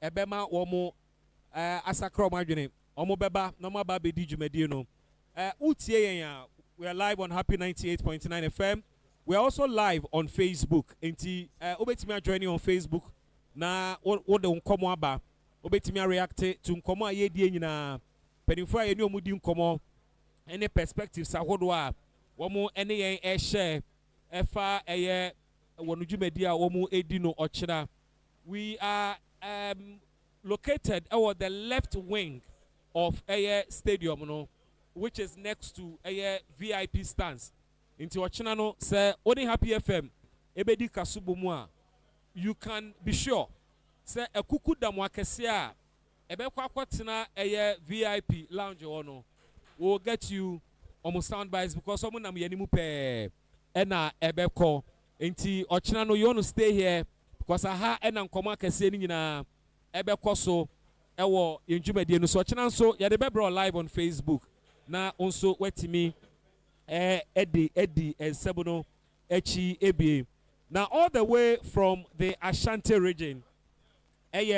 ebema womo asakra omadwene omo beba no ma ba be di dwumadi no utie yen ya. We are live on Happy 98.9 FM. We are also live on Facebook. Enti obetimi joining on Facebook na what the nkomo aba obetimi react to nkomo ayedie nyina penifo ayeni omudi nkomo any perspectives ahodo a womo ene yen share efa eye wonu dwumadi a womo edi no ochira. We are located at the left wing of a stadium, which is next to a VIP stands. Into Ochinano say only Happy FM ebedi kasubumua. You can be sure say a kuku damwakesia ebekwakwatena a VIP lounge ono will get you almost sound bites because someone am yenimu pe ena ebeko. Into Ochinano you want to stay here because aha ena nkoma kese ni nyina ebeko so ewo yenjumedie no so Ochinano so ya de bebro live on Facebook na also wetimi Eddie and Sebuno Echi Ebi. Now all the way from the Ashanti region. Me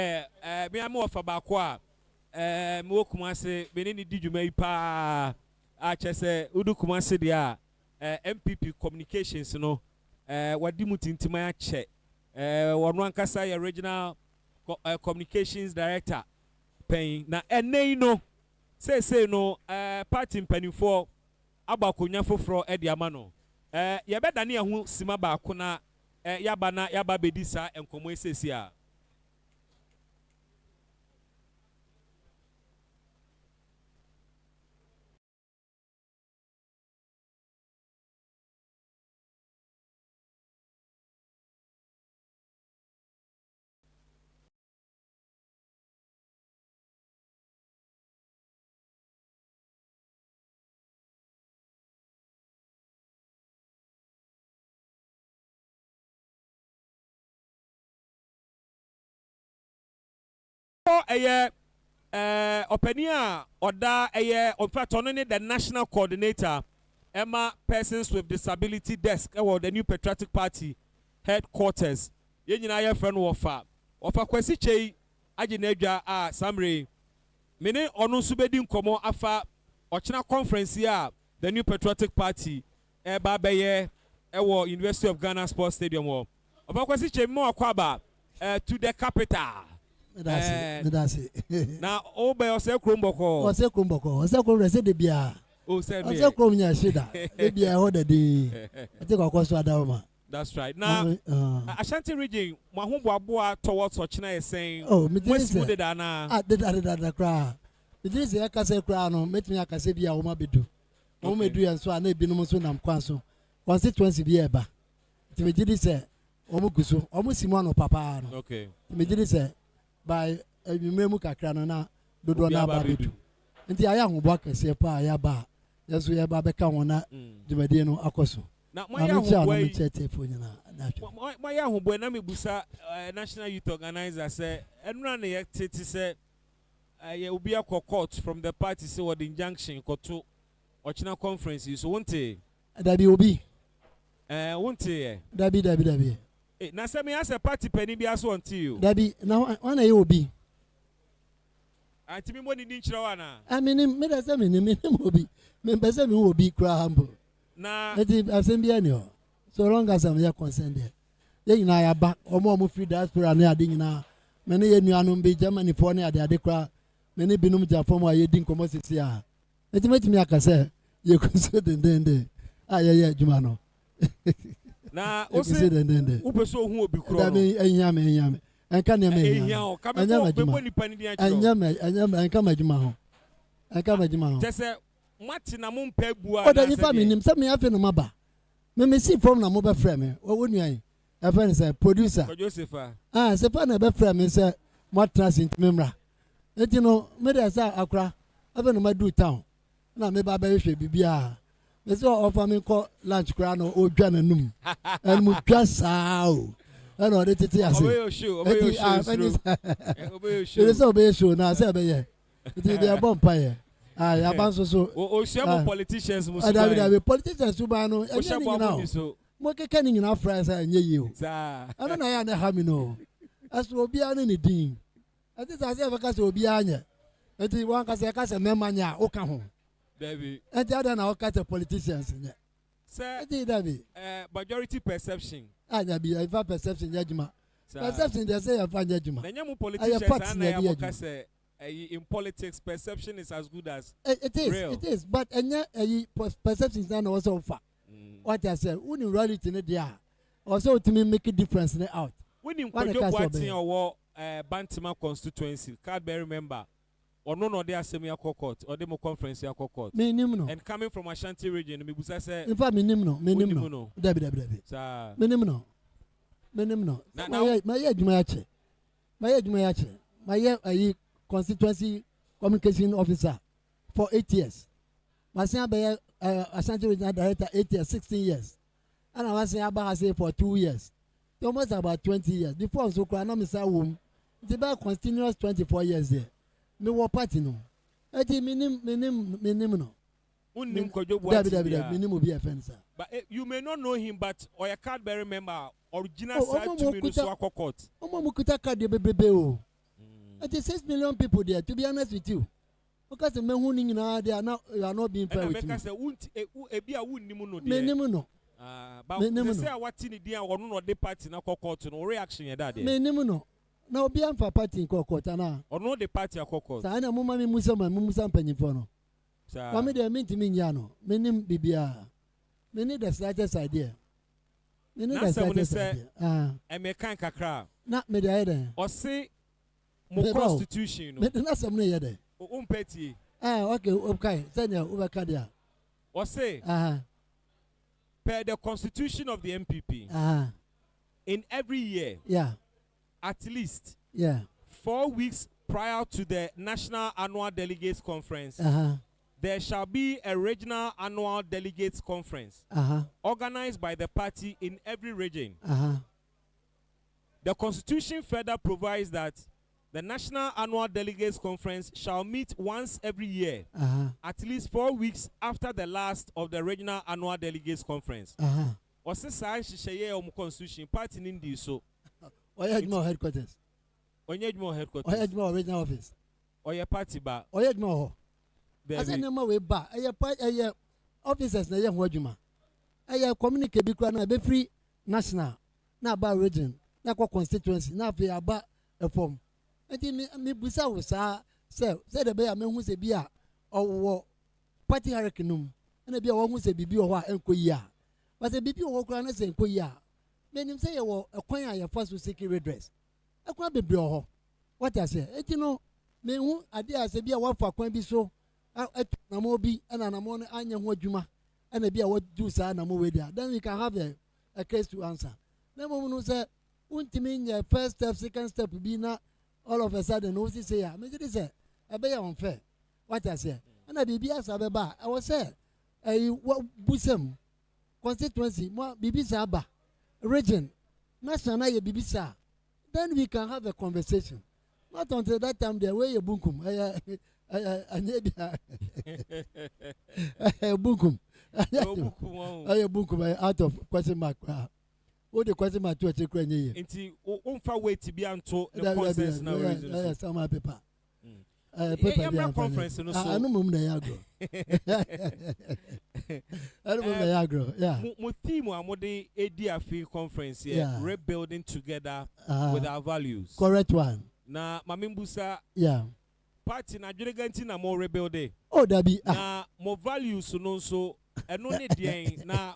am of Abakwa. Mo kumase benini dijume pa achese udu kumase dia NPP Communications no wadimuti intima che wanwankasa ya regional communications director paying na ene no say no party mpanifo abakonya foforo e dia ma no ye beda na ehu sima ba ko na yaba bedi sa enkomo esesi a openia oda in fact only the national coordinator Emma Persons with Disability Desk the New Patriotic Party headquarters ye nyina ye friend wofa kwasi chei aginedwa samre mene onu nso bedi nkomo afa ochina conference ya the New Patriotic Party ba beye University of Ghana Sports Stadium ofa kwasi chei mo akwaba to the capital. That's it. Now, Obe or say Krumboko or say Krumboko or say Krumboko de Bia. Oh, say Krumya Shida. Maybe I ordered the I think of course Adama. That's right. Now, Ashanti region, Mahumba towards Ochina is saying, oh, Miss Mudana at the crowd. It is a Cassa crown, make me a Cassabia Omabidu. Omedu and so I may be no Sunam Quanso. Constituency be eba. To me, did he say, Omukusu, almost Simon Papa. Okay. Me did he say, by a memu kakrana na dodo na babedu nti aya hobwa kese pa aya ba yeso ye ba beka wona dwumade no akoso na moya hobwa na mebusa national youth organizer say enura na ye tete say ye obi akọ court from the party say what injunction koto ochina conference so wonte dabi obi wonte dabi na se me as a party penny bi aso until you dabi na wana ye obi antimi mo ni nchira wana amini me da se me ni obi me pese me obi kra hambo na eti assembly ani o so long as am ye concerned there ye nyina ya ba omo free diaspora na ade nyina me ne ye nuanom be Germany for na ade kra me ne binum jafom a ye di nkomo sisi a eti metimi akase ye kunso dendende ye adwuma no na ose upeso hu obi kro no enyame enka ne me ehia ka me bo nipa ni dia kro enyame enka madwuma ho tese mati na mo mpa bua na o da nipa me nim se me afi no maba me see from na mo be frɛ me wo nuan e friend say producer Josepha se pa na be frɛ me say mo transit memra eti no me dey say akra afi no madu town na me ba be hwɛ bibia. Let's go offer me call lunch crown or Jananum and Mukasa. I know that it is. It is obey show now. Say, it will be a bonfire. I have also so. Politicians, politicians who ban no. Moke canning enough fries and you. I don't know how me know. As will be anything. I think I say because will be anya. And the one can say memanya okaho. David. And the other now catch politicians. Sir, David. Majority perception. I be a perception judgment. Perception they say a fine judgment. The young politicians in politics, perception is as good as it is. real. It is. But perception is not also fact. What I say, when you run it in the day, also to me make a difference in the out. When you go Bantima constituency, Cadbury member, or no, no, they are semi court or demo conference court. And coming from Ashanti region, me busa say. In fact, minimum. Debbie. Minimum. My constituency communication officer for 8 years. My son be Ashanti regional director 8 years, 16 years. And I was saying about for 2 years. Almost about 20 years. Before so I know Mr. Womb. It's about continuous 24 years there. Me wo party no. Eti minimum. Minimum be a fence. But you may not know him, but or a Cadbury member, original side to me so court. Mukuta card bebe o. It is 6 million people there, to be honest with you. Because the men who they are not being fair with me. Minimum. But they say what in the day or no the party na court no reaction ya that. Minimum. Now be am for party in court na. Or no the party a court. Sa na mama mi musa mpanyimfo no. Sa. Wa me dey mean to me nya no. Minim bibia. Me need the slightest idea. Me need the slightest idea. E me kan kakra. Na me dey there. O say mo constitution no. Me na some no there. O mpeti. Okay. Senya ubaka there. O say per the constitution of the NPP. In every year. Yeah. At least. Yeah. 4 weeks prior to the National Annual Delegates Conference. There shall be a regional annual delegates conference organized by the party in every region. The Constitution further provides that the National Annual Delegates Conference shall meet once every year, at least 4 weeks after the last of the regional annual delegates conference. Constitution party in so. Oyedmo headquarters. Oyedmo regional office. Oye party ba. Oyedmo. As a number way back, officers na young wajuma. Communicate because na be free national, na about region, na constituency, na be about a form. Me busa wo say the be me hu se bia or party hurricane na bia wo hu se bibi o ho enko yi a. But the bibi o ho kra na se enko yi a. Me nim say ye wo ekwan a ye first security redress. Ekwan bebre o ho. What I say? No me hu ade a se bia wo fa kwan bi so na mo bi na mo anya ho adwuma na bia wo do sa na mo we dia. Then we can have a case to answer. Na mo no say untimi nya first step second step bi na all of a sudden no see say me did say e be unfair. What I say? Na bibi asa be ba I was say busem constituency mo bibi sa ba region national ye bibi sa, then we can have a conversation. Not until that time there way you bunkum bunkum bunkum out of question mark. What the question mark to check when you nti umfa wait bi anto the consensus now reason some paper paper conference no so anu mum na yagro anu mum na yagro yeah mo theme amode ediafi conference here, rebuilding together with our values. Correct one. Na mamimbusa party na dweleganti na mo rebuilding. Oh dabi na mo values no so eno ne den na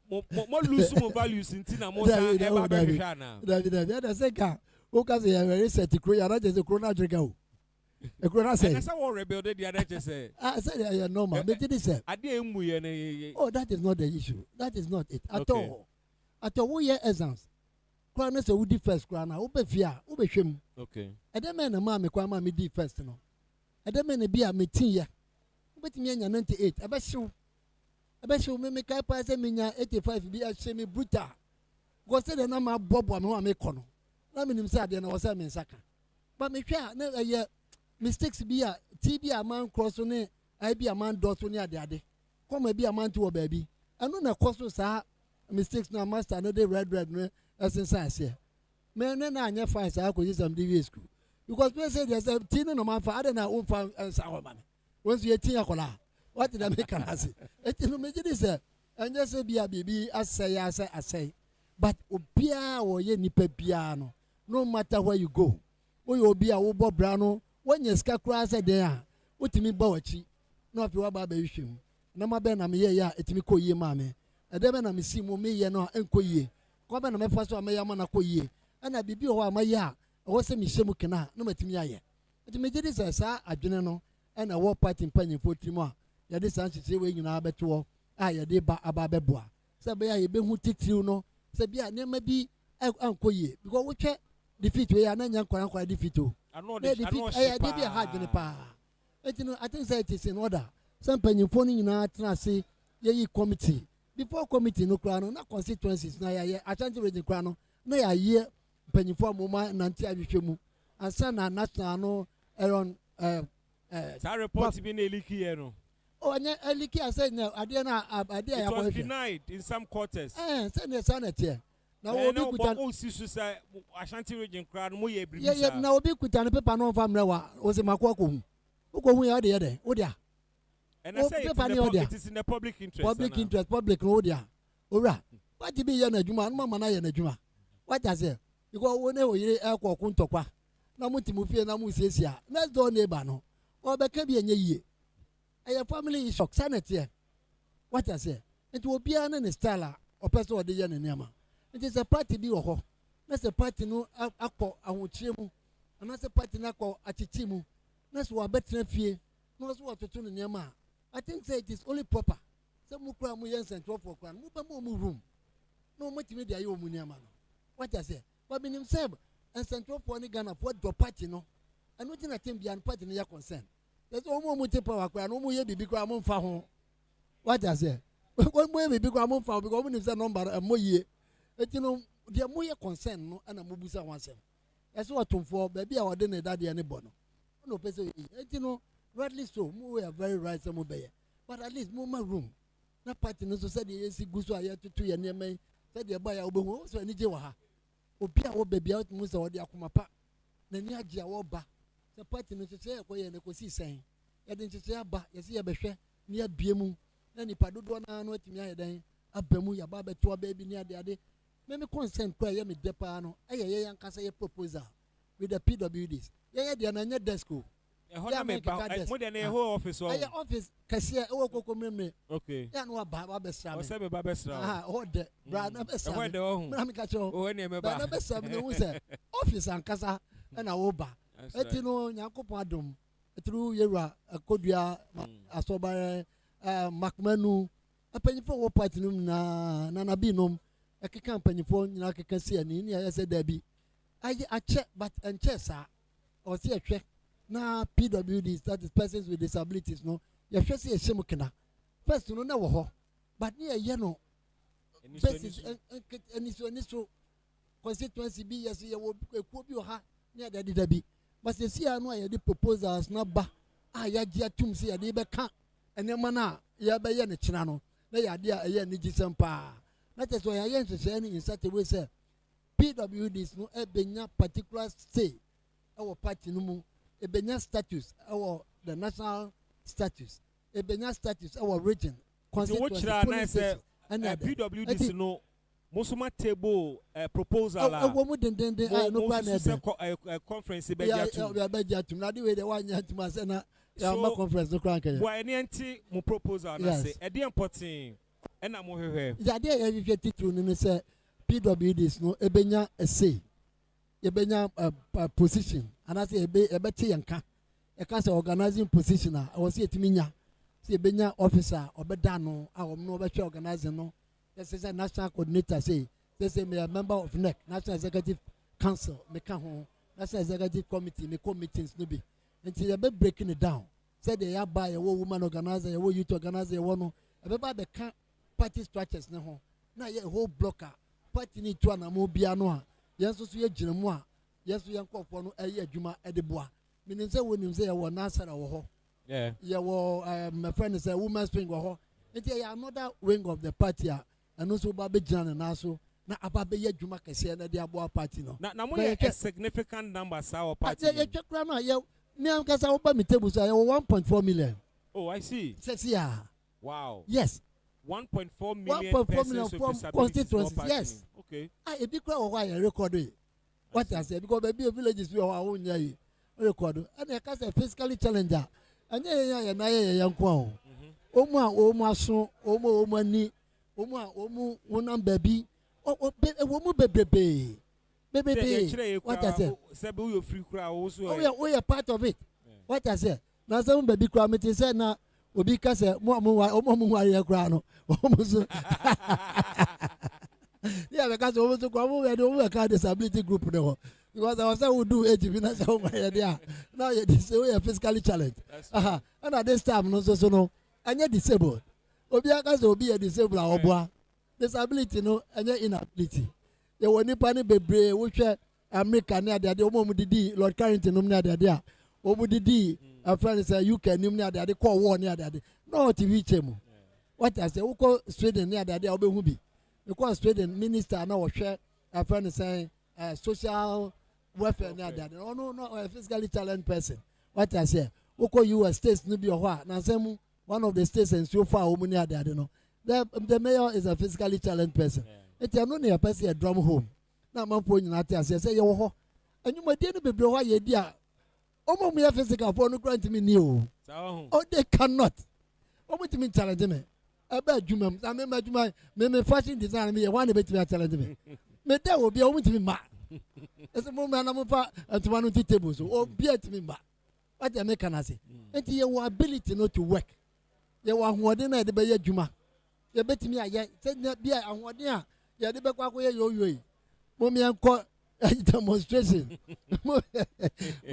mo lose mo values nti na mo sa e ba behwa na dabi ada say ka o ka say very set kro ya na just kro na dwega o e kro na say na say wo rebuild the other just say say ya normal but it say ade emu ye na oh that is not the issue, that is not it at all. At all we exams kwa na say we di first kwa na wo be fia wo be hwem okay edeme na ma me kwa ma me di first no edeme na bia me tin ya wo betimi anya 98 ebe show me kai pa say me nya 85 bi a she me brutal go say the na ma bobo me wa me kono na me nim say ade na wo say me nsaka but me hwa na ye mistakes bi a TB a man cross ne ai bi a man dot ne ade come bi a man to baby anu na cost sa mistakes na master no dey red no essence here me na anya fine sa ko use am DV school because we say there's a teen no man for I don't know who and sour man. Once you teen akola, what did I make an say? It no make it is and just say be a baby I say. But obia or ye nipe piano, no matter where you go. We will be a Ubo Brano, when you scacra said there, what me bowachi, no if you are baby shim. No ma ben am ye ya etimiko ye mame. A deben am see mo me ye no enko ye. Come and me first one me yamana ko ye. And I be ho ma ya. I was a mishemu kena no matimi aye. It me did this sa adwene no and a war party penny for timo. Ya this answer say we nyina beto. Ah ya de ba aba beboa. Say be ya ye be hu titiriu no. Say bia ne ma bi anko ye because we che defeat we ya na nya nkwa defeat o. I know defeat eh dey be hard dwene pa. Etino I think say it is in order. Some penyimfo ni nyina tena say ye committee. Before committee no kra no na constituencies na ya Ashanti region kra no na ya ye penyimfo amoma nanti ahwehwemu. Ansa na national no around that report be na eliki here no. Oh, anya eliki ase na ade na ade ya it was denied in some quarters. Say na sanete. Na obi kuta o sisu say Ashanti region kra no mo ye bribi sa. Na obi kuta no paper no fa mrewa o se makwa ko hu. Uko ya de o dia. And I say it is in the public interest. Public no dia. Ora. What be ya na adwuma no mama na ya na adwuma. What I say? Because we na o yire ekwo kuntokwa. Na mutimu fie na mu siesia. Next door neighbor no. O be ka bi enye yie. Aya family is shock sanity. What I say? It will be an style or person or the yan nema. It is a party be ho. That's a party no akọ ahụchiemu. And that's a party na akọ achichimu. That's what better fie. No that's what to tune nema. I think say it is only proper. Some mukra mu yen central for kwan. Mu ba mu room. No multimedia yo mu nema no. What I say? But bin himself and central for ni Ghana for the party no. And nothing at him beyond party no ya concern. There's almost more power kwan no mu ye bibi kra mu fa ho. What I say? When we bibi kra mu fa because when say number mo ye. Et you know there mo ye concern no and mo busa wansem. That's what for baby our dey na daddy any bono. No person et you know rightly so, we are very right some obey. But at least more room. Na party no so said the AC guso aya to ya near me, said the buyer obo so any jewa. Obia o baby out musa or the akumapa. Na ni agia wo ba. The party no say ko ye ne ko si sen. Ya den say ba, ya si ya behwe, ni abiemu. Na ni padodo na no atimi aye dan. Abamu ya ba beto baby ni ade. Me consent kwa ye me depa no. Ye yankasa ye proposal with the PWDs. Ye de na nya desk. Yeah, more than a whole office. Office, cashier, or memory. Okay. Yeah, no, Babestra. Or Sabe Babestra. Ah, or the brand of a office and Casa and a Oba. Etino, Yakopadum, through Yera, a Kodia, a sober, Macmanu, a penny for platinum, Nanabinum, a company for Naka see an in, as a Debbie. I check, but and chessa, or see a check. Na PWDs, that is persons with disabilities, no. You should see a shemukina. First, you know, never but near Yano. And it's so constituency be as you will quote your heart near the Debbie. But you see, I know I did proposals, not ba. Ah, ya tum see a deba can't. And then mana, ya by any channel. They are dear a year Nijisampa. That is why I answer in such a way, sir. PWDs no a particular say our party no. Ebenya status our the national status ebenya status our region constituency and PWDs no musuma table proposal la conference be jatum na the way the one yatum say na ya conference no kran kan boy any anti mo proposal na say e dey important e na mo hwehwe ya dey ya hwehwe title no say PWDs no ebenya a say ebenya position and I say ebeti yanka e ka say organizing position I was say etiminya say ebenya officer obeda no a wo no obetwe organizing no this is a national coordinator say me a member of NEC National Executive Council me ka ho National Executive Committee me meetings no be until they be breaking it down say they ya buy a woman organizer a youth organizer a no e be ba be ka party structures ne ho na ye whole blocker party ni to na mo bia no a yes so ye gina mu a yes so yankofo no ayi adwuma edeboa menim say wonim say ye wo nasara wo ho ye wo my friend say women's wing wo ho it ye another wing of the party a and also ba be gina na so na ababe ye dwuma kese na de abo party no na mo ye a significant number our party ye twekra na ye me am kasa wo ba mi table so ye 1.4 million. Oh, I see. Says yeah. Wow. Yes. 1.4 million 1.4 million from constituencies. Yes. Okay. A big crowd why record it. What I say because baby villages we are own ye record. And I can say physically challenger. And na young kwao. Oma so oma ni omu wonam baby. Omu bebe. Baby. What I say? Sebu you free crowd also. Oh we are part of it. What I say? Na some baby crowd me say na obi ka say mo ware crowd no. Omu so. Yeah, because we also come disability group now. Because I was saying we do HIV now you are physically challenged. And at this time no so no and you disabled. Obi aka obi a disabled oboa. Disability no and inability. You woni pani bebre wo hwe America na ade omo didi Lord Carrington no na ade omo didi a friend say UK nim na ade call war na ade no TV chemu. What I say we call Sweden na ade obehu bi. Because Sweden minister now share a friend saying social welfare no a physically challenged person. What I say, Oko US states no be na some one of the states and so far no. The mayor is a physically challenged person. It is not a person a drum home. Now man po nyina te ase say yo ho. Anyuma de no bebre ho ye dia. Omo me physical for no grant me ni o. Oh they cannot. Omo ti me challenge me. Aba adwuma am me adwuma me fashion design me one be to challenge me me da obi o mutimi ma ese mo na mo fa atuma no table so obi atimi ma what am can I say enti your ability not to work ye wa hoode na de be ye adwuma ye betimi aye se na bia ahoode a ye de be kwa ko ye yoyo mo me enko demonstration mo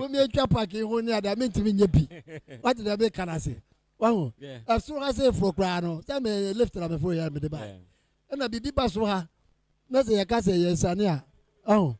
me atwa park ho ni ada me ntimi nya bi what am can I say. Wow. As soon as I for crano, tell me lift up before you have me the buy. And I be basoha. Nothing I can say yes, Ania. Oh,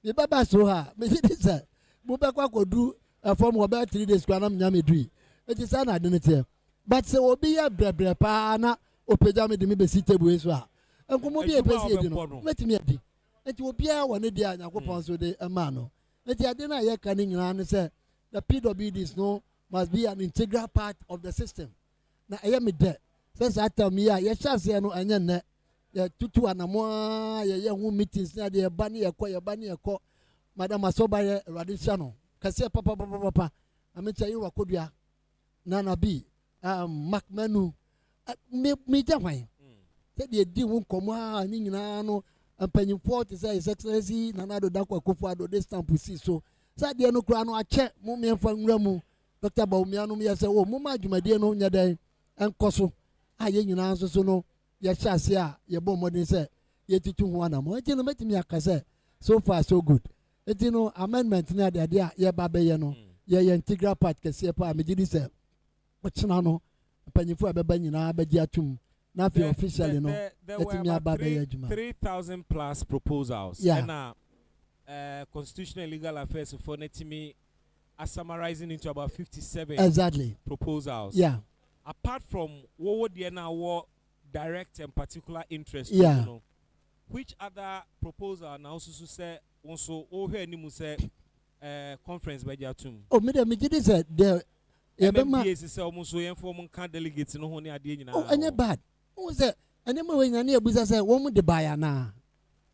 the baba soha, me did say, Mubaka could do a form of about 3 days, Granam Yamidri. It is an identity. But so will be a brebre pana or pajama de me sit table as well. And come be a person, let me be. It will be a one idea and I go on so the amano. Let I didn't yet canning and say, the PWD is no. Must be an integral part of the system. Now I am there. Since I tell me, yes, I know, and then tutu anamwa, ya meetings near the bunny a call, Madame Asoba Radishano, Cassia Papa. I mean, tell you what could ya Nana B. Mac Manu, me Jamai. Said the D won't come out, Ninano, and Penny Port is excellency, Nanado Dako Kufado, this time we see so. Said the no crown, I check, Mummy and Fangramu. Dr. Baumiano me say oh mama dwumade no nya dan enkoso aye nyina so no ye chase a ye bo modern say ye titu ho ana mo enti no metimi akase so far so good enti no amendment na de a ye ba be ye no ye integral part kese pa me gidi say ochina no panyifo abeba nyina ba gi atum na fe officially no etimi aba be ye adwuma 3,000 plus proposals and constitutional and legal affairs for netimi are summarizing into about 57 exactly proposals. Yeah. Apart from what would the now direct and particular interest, yeah. You know, which other proposal now also say also here ni mu say conference by jatum. Oh, me did say the NPP is say almost so inform can delegates no ho ni ade nyina. Oh, any bad. Oh say any mo we nyane abusa say wo mu de buy na.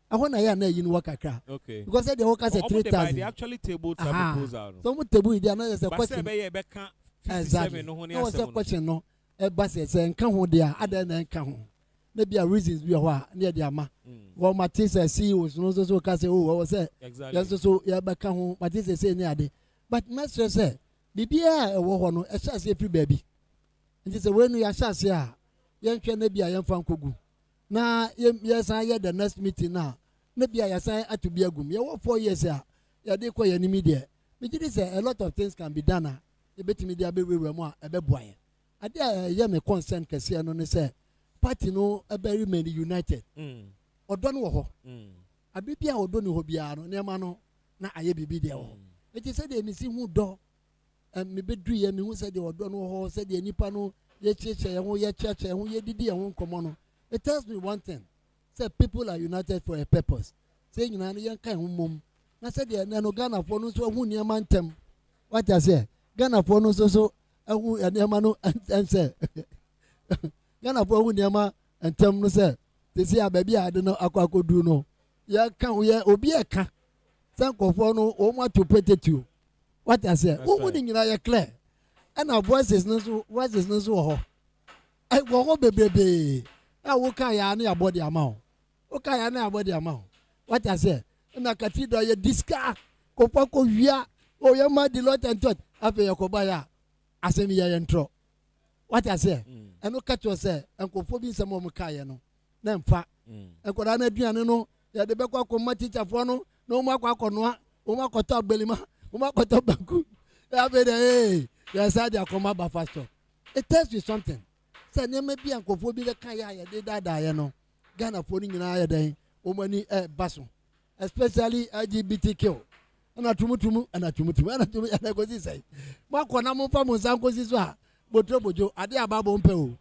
I want to hear na yin work akra. Okay. Because they work as a 3,000. They actually tabled some proposal. So we table they are a question. But 57 no ho ni asem. No question no. E ba say nka ho dia ada na nka ho. Maybe a reasons be ho a na dey ama. Wo matisa CEOs no so ka say oh say. Exactly. Yes so ya ba ka ho matisa say ni ade. But master say bibia e wo ho no e sha say free baby. Nti say we no ya sha say a yen hwe na bia yen fa nkogu. Na yes I the next meeting now. Maybe I assign at to be a gum. You work 4 years here. You did quite any media. But it is a lot of things can be done. You bet media be more a bit boy. I dare you may consent Cassiano and say, Party no a very many united. Or don't wo. I be Pia or don't know Biano, Nemano, na I be there. It is said they missing who door and maybe dream who said they were don't know, said the Nipano, ye church and who ye church and who ye did and won't come on. It tells me one thing. say people are united for a purpose. Say you know yan kan mum. Na say de na no Ghana for no so hu niam ntem. What I say? Ghana for no so hu niam no and say. Ghana for hu niam ntem no say. They say baby ade no akwakodu no. Ya kan we obi e ka. Say nkofo no o ma to potato. What I say? Who would you know clear? And our voices no so I go baby. I walk ya near body amount. Okay, I know body amount. What I say? And I cathedral ye disca. Kopako via. Oh, your mad lot and thought. After your kobaya. Asemi ya intro. What I say? And look at yourself. And conforming some more Kayano. Then fa. And Kodana Diano. Ya de Beko Comati Tafono. No more Quaconoa. Oma Kota Belima. Oma Kota Banku. Hey. Yes, I come up faster. It tells you something. Say, maybe Uncle Phoebe the Kaya did that, you know. Ghana phoning in our day, woman, Basso, especially LGBTQ. And a tumutumu, and a tumutumu, and I go this say. Marco Namo Famos Uncle Zizwa, Botobojo, Adia Babo Peo.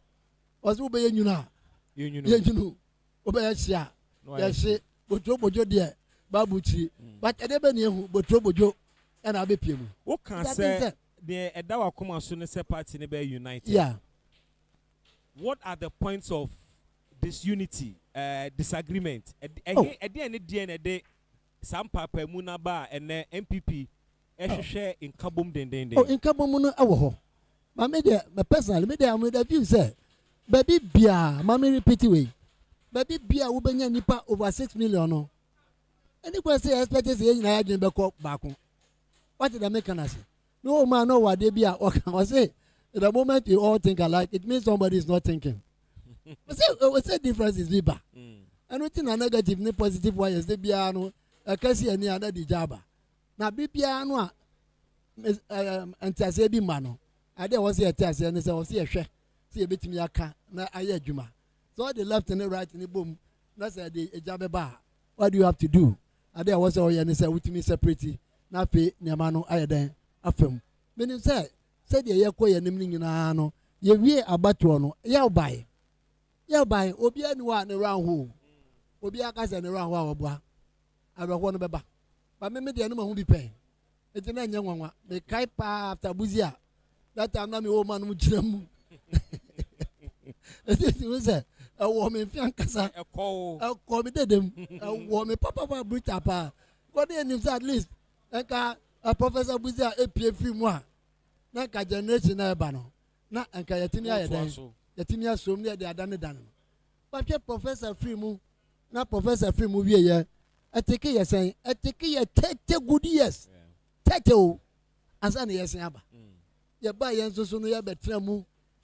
Was obeying you now. You know, obey Shia. Yes, Botobojo dear, Babuchi, but I never knew Botobojo and I'll be Pimu. What can say? The Edawa come as soon as a party never united. Yeah. What are the points of disunity, disagreement? At the end of the day, some Papa Munaba and NPP share in Kabum den. Oh, in Kabum, my media, my personal media, I'm with a view, sir. Baby Bia, Mammy repeat way. Baby Bia, Ubenya Nipa over 6 million. Anyone say, expect to say, I didn't back. What did I make an answer? No man know what they be at work. I say, the moment you all think alike, it means somebody is not thinking. What's the difference is Viba? And within a negative, no positive way is the piano, a Cassie and the other Dijaba. Now, be piano, and Tasebi Mano. I don't was here, Tassi, and I was here, see a bit me a car, na I Juma. So the left and the right in the boom. That's a Jabba bar. What do you have to do? I there was all and said with me separately. Now, pay Niamano, I then. Afem menim say the yekoye nim nyina no ye wie abato no ye buy obi anwa ne ran ho obi aka se ne ran ho aboa abehwo no beba ba me de no ma hu bi pen eti na nya nwanwa me kai pa after buzia that time na me o man mu gira mu eti we say wo me fian kasa e ko me dedem wo me papa bruta pa god enim say at least enka a professor Buzia APA free moi. Na ka generation na eba no. Na enka yetimi ayeden. Yetimi asom ne de adane dan. But professor free mu. Na professor free mu wie ye. Eteke yesen, eteke ye 30 good years. 30 o. Asa na yesen aba. Ye ba yen so no ye betra mu.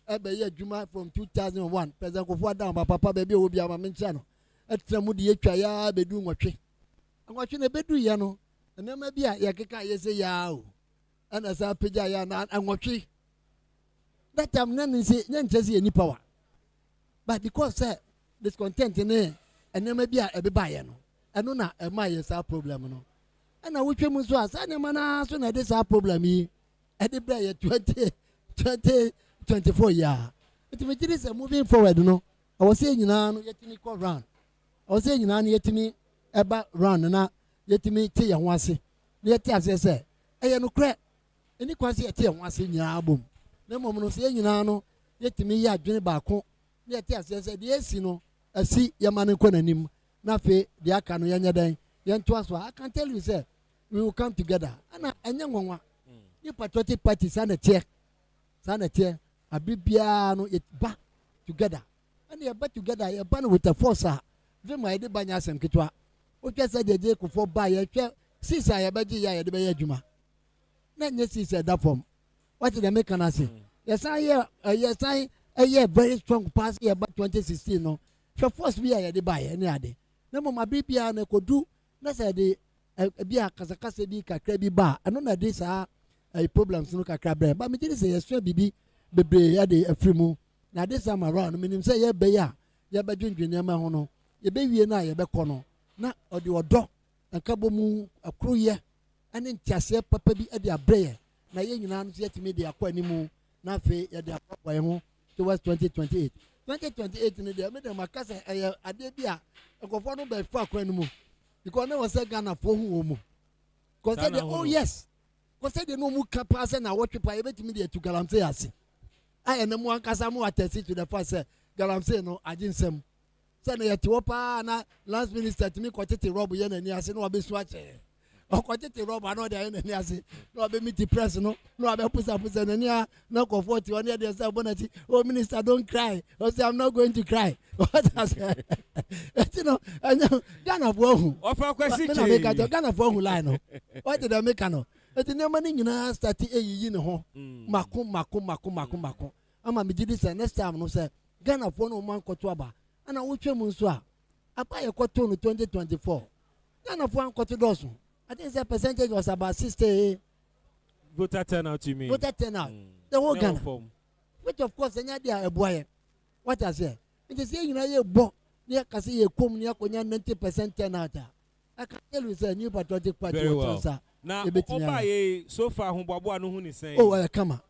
Ebe ye adwuma from 2001. President Kofi down papa baby obi ama mencha no. Etra mu de ye twa ya bedu nwotwe. Nwotwe na bedu ye no. And then maybe I can say, Yao, and as I pay and watch that time, none say any power. But because, sir, discontent in there, and then maybe I be buying. I know not a my problem. No, and I wish you must was any man soon at this our problem. At the play 24 years. It is a moving forward. No, I was saying, you know, yet me call round. I was saying, you know, yet me about run and yet me tell you once. Yet as I say, I no crack. Any quasi at you once in your album. No moment say, you know, yet me ya journey back home. Yet as I said, yes, you know, I see your man and him. Nafe, the Akano Yanya Day, Yan Twanswa. I can tell you, sir, we will come together. And young one, you patriotic party, sanitary, a big piano, it back together. And you're back together, you're born with a force. Then my dear Banyas and Kitwa. Okay, said the day for buy a chair. Since I have a day, the Bay Juma. Then yes, he said that form. What did I make an answer? Yes, I hear very strong pass here about 2016. No, so first we are the buy any day. No, my baby, I could do. That's a day. Be a Kazakasa be a bar. I know that these are problems. Look at Crabbe, but me didn't say a straight baby, a free move. Now this time around, I mean, say, yeah, Baya, yeah, but drinking your mahono. Your baby and I, a becono. Not or the dog. And Kabomu a crew here, and then Chassia Papa be at their brain. Now, you know, yet to me the aquanimu, not fair at their papa towards 2028. 2028 in the middle of my cousin, I did be a go by fuck anymore. Because I was a Ghana for whom. Because oh, yes. Because they no more capacity and I watch private media to Galamsey. I am the one Casamu attested to the first Galamsey, no, I didn't say. Send a Tuopa and last minister to me, quantity rob yen and Yasin or be swatching. Or quantity rob another and Yasin. No, be me press, no, I be put up with an near knock of 40 on the other side. Oh, minister, don't cry. Or say, I'm not going to cry. What I said, you know, I know Ghana for who? Offer question. Ghana for who line. What did I make? But the name in a study a yin ho. Makum. I'm a midis and next time no say Ghana for no man kotuaba. And I will tell Munswa. I buy a cotton 2024. Ghana for one cotodosu. I think the percentage was about 60. Voter turnout, you mean? Voter turnout. The whole Ghana. Which of course, any idea a boy. What I say? It is saying you bought near Cassia come near 90% turnout. I can tell you, a new patriotic party. Very well. Now, so far, whom Babu and who say, oh, I come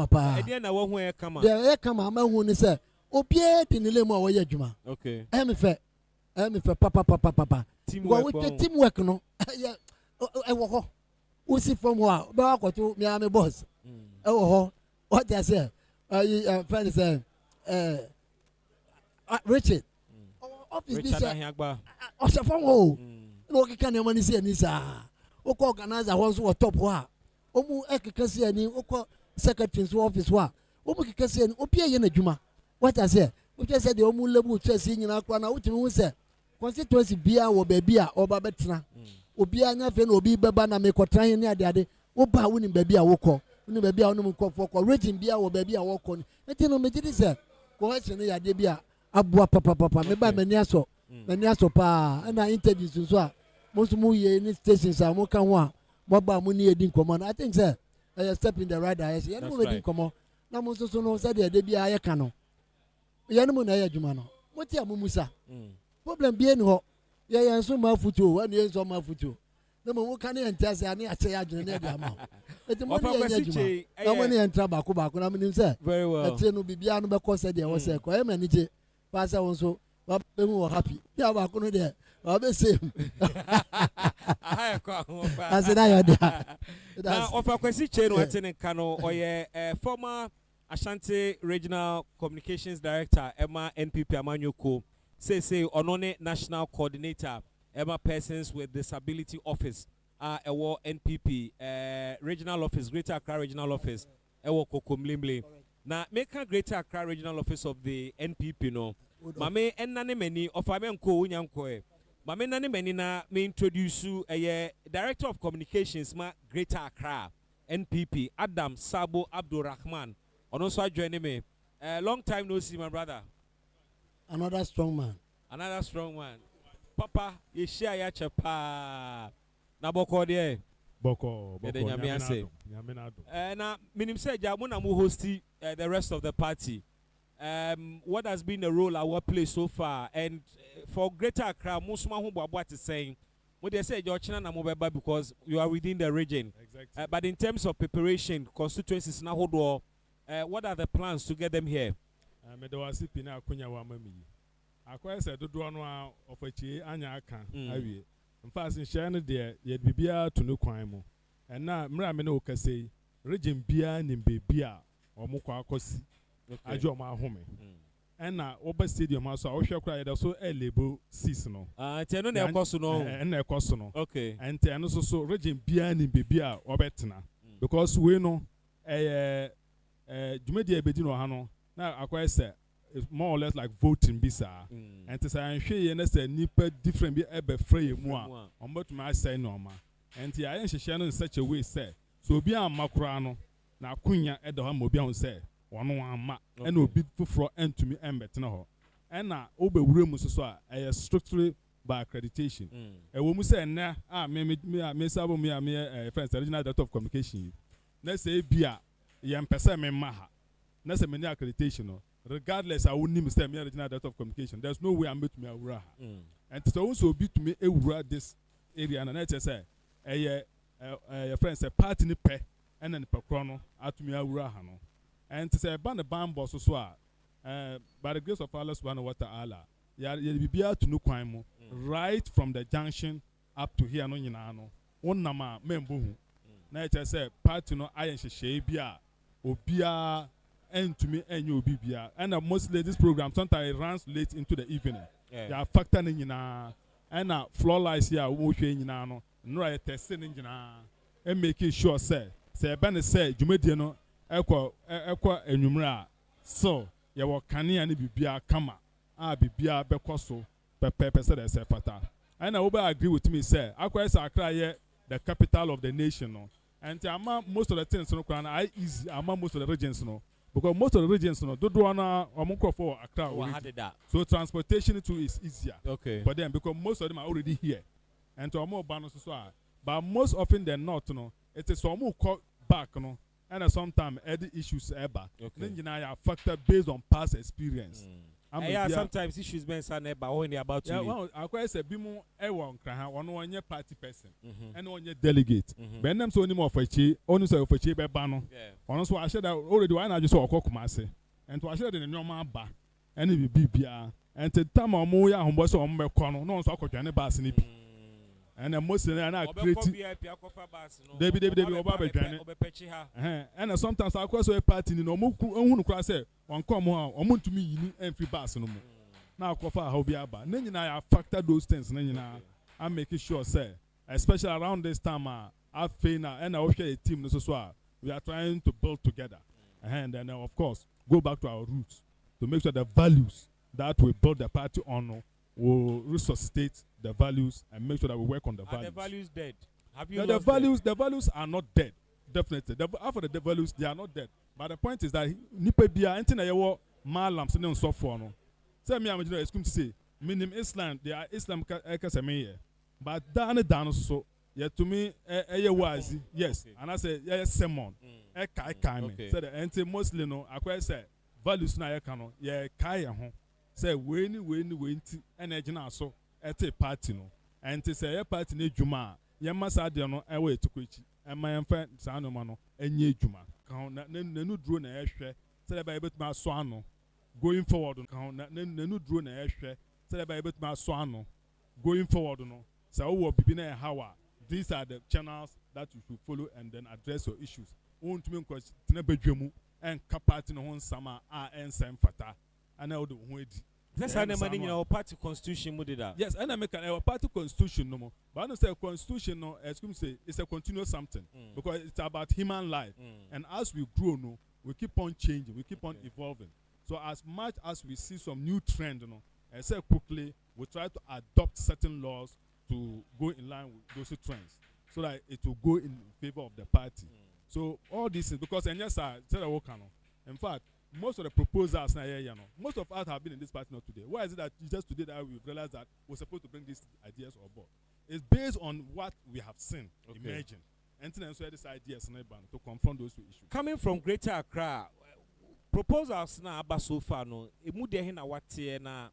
pa. I didn't know where I come. There I come, my who say, Opiate in the limo way, Juma. Okay. I'm fair, papa. Teamwork with the teamwork, no. Yeah, I walk. Who see from what? Back to me, I'm a boss. Oh, what I say? Friend say, Richard. Office business. Osha from home. No, can you see any, sir? Oko organizer ones who are top wa. Omu ekekasi ani oko secretary's office wa. Omu kekasi ani opia ye na dwuma. What I say? We just said the omu lebu chesi nyina kwa na utimi hu say constituency bia wo baabi a oba betena. Obi anya fe na obi beba na mekotran ne ade ade. Oba woni baabi a wokọ. Woni baabi a woni mkofo kọ. Region bia wo baabi a wokọ ni. Enti no megidi say question ya de bia abua papa me ba mani aso. Mani aso pa na interviews nso a most movie in stations are more can one. Mobile money in common. I think, sir, I step in the right direction. You know, in common. Now, most of us said there be a cano. Yanamo Naya Jumano. What's your Mumusa? Problem being hot. Yeah, so my futu, and yes, on my futu. No more can you tell me I say I don't know the amount. But the money I money and trouble, I mean, sir. Very well. I'll tell you, be beyond because there was a quiet manager. Pass also, but they were happy. Yeah, I couldn't there. I be same. I said I had that. Now, offer question chain waiting in Kano or former Ashanti Regional Communications Director Emma NPP Amanyoko say Onone National Coordinator Emma Persons with Disability Office Ewo NPP Regional Office Greater Accra Regional Office Ewo Kokomlimble. Now make a Greater Accra Regional Office of the NPP no. Mame enane many of amenko unyanko. Mame nane many na me introduce you a Director of Communications ma Greater Accra NPP Adam Sabo Abdurrahman. Also joining me. Long time no see, my brother. Another strong man. Another strong man. Papa, you share ya chapa. Na boko de. Boko. Na minim say jamuna mu hosti the rest of the party. What has been the role our play so far, and for Greater Accra, Musma Humba is saying, what they say, Georgina na Mobeba because you are within the region. Exactly. But in terms of preparation, constituencies now hold what are the plans to get them here? Medawasi Pina Kunya Wamami. Akwa said to do one of a chi anya aka awie. In fact, in Shana there, yet bibia to no crime. And now Mramino can say, region bia nimbebia or mukwa kosi. Ajo ma home. And now Oba Stadium also I shall cry also a label seasonal. Teno ne koso no. And ne koso no. Okay. And ten also region bia nimbebia or betna. Because we know Jumedia Bedino Hano. Now acquire say it's more or less like voting bisa. And to say I'm sure you say nipa different be ebe free more. On what my say normal. And the I share in such a way say so be a makurano na kunya at the home say one ma and will be for end to me and better. And now obe room so I strictly by accreditation. And when we say na me sabo me friends original director of communication. Let's say bia yam pesa me maha. Let's say many accreditation. Regardless, I wouldn't even say me original director of communication. There's no way I'm to me a and so also be to me a this area and I say a friend say party ni pe and then per chrono at me a and to say ban the band boss so by the grace of Allah subhanahu wa ta'ala, ya be to no crime right from the junction up to here no nyina no. One nama membo hu. Na it say party no ayen hye bia obia and to me and you bibia. And mostly this program sometimes it runs late into the evening. Ya factor ni nyina. And floor lights here wo hwe nyina no. No I test ni nyina. And making sure say ben say dwumadie no ekwa enwumra so ya wo kanea ni bibia kama bibia bekoso pepe say dey say fata. And I will agree with me say Akwa is Accra the capital of the nation no. And most of the things no I easy most of the regions no. Because most of the regions no do na for Accra. So transportation too is easier. Okay. But then because most of them are already here. And to more bonus so but most often than not no it is some call back no and sometimes any issues ever. Then you know factor based on past experience. Yeah, sometimes issues been sad but when they about to. Yeah, well, I quite say be more one one party person and one delegate. But them so anymore for chi, only so for chi be bano. Ono so I said that already one I just saw Kumasi. And to I said in the normal bar and it be bia and to time or more ya humbo so ombe kono no so akotwa ne bass ni bi. And most of them are creative. David Oba and sometimes I question a party in Omu say one come on to me and free bass no more. Now Kofa Hobiaba. Then I factor those things I'm making sure say, especially around this time I feel now and I wish a team so we are trying to build together. And then of course go back to our roots to make sure the values that we build the party on will resuscitate the values and make sure that we work on the values. Are the values dead? Have you the values are not dead. Definitely. After the values, they are not dead. But the point is that nipa bia anything that you malam so no so for no. Say me am to say minim Islam, they are Islam kaseme. But dan so yet to me wazi. Yes. And I say yeah sermon. Kai me. Say the anti Muslim no akwa say values na no yeah kai ho. Say weni energy na so at a party no and to say a party ne juma yamasa de no ewe tukwechi e man fa sa no ma no enye juma kan na nu duro na ehwe say ba ebetuma so ano going forward kan na nu duro na ehwe say ba ebetuma so ano going forward no say wo bibi na hawa these are the channels that you should follow and then address your issues won't mean cause tena badwemu en kapati no ho nsama ensem fata. And I would wait. That's how the money in our party constitution would that. Yes, and I make our party constitution no more. But I don't say constitution no, as you say, it's a continuous something because it's about human life. And as we grow, no, we keep on changing, we keep on evolving. So as much as we see some new trend, you know, I say quickly, we try to adopt certain laws to go in line with those trends, so that it will go in favor of the party. So all this is because and yes, I said in fact. Most of the proposals, most of us have been in this party not today. Why is it that just today that we realized that we're supposed to bring these ideas on board? It's based on what we have seen emerging. And then so these ideas to confront those issues. Coming from Greater Accra, proposals na aba so far no. Emu de na wate na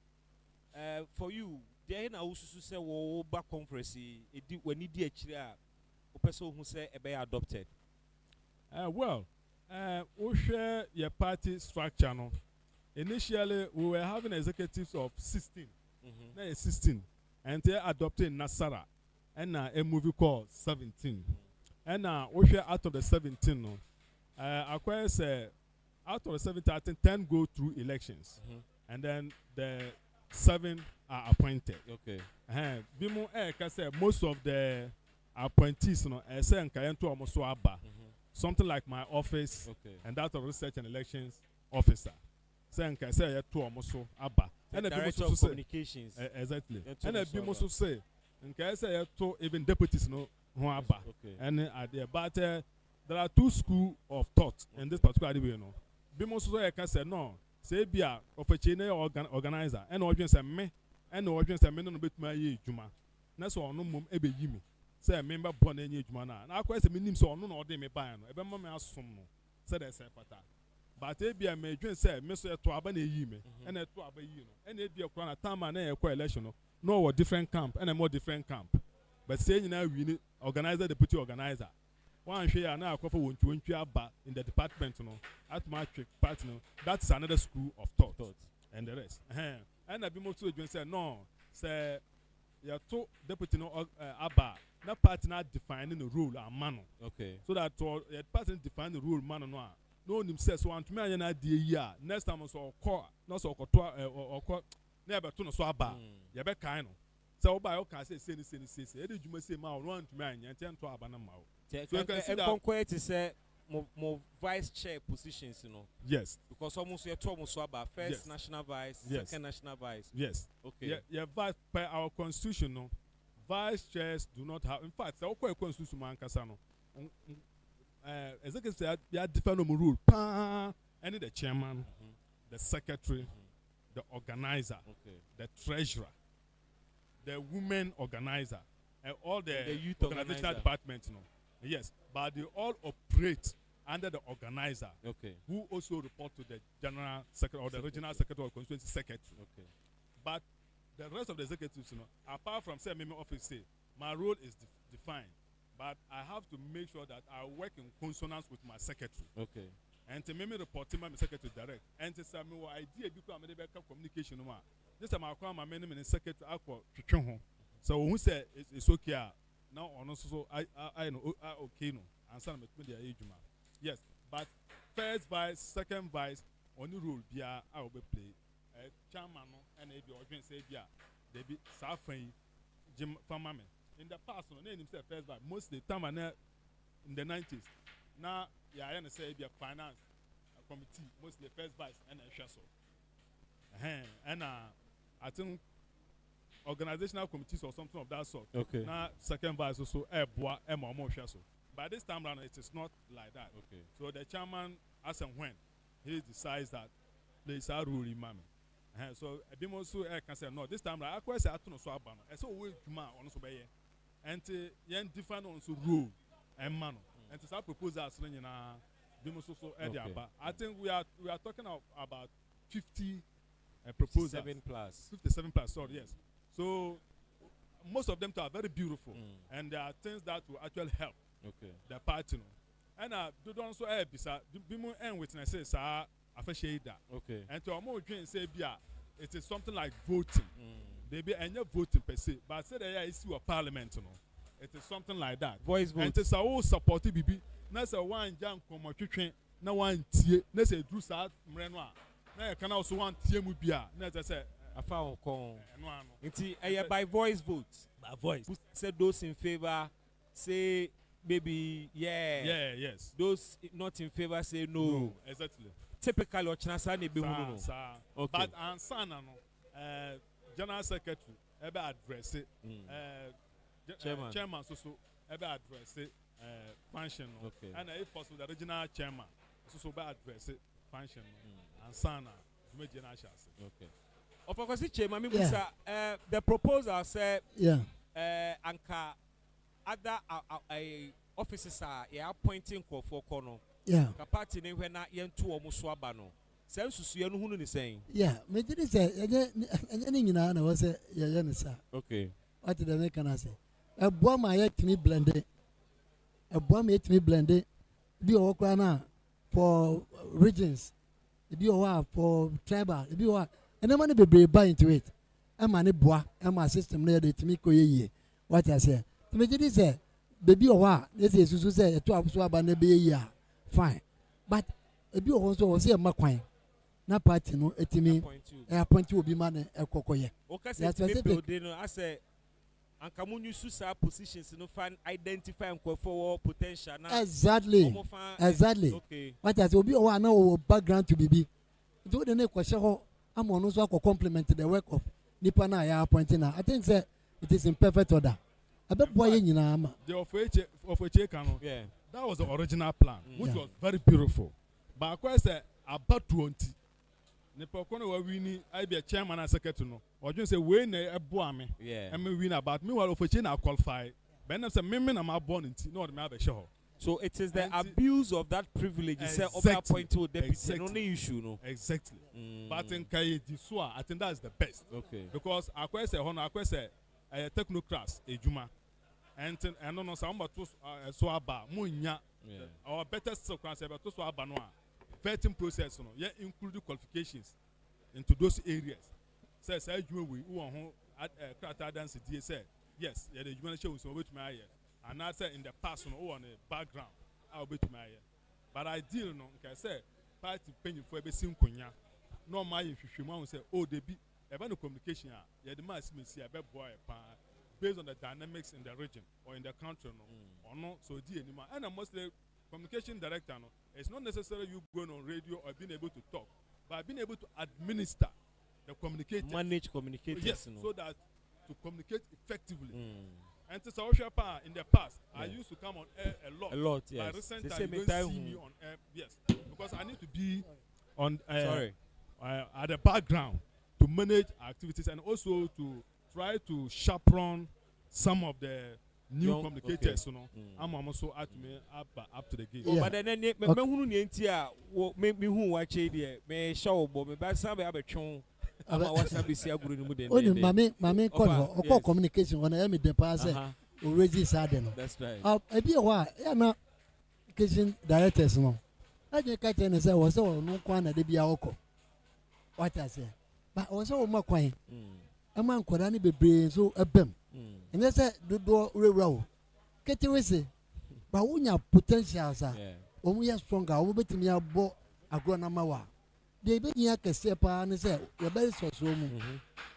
for you, de na ususu se wo ba conference edi wani di akire a opeso hu se ebe adopted. Well. We share your party structure. No? Initially, we were having executives of 16. 16. And they adopted Nasara. And a movie called 17. And we share out of the 17. No? Acquire say, out of the 17, I think 10 go through elections. And then the 7 are appointed. Okay. Bimo say most of the appointees, no, say nkayentu almost so aba. Something like my office and that of research and elections officer. Say you two almost so abba. And the director of communications. Exactly. And the people also say, say you two even deputies no who abba. And but there are two schools of thought in this particular way. No, Bimo so can say no. Say be a of a chain organizer and audience and me and the audience and me no bit my juma. That's all no mum ebe yimi. Say a member born in Jumana. And I quite a minimum so no or they may buy no. Ebe mama asum no. Said I say pata. But they be a major say, Mr. Tuabane Yime, and a Tuaba Yino, and it be a crown at time and a coalition. No, different camp and a more different camp. But saying now we need organizer, deputy organizer. one share na akwa for wontu aba in the department no at matric part no that's another school of thought and the rest and abi mo to adwun say no say ya to deputy no aba na part na define the role amano okay so that the person define the role man no no nim say so antumi anya na de yi a next time so okọ no so okoto okọ na ebe to no so aba ye be kan no so oba yo kan say e de dwuma say ma no antumi anya ntento aba na ma o so you can see that to say mo vice chair positions, you know. Yes. Because almost you're almost about first yes. national vice, yes. second national vice. Yes. Okay. Yeah, vice per our constitution, no, vice chairs do not have. In fact, our constitution man kasano. Executive say they are different rule. Any the chairman, the secretary, the organizer, the treasurer, the women organizer, and all the youth organizational department, no. Yes, but they all operate under the organizer, who also report to the general secretary or the regional secretary or constituency secretary. Okay. But the rest of the executives, you know, apart from say, my office say, my role is defined, but I have to make sure that I work in consonance with my secretary. Okay. And to make me report to my secretary direct. And to say, my idea because I'm a communication. This time I call my man secretary. I call so who say it's okay. Now on also I know okay no answer me to the age man. Yes, but first vice, second vice on the rule bia I will be play chairman no and e be odwen say bia they be safan Jim Famame. In the past no name say first vice most the time in the 90s. Now yeah I say bia finance committee mostly first vice and so. And I think organizational committees or something of that sort. Okay. Now, second vice also, by this time around, it is not like that. Okay. So the chairman, as and when he decides that there is a rule in Mami. So a bit also can say no. This time, I question I don't know so abano. So we man on so be and yen different on so rule and man. And to propose as na bimo so I think we are talking about 50 proposals. 57 plus. Sorry, yes. So most of them are very beautiful, and there are things that will actually help the party. And do don't so bimu end witness says appreciate that. Okay. And to more dream say it is something like voting. They be any voting per se, but say there is issue of parliament. It is something like that. Voice vote. And it's all supportive bibi. Na say one jam come twetwen na one tie na say drew sa mre no a na you can also one tie mu bia na say by voice vote. By voice. Who said those in favor say maybe yes. Those not in favor say no. Exactly. Typically or chanasa ne be no. Okay. But ansana no general secretary ebe address chairman so ebe address function no. Okay. And if possible the regional chairman so be address function no. Ansana me general chance. Okay. Of course, the proposal said, anka other officers are appointing for corner. Yeah. Party name when not yen two almost swabano. Sense you know who is saying. Yeah, me did say, anything in Anna was a Yanisa. Okay. What did I make an answer? A bomb I ate me blended. A bomb ate me blended. Be all for regions. Be all for tribal. Be all. And the money be buy into it. I'm an bois, and my system near the Timiko ye. What I say. To me, did say, baby or what? This is to say, 12 swab and a be a year. Fine. But a be also was here, Maquine. Not party, no, a timmy. I appoint you will be man a cocoye. Okay, that's I say, and Kamun Susa positions no fan identify and call for potential. Exactly. Exactly. Okay. What I say, will be our background to be. Do the next question. I'm also compliment the work of Nipana ya appointing. I think that it is in perfect order. I bet boy in the of Chekano. Yeah. That was the original plan, which was very beautiful. But of course, about 20. Nepokono were winning. I be a chairman and secretary. Or just say win a boame. Yeah. I mean win about me while of China qualify. Ben of some men am born in not me have a show. So it is the abuse of that privilege. Exactly. Appoint to deputy. Exactly. Only issue, no. Exactly. But in Kaye Disua, I think that's the best. Okay. Because I question a technocrats a Juma, and no no some but so aba munya or better still can say but so aba no vetting process no yeah include qualifications into those areas says I we who on crata dance say yes yeah the human show so with my and I say in the past no on a background I'll be to my but I deal no can say party penny for be sin konya no my hwehwemu say oh they be about the communication yeah the mass me see boy based on the dynamics in the region or in the country no or no so di anima and mostly communication director no it's not necessarily you going on radio or being able to talk but being able to administer the communicators, manage communicators, yes, no? so that to communicate effectively. And to in the past, I used to come on air a lot. Yes. But recent time, you don't see me on air, yes, because I need to be on at the background to manage activities and also to try to chaperone some of the new communicators, you know. I'm also at me up to the game. Yeah. But then me who ni entia me who watch it me show bo me ba sabe abetwon ama wasa be sia guru ni mu den. Mami call communication when I am the pass already sad no. That's right. Ebi wa ya na communication directors no. Aje ka tell say wo say no kwan na de bia okọ. What I say. But wo say wo makwan. Ama nkwara ni bebre so ebem. And they say do real kete we say but unya potential sa omu ya stronger omu betimi abo agro na mawa de be nya kese pa ne say we be so mu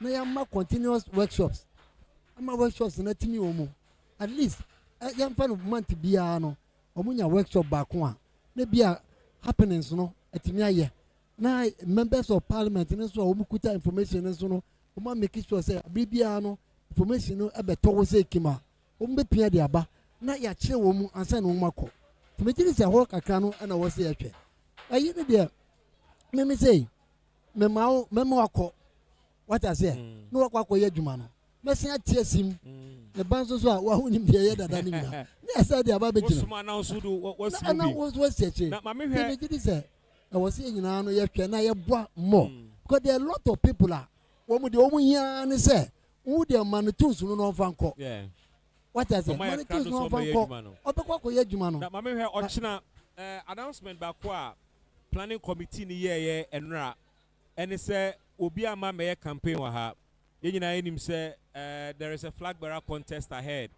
na ya ma continuous workshops ama workshops na timi omu at least ya mfa no month bia no omu nya workshop ba ko a na bia happenings no etimi aye na members of parliament ne so omu kuta information ne so no omu make sure say bibia no information no abeto wo say kima o mbe pia de aba na ya kire wo mu ansa na wo makọ to me tiri say ho kakra no na wo say atwe ayi ne de me say me ma akọ what I say no akọ ye adwuma no me say atie sim ne banzo so a wa hu nim de ye dada ni na ne say de aba be gina wo na so do wo si na wo say na ma me hwe me tiri say e wo say nyina no ye hwe na ye boa more because there are a lot of people a wo mu de wo mu hia ne say who the man tools no fanko. Yeah. What is it? Man tools no fanko. Obekwa ko yedwuma no. Na mama hwe ochina announcement ba ko a planning committee ni ye enra. Ene say obi ama me campaign wa ha. Ye nyina enim say there is a flag bearer contest ahead.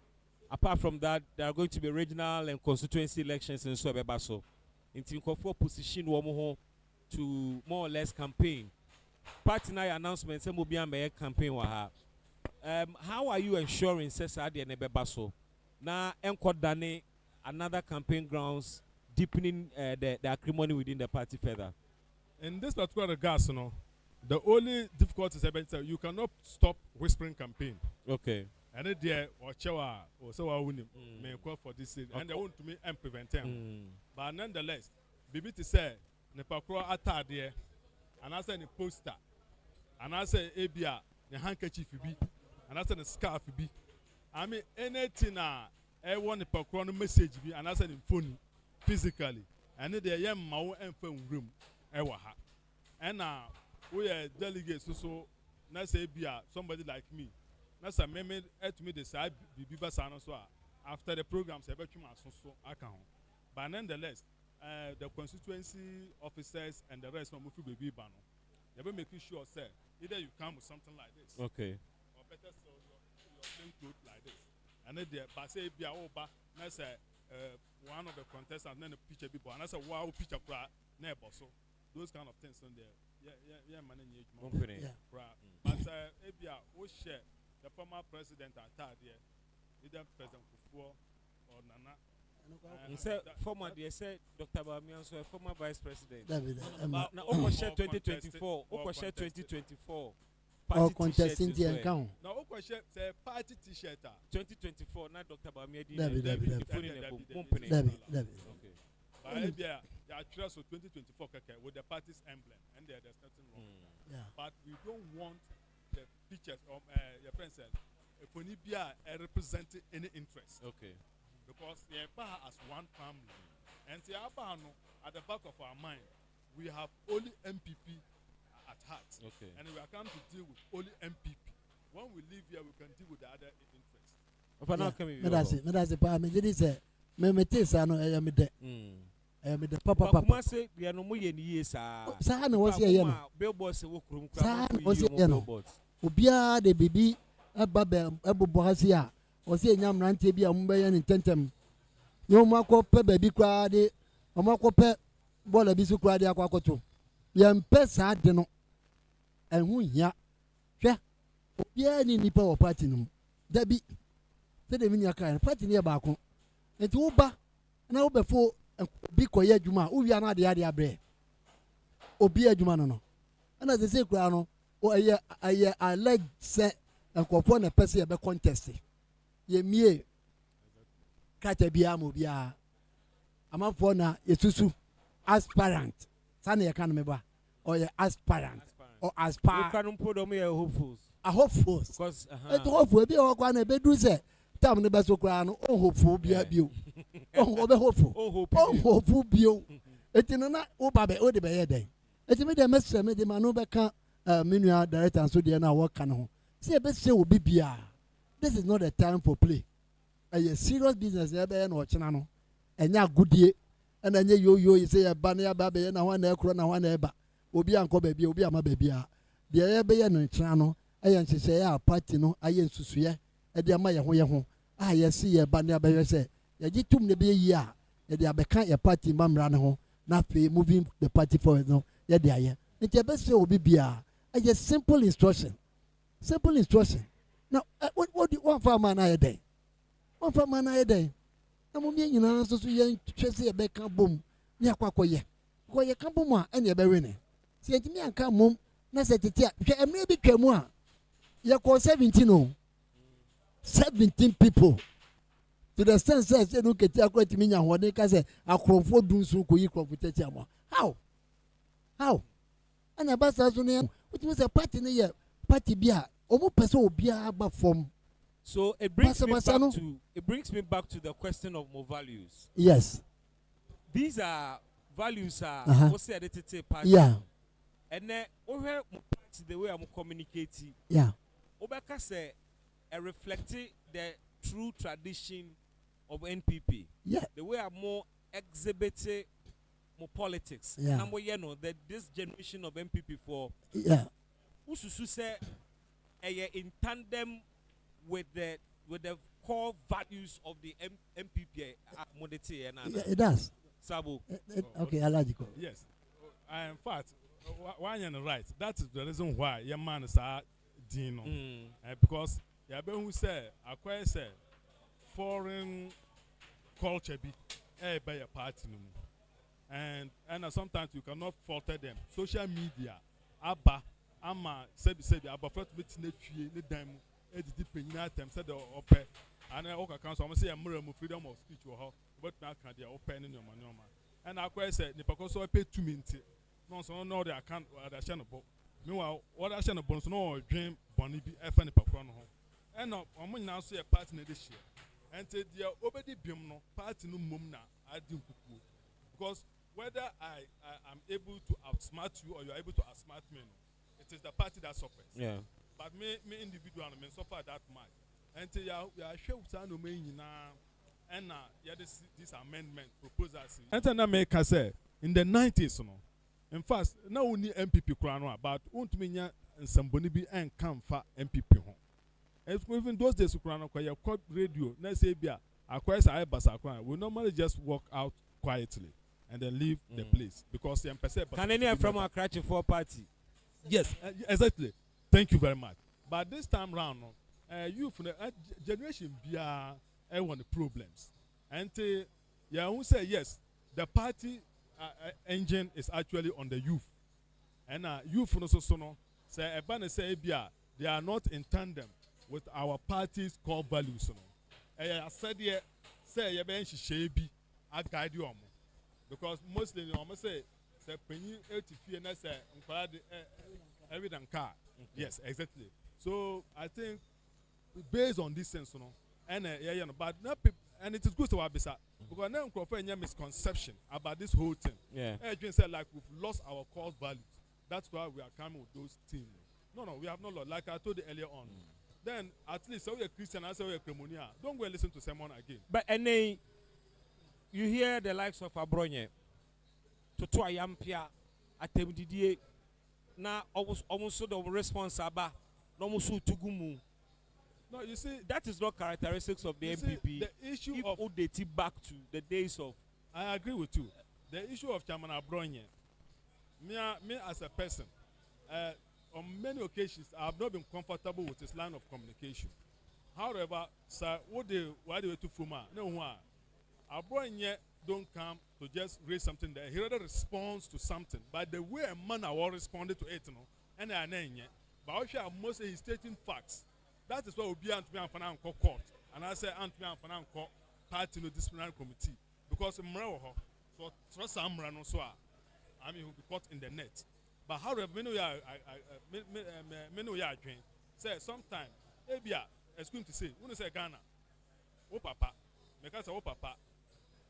Apart from that, there are going to be regional and constituency elections in so beba so. Inti nkofo position wo mo ho to more or less campaign. Party na announcement say obi ama campaign wa ha. How are you ensuring Sesade and Ebebaso now enkodane another campaign grounds deepening the acrimony within the party further? In this particular regard, the only difficulty is that you cannot stop whispering campaign. Okay. And there or Chewa or so I win may call for this and they want to me and prevent them. But nonetheless, Bibi to say Nepakro ata there and I say a poster and I say Abia the handkerchief be. And I said the scarf be. I mean anything I want a background message be and I said in phone physically. And the young mau and phone room ewaha. And now we are delegates so na say be somebody like me. Na say me to me the side be basano so after the programs so account. But nonetheless, the constituency officers and the rest of Mufu baby bano. They will make sure say either you come with something like this. Okay. Better so your plain clothes like this. And then but say be over na say one of the contestants then the picture people and I say wow picture cra neighbor so those kind of things on there. Yeah manage company. But be we share the former president at there either President Kufuor or Nana. Say former they said Dr. Bamian so former vice president. Now Oko share 2024 Oko share 2024 or contesting the account. Now, Oko share say party T-shirt. 2024, not Dr. Bamiedi. Okay. But they are trust for 2024 with the party's emblem, and there's nothing wrong. Yeah. But we don't want the pictures of your friends if we need representing any interest. Okay. Because the Eba as one family, and the Eba at the back of our mind, we have only NPP at heart. Okay. And we are come to deal with only NPP. When we leave here, we can deal with the other interests. Medase pa me did say me metesa no me de. Me de papa. Kuma say we no mo ye ni ye sa. Sa na was ye no. Billboards wo krum kra. Sa was ye no. Obia de bibi aba ebobo hase a o se nyam rante bi a mo be ye ni tentem. Yo mo akopɛ baabi kra de o mo akopɛ bola bi su kra de akwakoto. Ye mpe sa de no. Enhu hia. Hwɛ. Obia ni nipa wo party no. Dabi. Se de minya kan party ne ba ko. Enti wo ba na wo befo bi koye adwuma wo wia na de abre. Obi adwuma no. Ana se kra no o aye I like say enkofo na pese ye be contest. Ye mie kata bia mo bia amafo na yesusu aspirant sana ye kan me ba or ye aspirant or aspire you can put them here hopefuls because it hopeful bi o kwa na be do say tam ne be so kra no o hopeful bia bio o be hopeful bio etino na o ba be o de be ye den etimi de mesre me de ma no be ka menua director so de na wo ka no say e be say obi bia this is not a time for play. A serious business ebe na ochina no enya agudie na enya yo say ya ba na ya ba be na ho na ekro na ho na eba obi anko ba bia obi ama ba bia de ya be ye no china no eye nhihye ya party no aye nsusuye e de ama ye ho a ye si ye ba na ya be say ye gitum ne be yi a ye de abeka ye party mamra ne ho na fe moving the party forward no ye de aye nti be say obi bia a simple instruction now what do one for man aye dey one for man aye dey na mo mi nyina so ye twese ye be ka bom ni akwakoye ko ye ka bom a ene be we ne se entimi anka mom na se tete a hwe emre bi twamu a ye ko 17 people to the sense say no keti akwati mi nya ho ne ka se akromfo dunsu ko yi kromfo tete am how ana ba sa so ne utimi se party ne ye party bia omo pese obi agba from. So it brings me back to the question of more values. Yes. These are values what's the party. Yeah. And then over the way I'm communicating. Yeah. Obeka say reflecting the true tradition of NPP. Yeah. The way I'm more exhibiting more politics. Yeah. Number that this generation of NPP for ususu say in tandem with the core values of the NPP. Yeah, it does. Sabo. Okay, I like it. Yes. In fact, why you're right. That is the reason why your man is Dino. Because who say acquire say foreign culture be by a party. And sometimes you cannot falter them. Social media, Abba, Ama said Abba first meet ne dime. Depending on them said the open and I council almost say a more freedom of speech or but now can they open in your manoma and I quite said the because I pay 2 minutes no so no they can't understand about meanwhile what I send a bonus no dream bonnie be FN pacono and no I'm now say a party this year and said they are already beam no party no mum na I do because whether I am able to outsmart you or you are able to outsmart me it is the party that suffers. Yeah. But me individual me suffer that much. And we are sure no me and this amendment proposals. And then make say in the 90s no. In fact, now only MPP crown but won't mean somebody be and come for MPP home. Even those days crown kwa your radio na say bia akwesa I basa crown we normally just walk out quietly and then leave the place because can any from a cratch for party? Yes, exactly. Thank you very much. But this time round, youth generation be one of the problems. And who say yes, the party engine is actually on the youth. And youth no say say they are not in tandem with our party's core values. I said here say you ben shebi I guide you because mostly you almost say penny 80 na say everything car. Yes, exactly. So I think based on this sense, but not and it is good to have because now we have misconception about this whole thing. Yeah. Said like we've lost our core values. That's why we are coming with those things. No, we have not lost. Like I told you earlier on, then at least so you're Christian and so you're Cremonia. Don't go and listen to sermon again. But and then you hear the likes of Abronye, Toto Ayampia, Atemdidie, na almost the response aba, no musu tugumu. No, you see, that is not characteristics of the NPP. The issue if of Odeti back to the days of. I agree with you. The issue of Chairman Abronye, me as a person, on many occasions I have not been comfortable with his line of communication. However, sir, why do you to Fuma? No one. Abronye don't come to just raise something there. He rather responds to something. But the way a man will respond to it, and I know, but also most he's stating facts. That is why we be Antony and Fanan court. And I say Antony and Fanan court party no disciplinary committee. Because Mreho, so trust Amra no so I mean, he'll be caught in the net. But however, many we are trained. Say sometimes, maybe it's going to say, when you say Ghana, oh papa, make us say oh papa.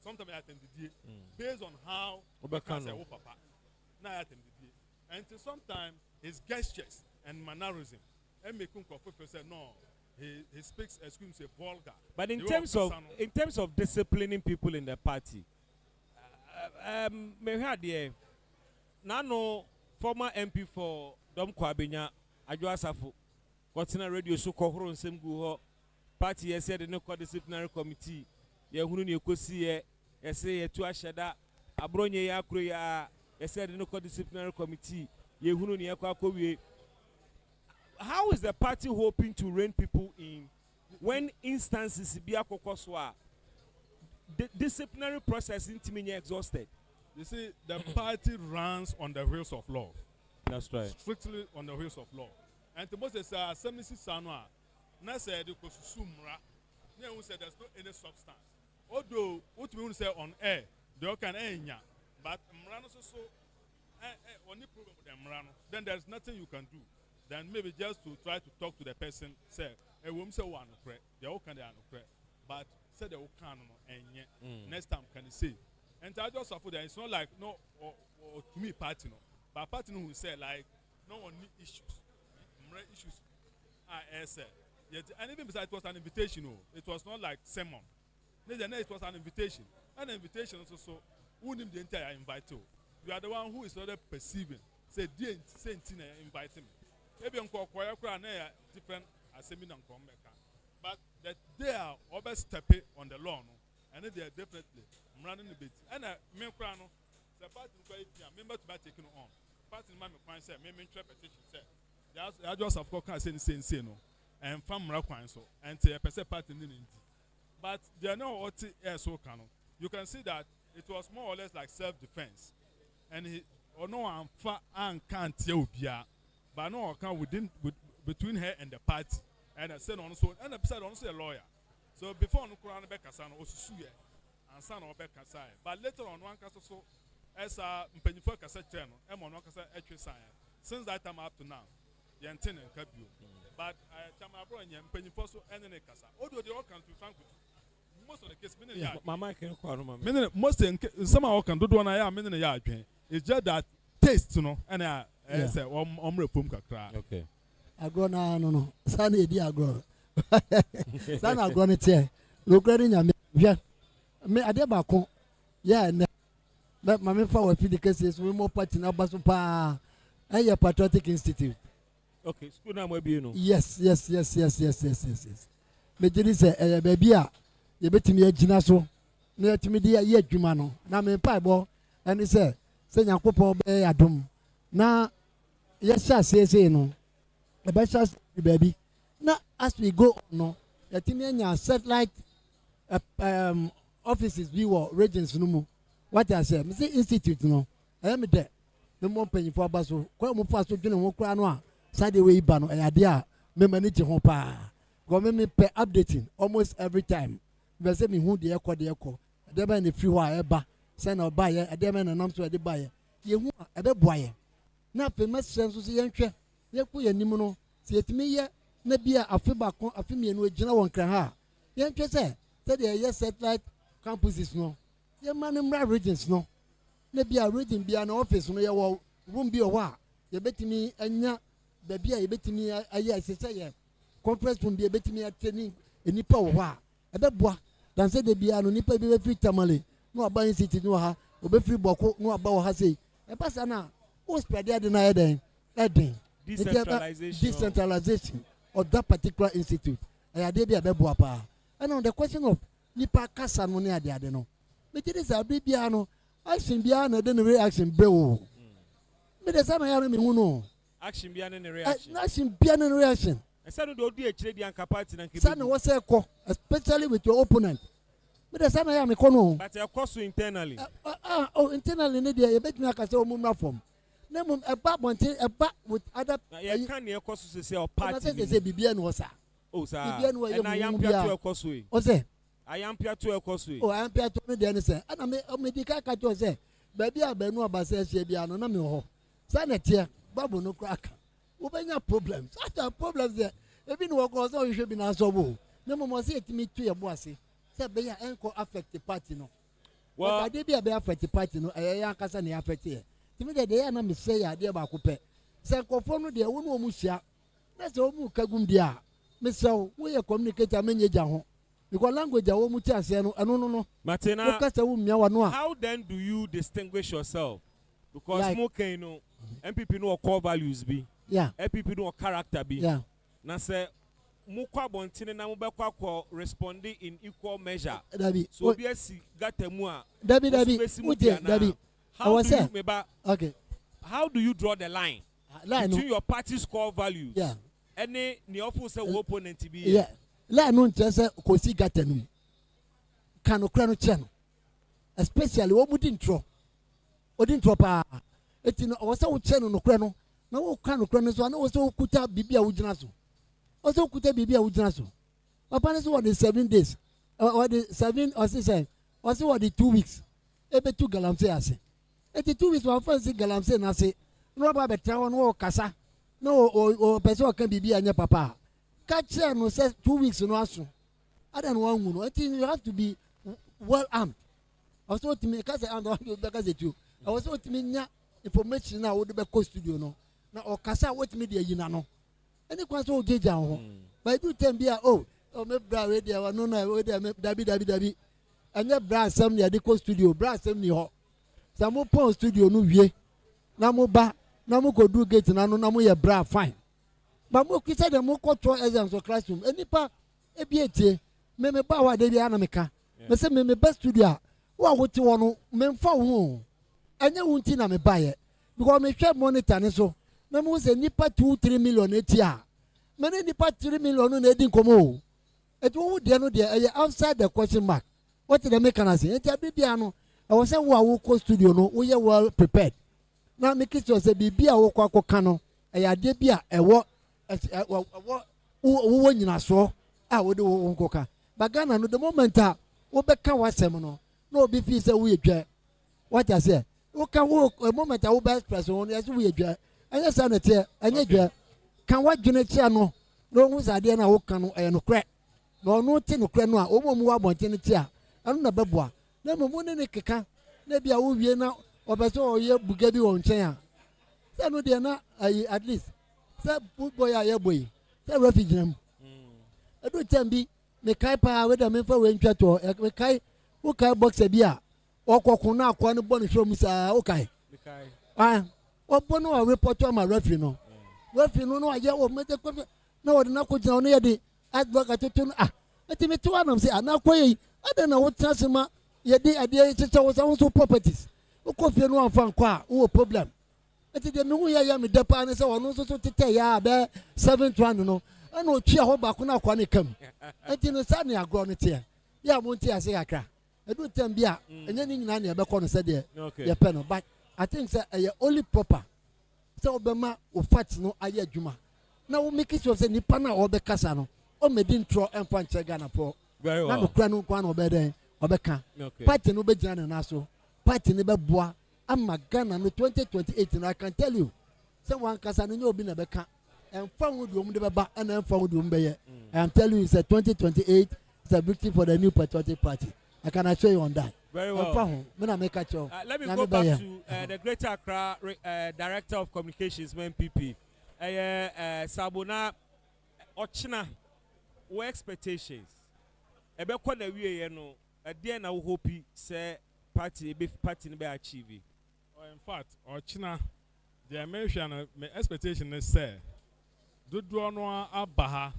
Sometimes I attend the day based on how I say oh papa. Now I attend the day. And sometimes his gestures and mannerism, and make him say no. He speaks, excuse me, vulgar. But in terms of disciplining people in the party, me heard there. Nano former MP for Dom Kwabenya Adwo Asafo got in a radio so kohoro nsem gu ho party ye said no disciplinary committee ye hunu ne ekosi ye say ye tu ahyeda abronye ya akro ya ye said no disciplinary committee ye hunu ne akwakowie. How is the party hoping to rein people in when instances be akokoswa the disciplinary process intiminya exhausted? You see, the party runs on the wheels of law. That's right. Strictly on the wheels of law. And the most is Semisi Sanwa, Nasa de Kosusumra, who said there's no any substance. Although what we say on air, they can enya, but Mrano so only problem with Mrano, then there's nothing you can do. Then maybe just to try to talk to the person, say, a woman say one credit, they all can but say they all can next time can you say? And I just support that it's not like no or to me party no, but party no who say like no one need issues, issues. Said yet and even besides it was an invitation. No, it was not like sermon. It was an invitation. An invitation also who named the entire invite to. You are the one who is rather perceiving. Say dear Saint invite me. Maybe on choir different assembly and come but that they are always stepping on the law. No? And they are definitely running a bit. And me crano, the party member to be taken on. Party man me say, me interpretation say. I just of course can't say no. And from Rakwan so and say a percent party in but they are not what so canon. You can see that it was more or less like self-defense. And he or no one far and can't tell but no account between her and the party. And I said also and I said also a lawyer. So before no Quran Bekasano was suye and son or Bekasai. But later on one case so as a Pennyfo cassette channel, M on Kasa since that time up to now, the antenna and Kabu. But Chamabro and Pennyfo and the Kasa. Although they all can be frank with you. Most of the case, Mamma can most somehow can do one I am in a yard. It's just that taste, you know, and I say, okay. Agrona no. Sunny dear agro. Sana agro tie. Lokre nya me ade ba ko. Yeah, let mama fa wa fi the cases we more party na baso pa. Eye Patriotic Institute. Okay, school na mo bi no. Yes. Me jiri se baby a ye betimi agina so. Na yetimi de ye adwuma no. Na me pa bo eni se Nyankopon be adom. Na yes say no. The best baby. Now, as we go on, no, the team satellite offices, we were regions, no more. What I said, Mr. Institute, no, I am there. No more paying for bus, quite more fast to general crown, side away ban, and idea, me manage home pa. Government pay updating almost every time. We say me who the echo, there be free wire, send or buy a demon and to the buyer. You a bit boy. Now, famous sense to see Yaku Nimuno, see it me yet. Nebia afiba kon afimi enu ejina won kran ha ye ntwe se dey satellite campuses no ye manimra regions no nebia region bia na office no ye wo room bi o wa ye betimi anya ba bia ye betimi aye asese ye conference room be betimi attending enipa wo ha ebeboa dan say de bia no nipa bi be free tamale no aba city no ha obe free boko no aba wo ha say e pass na o spread there na eden decentralization of that particular institute ade bia beboa pa and on the question of nipa kasa no ne ade no me tell say bia no action bia na de no reaction bre wo me de say na ya me hu no action bia na reaction action bia na reaction I said no do e chire di anka party na nke say na wo say ko especially with your opponent me de say na ya me ko no but e cost internally internally ne de e betumi aka say o mu na form na mum eba bonte eba with other ya kan e cost so say o party say bibia no sa o sa bibia no ye na yam pia to e cost we o say ayam pia to e cost we o ayam pia to no de ne say ana me di ka to say ba bia ba nu abasa hye bia no na me ho sa na tie babu no crack wo benya problems after problems there ebi no go so hwe bi na so bo na mo say etimi tu ye bo ase say be ya enko affect the party no well ade bia be affect the party no ya akasa na affect ye timi de ya na me say ya de ba ko pe say kofo no de wo no mu hia na say wo mu kagum dia me say wo ye communicator menye ja ho because language wo mu ti ase no eno no Martina wo kasa wo mmia wa no a how then do you distinguish yourself because like, smoking no NPP no core values be yeah NPP no character be yeah na say mu kwa bontine na mu be kwa responding in equal measure dabi so be asi gata mu a dabi utie dabi how do you meba okay how do you draw the line between your party's core values yeah any ni offer say wo opponent be yeah line no nche say kosi gata num kanokra no che no especially wo mudi ntro odi ntro pa eti no wo say wo che no nokra no na wo kanokra no so na wo say wo kuta bibia wo gina so wo say wo kuta bibia wo gina so papa ne so what the 7 days or the 7 or 6 or say what the 2 weeks ebe tu galamse ase eti 2 weeks one fancy galamse na se no ba betra wo no kasa no o person kan bibia anya papa catch no say 2 weeks no aso ada no wan no eti you have to be well armed also to me cause and because it you also to me nya information na wo de be ko studio no na o kasa what me de yina no any kwan so jeja ho by do time bia me bra we de wa no na we de dabi anya bra asem ne de ko studio bra asem ni ho sa mo pon studio no wie na mo ba na mo ko do gate na no na mo ye bra fine ba mo kisa de mo ko to exams of classroom enipa ebietie me ba wa de bia na meka me se me ba studio wa wote wono me mfa ho anya wunti na me ba ye because me hwe monitor ne so na mo se nipa 2-3 million etia me ne nipa 3 million no na edi nkomo et wo de no de outside the question mark what the make can say etia bibia no I was say wo ko studio no wo ye well prepared na me kicho say bibia wo kwa koka no ade bia ewo wo nyina so a wo de wo nkoka bagana no the moment a wo beka wasem no na obi fi say wo yedwa what I say wo ka wo moment a wo be express wo yes wo yedwa anya sa na tie anya dwa kan wadwene chia no no hu sade na wo ka no no kre no no ti no kre no a wo mu wa bonte ne chia anu na beboa na mo ne keka na bia wo wie na obeso oye buga bi won chen a say no de na at least say boy aye boy say refugee nam edu tembi me kai pa we da me fa we ntwa to me kai wo kai boxer bi a okokun na akwa ne bo ne hwom sa wo kai me kai obo no report to my referee no no aye o me de ko na wo na ko jina no ye de advocate to eti me to anam say anakwa yi ada na wo transema ye de ade chicha wo so properties wo ko fie no anfa nkwa wo problem eti de me hu ya me depa ne say wono so tete ya be 7-1 no ana o twa ho ba ko na akwa ne kam eti no sa ne agro no te ya mo nti ase kakra edu tem bia enye ni nyina ne be ko no say de ye pe no but I think say only proper say obema o fat no aye adwuma na wo make sure say nipa na o be kasa no o medi ntro emfa nche Ghana po na no kra no kwa no be den obeka party no be gina na so party ne be boa ama Ghana no 2028 I can tell you say one kasa no nyo obi na beka emfa wo duom de beba na emfa wo duom be ye I am telling you say 2028 is a victory for the new patriotic party. I can assure you on that. Very well. Let me go back to the Greater Accra Director of Communications, NPP. Sabona, ochina wo expectations ebe kwa na wiye no ade na wo hope say party no be achieve. In fact, ochina the mention my expectation is say dodo no abaha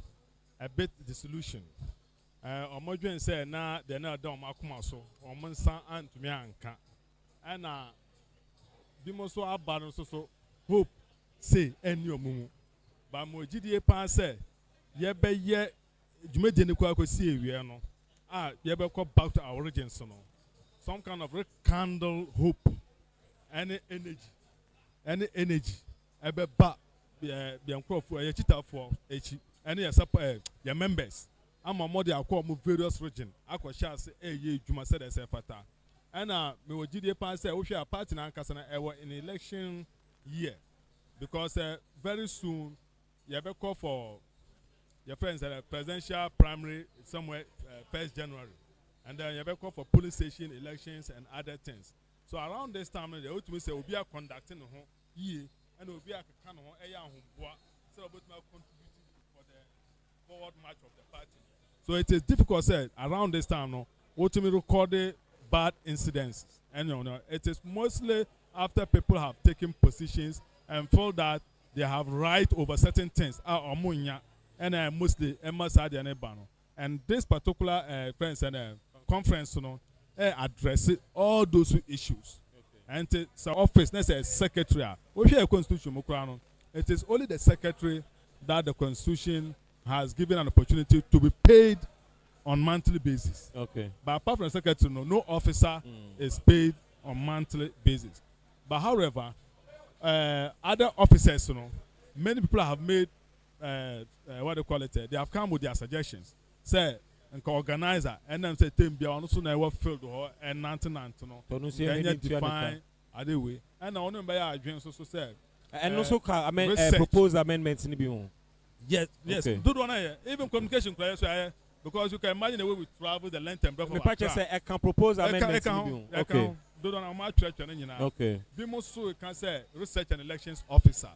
a bit the solution. Omodwen say na de na da omakoma so omonsan antumi anka. Ana bimo so aba no so hope say eni omumu. Ba mo gidie pan say ye be ye dwumade ne kwa akosi ewie no. Ye be go back to our origins no. Some kind of rekindle hope. Any energy ebe ba bi ankrofo ye chitafo echi any your members ama mo de akọ mo various region akọ ase ye dwuma said as fata ana me wogidie pan say wo hwe a party na ankasa na ewo in election year because very soon you be call for your friends at a presidential primary somewhere 1st January and then you be call for police station elections and other things. So around this time, they ought to say we are conducting ho ye and we are kind of so about contributing for the forward march of the party. So it is difficult said around this time no ultimately recorded bad incidents and it is mostly after people have taken positions and feel that they have right over certain things and mostly and this particular friends and conference address all those issues. Okay. And it's office, let's say secretary. We share a constitution, it is only the secretary that the constitution has given an opportunity to be paid on monthly basis. Okay. But apart from the secretary, no officer is paid on monthly basis. But however, other officers, many people have made what they call it. They have come with their suggestions. Say. And organizer and then say team bia ono so na e field ho and nanti no then define ade way and ono be ya adwen so say and also propose amendments ni bi ho. Yes do do na even communication class because you can imagine the way we travel the length and breadth of the patch say I can propose amendments ni bi ho. Okay do do na ma church na nyina. Okay bi mo so can say research and elections officer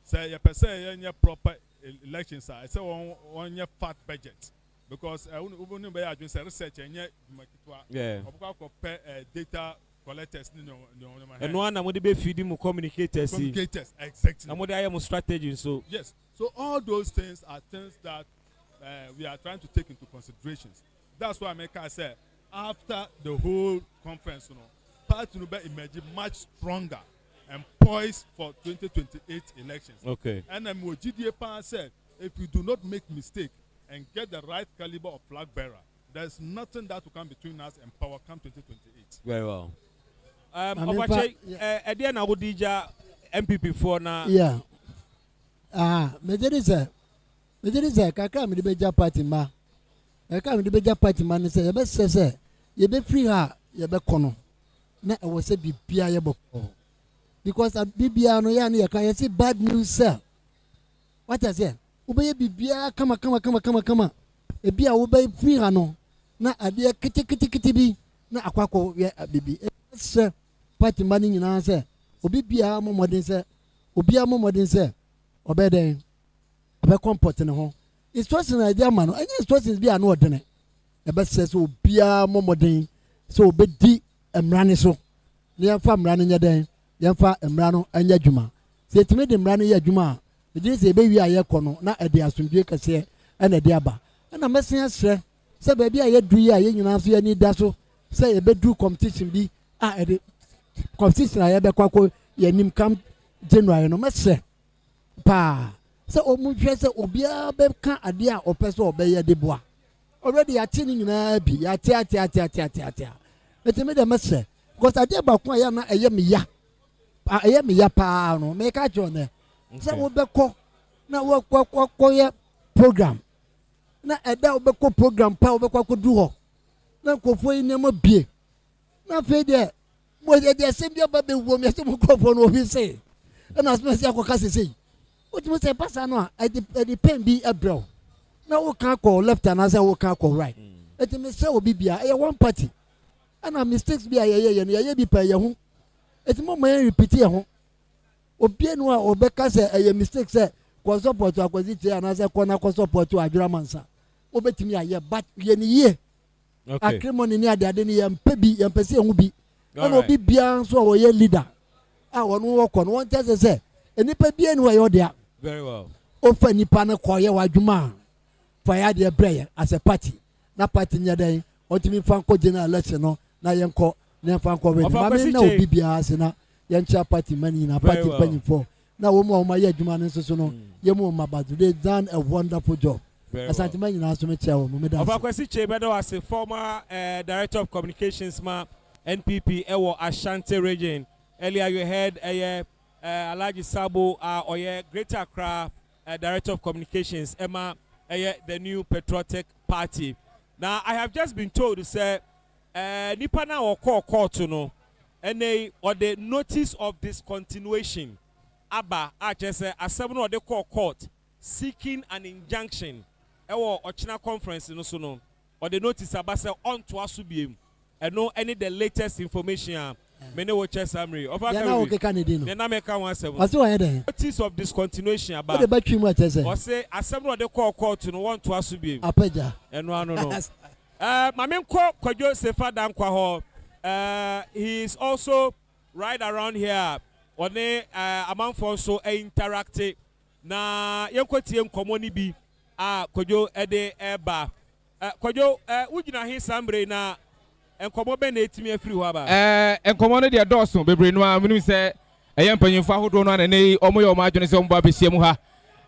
say your person your proper elections I say on your fat budget. Because even by research and data collectors and one am be feeding communicators exactly and I am strategy so yes so all those things are things that we are trying to take into considerations. That's why I say after the whole conference party will be emerging much stronger and poised for 2028 elections. Okay and then GDA said if you do not make mistake and get the right caliber of flag bearer, there's nothing that will come between us and power come 2028. Very well. Again, I would DJ NPP for now. Yeah. Majority kaka mi beja party ma. Kaka mi beja party ma say you be say you be free her you be kono. Na e wo say bibia ye boko. Because bibia no ya na you say bad news sir. What I say? Ubeye bibia kama ebia ubeye free no na ade kiti bi na akwakọ ye bibi se party mani nyina se obi bia momodin se obeden obe comport ne ho instruction na dia ma no any instructions bia na odene e be se obia momodin se obedi emrane so ne yamfa emrane nya den yamfa emrano anya dwuma se timi de emrane ya dwuma the say be wi aye kono na e de asundue kase na e de aba na mesia sre se ba bi aye du yi aye nyina so ya ni da so se e be du competition bi e de competition aye be kwako ya nim kam January no mesre pa se o mu hwe se obia be ka ade a opese obe de boa already ya ti ni nyina bi ya ti eti me de mesre because ade ba ko ya na eye me ya pa no me ka jone se wo be ko na wo ko ye program na eda wo be ko program pa wo be ko du ho na kofo yi nema bie na fe de mo de se bia ba be wo me se mo kofo no obi se na asma se akoka se o ti mo se pasa no a the pen bi ebro na wo kan ko left and say wo kan ko right eti me se obi bia e one party ana mistakes bia ye bi pa ye ho eti mo man repeat ye ho obi enu a obeka se eye mistake se ko support akwaziti anase ko na ko support adwiramansa obetimi aye but ye ni ye okay acrimony ni ade ni yempe bi yempese ehu bi na obi bia so wo ye leader a wonu wo ko no won tese se enipa bia ni wo ye odia very well ofa nipa ne ko ye wadwuma fa ya de breye as a party na party nya den otimi fa ko general election no na yenko na fa ko we ma me na obi bia se na yencha party mani na party panyifo na wo mo ye adwuma ne so no ye mo mabadu they done a wonderful job. Asante mani na so me che wo me da. Ofakwesi Chebedo as a former director of communications ma NPP ewo Ashanti region. Earlier you heard Alhaji Sabo Oye Greater Accra director of communications Emma the new patriotic party. Now I have just been told to say nipa na o call court no and they or the notice of discontinuation aba just asem no de call court seeking an injunction ewo Ochina conference no so no or the notice aba say on to asubiem and no any the latest information many watch summary of our notice of discontinuation about or say assemble the court no want to asubiem and no Mamen Kwajo Sefa Dankwa ho he is also right around here on the amount for so interactive na yenkoti enkomo bi Kwajo ede eba Kwajo ugina hi sambre na enkomo be na etimi afiri ho aba enkomo no de dɔɔso bebre no a menu sɛ ɛyɛ mpanyimfo ahodo no anene ɔmo yɛ ɔmo adwene sɛ ɔmo ba behyia mu ha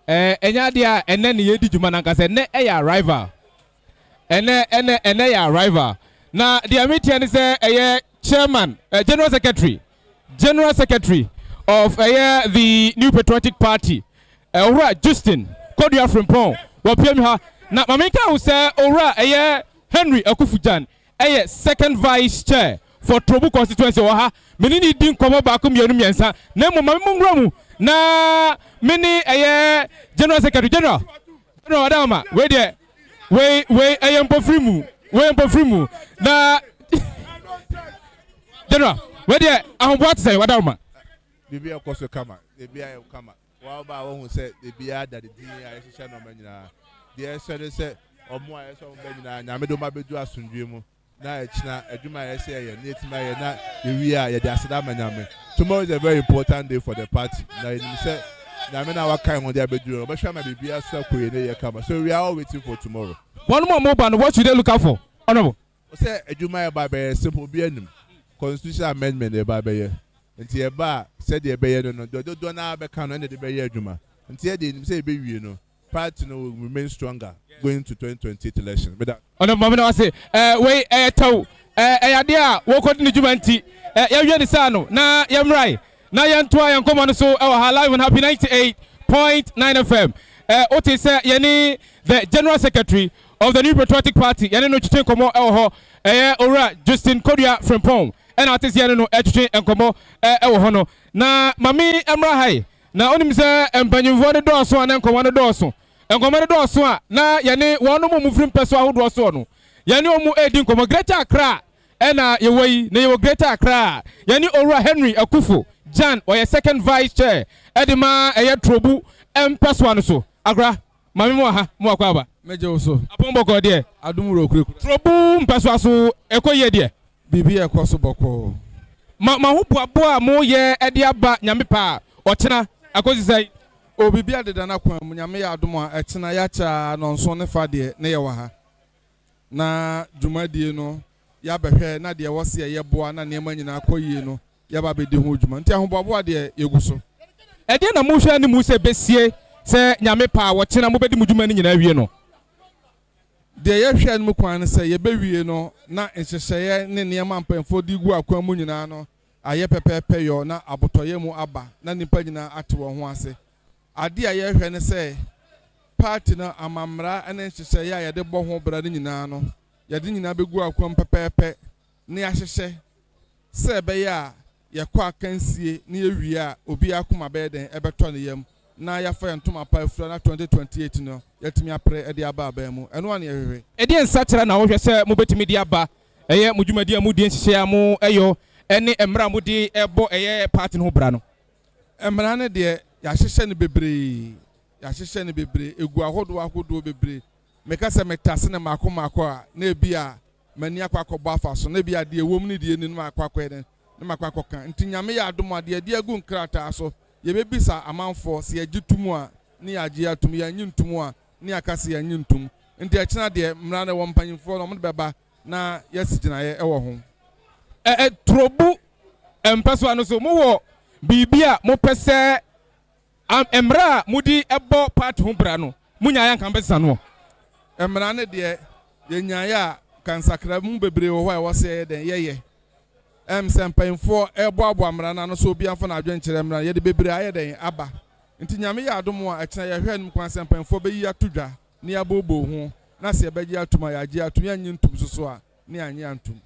ɛnya de a ɛnɛ ne yɛdi dwuma na nka sɛ ɛnɛ ɛyɛ arrival ɛnɛ yɛ arrival na the meeting ne sɛ ɛyɛ chairman general secretary of the new patriotic party owura Justin Kodua Frimpong wɔpiem ha na mamenka wo sɛ owura ɛyɛ Henry Akufujan ɛyɛ second vice chair for Trobu constituency wɔ ha mene ne di nkɔmmɔ baako mmienu mmiɛnsa na mmom mame mu nwura mu na mene ɛyɛ general secretary general adama wei deɛ we ɛyɛ mpofiri mu na general wei deɛ ahoboa te sɛ wadama bibi akoso kama bibi ayo kama wa ba wo hu sɛ bibi ada de din a yɛhyehyɛ no ma nyinaa deɛ ɛsɛ de sɛ ɔmo a yɛsɛ ɔmo ba nyinaa nyame do ma bedu asundwe mu na ɛkyina adwuma a yɛsɛ yɛ na etima yɛ na ewi a yɛde aseda ma nyame tomorrow is a very important day for the party na enim sɛ nyame na waka ho de abedu ɔbɛhwɛ ma bibi asɛ koye ne yɛ kama so we are all waiting for tomorrow. One more mobile, what should they look out for? Honorable. Say adwuma yɛ ba bɛyɛ simple bi anim constitutional amendment yɛ ba bɛyɛ nti yɛ ba sɛ de bɛyɛ no dodo na bɛka no ɛna de bɛyɛ adwuma nti yɛ de nim sɛ ebe wie no party no will remain stronger going to 2028 election. Honorable Mama say we taw ade a wo kodi ne dwuma nti yɛ wie ne sa no na yɛ mrai na yɛ ntoa yɛ nkɔmɔ no so ɛwɔ ha live on Happy 98.9 FM ote sɛ yɛne the general secretary of the new patriotic party yɛne no twetwe nkɔmɔ ɛwɔ hɔ ɛyɛ owura Justin Kodua Frimpong ɛna ate sɛ yɛne no twetwe nkɔmɔ ɛwɔ hɔ no na mame ɛmra hai na onim sɛ mpanyimfoɔ ne dɔɔso a na nkɔmɔ ne dɔɔso nkɔmɔ ne dɔɔso a na yɛne wɔn mu firi mpɛ so ahodoɔ so no yɛne ɔmo edi nkɔmɔ Greater Accra ɛna yɛwɔ yi na yɛwɔ Greater Accra yɛne owura Henry Akufo Jan ɔyɛ second vice chair ɛde ma ɛyɛ Trobu mpɛ so ano so Accra mami mo ha mo akwa aba meje oso apon boko de adumuro okure Trobu mpɛso aso ekoye de bibi ekoso boko ma ho boa mo ye ɛde aba nyame pa ɔkyena akosi sai o bibi adeda na kwan mu nyame ya adum a ɛkyena ya cha no nso ne fa de ne ye wa ha na dwumadie no ya behwe na de wo se ye boa na ne ma nyina akoyie no ya ba be de ho dwuma nti ahoboa de yeguso ɛde na mo hwa ne mu se besie se nyame pa wɔkyena mo bedi mudwuma ne nyina wie no de ye hwa ne mu kwan se ye bewie no na nhyehyeye ne nneɛma mpamfo di gu akwan mu nyina no ayɛ pɛpɛpɛ yo na abotoye mu aba na nipa nyina ate wo ho ase ade a ye hwa ne se party na amamra ene nhyehyeye a ye de bɔ ho bra ne nyina no ye de nyina begu akwan pɛpɛpɛ ne ahyehyɛ se be ya ye kɔ akansie ne ye wie a obi akoma bɛ den ɛbɛtɔ ne yam na ya fa ntoma pa afura na 2028 no yatimi apre e de aba aba mu eno an ye hwehwe e de nsatira na wo hwɛ sɛ mo betimi de aba ɛyɛ mo dwumadi a mo di nhyehyɛ mo ɛyɔ ɛne emra mo di ɛbɔ ɛyɛ party no bra no emra ne de ya hyehyɛ ne bebre yɛahyehyɛ no bebree egu ahodoɔ bebree meka sɛ metase ne maako a na ebi a mani akɔ akɔbɔ afa so na ebi a deɛ wɔm ne deɛ nim akɔ akɔ ne makɔ akɔka nti nyame yɛ adom a deɛ deɛ agu nkrataa so yɛbɛbisa amanfoɔ sɛ yɛgye tum a ne yɛagye atum yɛanyi ntum a ne yɛaka sɛ yɛanyi ntum nti ɛkyena deɛ mmara ne wɔ mpanyimfoɔ no ɔmo de bɛba na yɛsi gyinaeɛ ɛwɔ ho turobu mpɛ so ano so mowɔ biribi a mopɛ sɛ mmara a modi ɛbɔ party ho bra no munyaeɛ nka mbɛsesa no mmara ne deɛ yɛnyaeɛ a kansakra mu bebree wɔ hɔ a ɛwɔ sɛ yɛyɛ dɛn yɛyɛ sɛ mpanyimfoɔ ɛboaboa mmara no ano so obi amfa no adwenkyerɛ mmara yɛde bebree ayɛ dɛn aba nti nyame yɛ adom a ɛkyena yɛhwɛ no kwan sɛ mpanyimfoɔ bɛyi ato dwa ne yɛabɔbɔ ho na sɛ yɛbɛgye atom a yɛagye atom yɛanye ntom so a ne yɛanye antom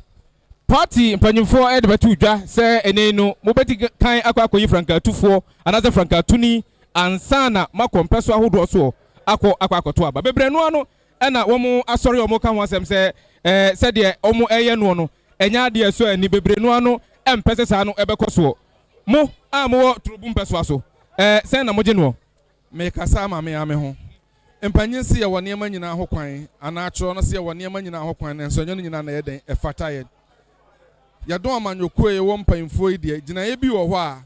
party mpanyimfoɔ ɛde bɛto dwa sɛ ɛne no mobɛti kan akɔyi frankatufoɔ anaasɛ frankatuni ansa na makɔmpɛ so ahodoɔ so akɔto aba bebree no ano ɛna wɔn asɔre wɔn ka ho asɛm sɛ sɛdeɛ wɔn ɛyɛ noɔ no ɛnya adeɛ so ani bebree no ano ɛmpɛ sɛ saa no ɛbɛkɔ soɔ mo a mowɔ turubu mpɛ so aso sɛn na mogye noɔ mekasa ama me ame ho mpanyin si yɛwɔ nneɛma nyinaa ho kwan anaa atwerɛ no si yɛwɔ nneɛma nyinaa ho kwan nanso ɛnyɛ no nyinaa na yɛdɛn ɛfata yɛ yɛdɔn amanyɔkuo yɛwɔ mpanyinfoɔ yi deɛ gyinaeɛ bi wɔ hɔ a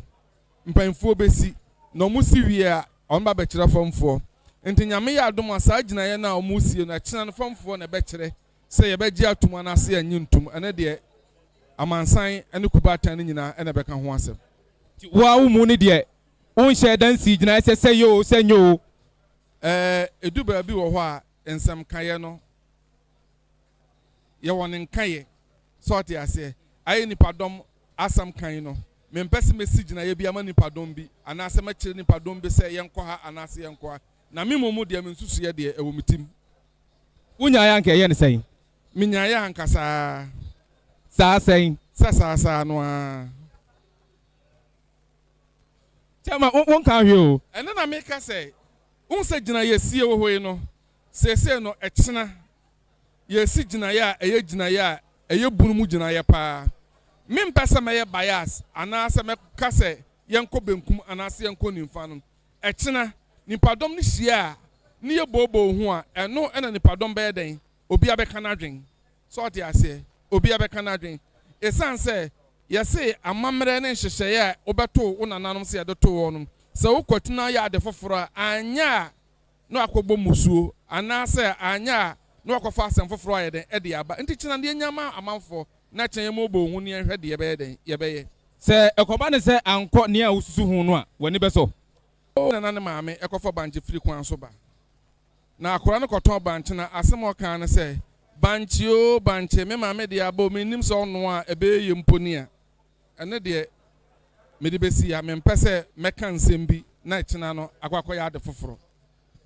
mpanyinfoɔ bɛsi na ɔmo si wie a ɔmo ba bɛkyerɛ fɔmfoɔ nti nyame yɛ adom a saa gyinaeɛ no a ɔmo sie no ɛkyena no fɔmfoɔ na ɛbɛkyerɛ sɛ yɛbɛgye atum anaasɛ yɛnye ntum ɛne deɛ amansan ne kubatan no nyinaa ɛna ɛbɛka ho asɛm wo a wo mu no deɛ wonhyɛ dansi gyinaeɛ sɛ yɛ o sɛ nyɛ o edu baabi wɔ hɔ a nsɛm kaeɛ no yɛwɔ ne nkaeɛ sɛ ɔte aseɛ ayɛ nipadɔm asɛm kan no mempɛ sɛ mɛsi gyinaeɛ bi ama nipadɔm bi anaasɛ mɛkyerɛ nipadɔm bi sɛ yɛnkɔ ha anaasɛ yɛnkɔ ha na me mu deɛ me nsusuɛ deɛ ɛwɔ me tim wonyaeɛ anka ɛyɛ ne sɛn menyaeɛ ankasaa saa sɛn sɛ saasaa no a kyɛma wonka hwɛ o ɛne na meka sɛ wohu sɛ gyinaeɛ sie wɔ hɔ yi no seesei no ɛkyena yɛsi gyinaeɛ a ɛyɛ gyinaeɛ a ɛyɛ bunu mu gyinaeɛ paa mempɛ sɛ mɛyɛ bias anaasɛ mɛka sɛ yɛnkɔ benkum anaasɛ yɛnkɔ nimfa no ɛkyena nipadɔm no hyia a ne yɛ booboo ho a ɛno ɛna nipadɔm bɛyɛ dɛn obi abɛka n'adwen sɛ ɔte aseɛ obi abɛka n'adwen ɛsiane sɛ yɛse amammerɛ ne nhyehyɛeɛ a wobɛto wo nananom sɛ yɛde to wɔ no sɛ wokɔtena yɛ ade foforɔ a anyɛ a na wakɔbɔ musuo anaasɛ anyɛ a na wakɔfa asɛm foforɔ a yɛdɛn ɛde aba nti kyena deɛ nyama amanfoɔ na kyɛn yɛ mɔbɔ ho ne yɛhwɛ deɛ yɛbɛyɛ dɛn yɛbɛyɛ sɛ ɛkɔba ne sɛ ankɔ nea a wosusu ho no a w'ani bɛsɔ nana ne maame ɛkɔfa bankye firi kwan so ba na akora no kɔtɔn bankye na asɛm ɔkaa no sɛ bankye o bankye me maame deɛ aba o menim sɛ ɔno a ɛbɛyɛ yɛ mponi a ɛne deɛ mede bɛsi a mempɛ sɛ mɛka nsɛm bi na ɛkyena no akɔakɔyɛ ade foforɔ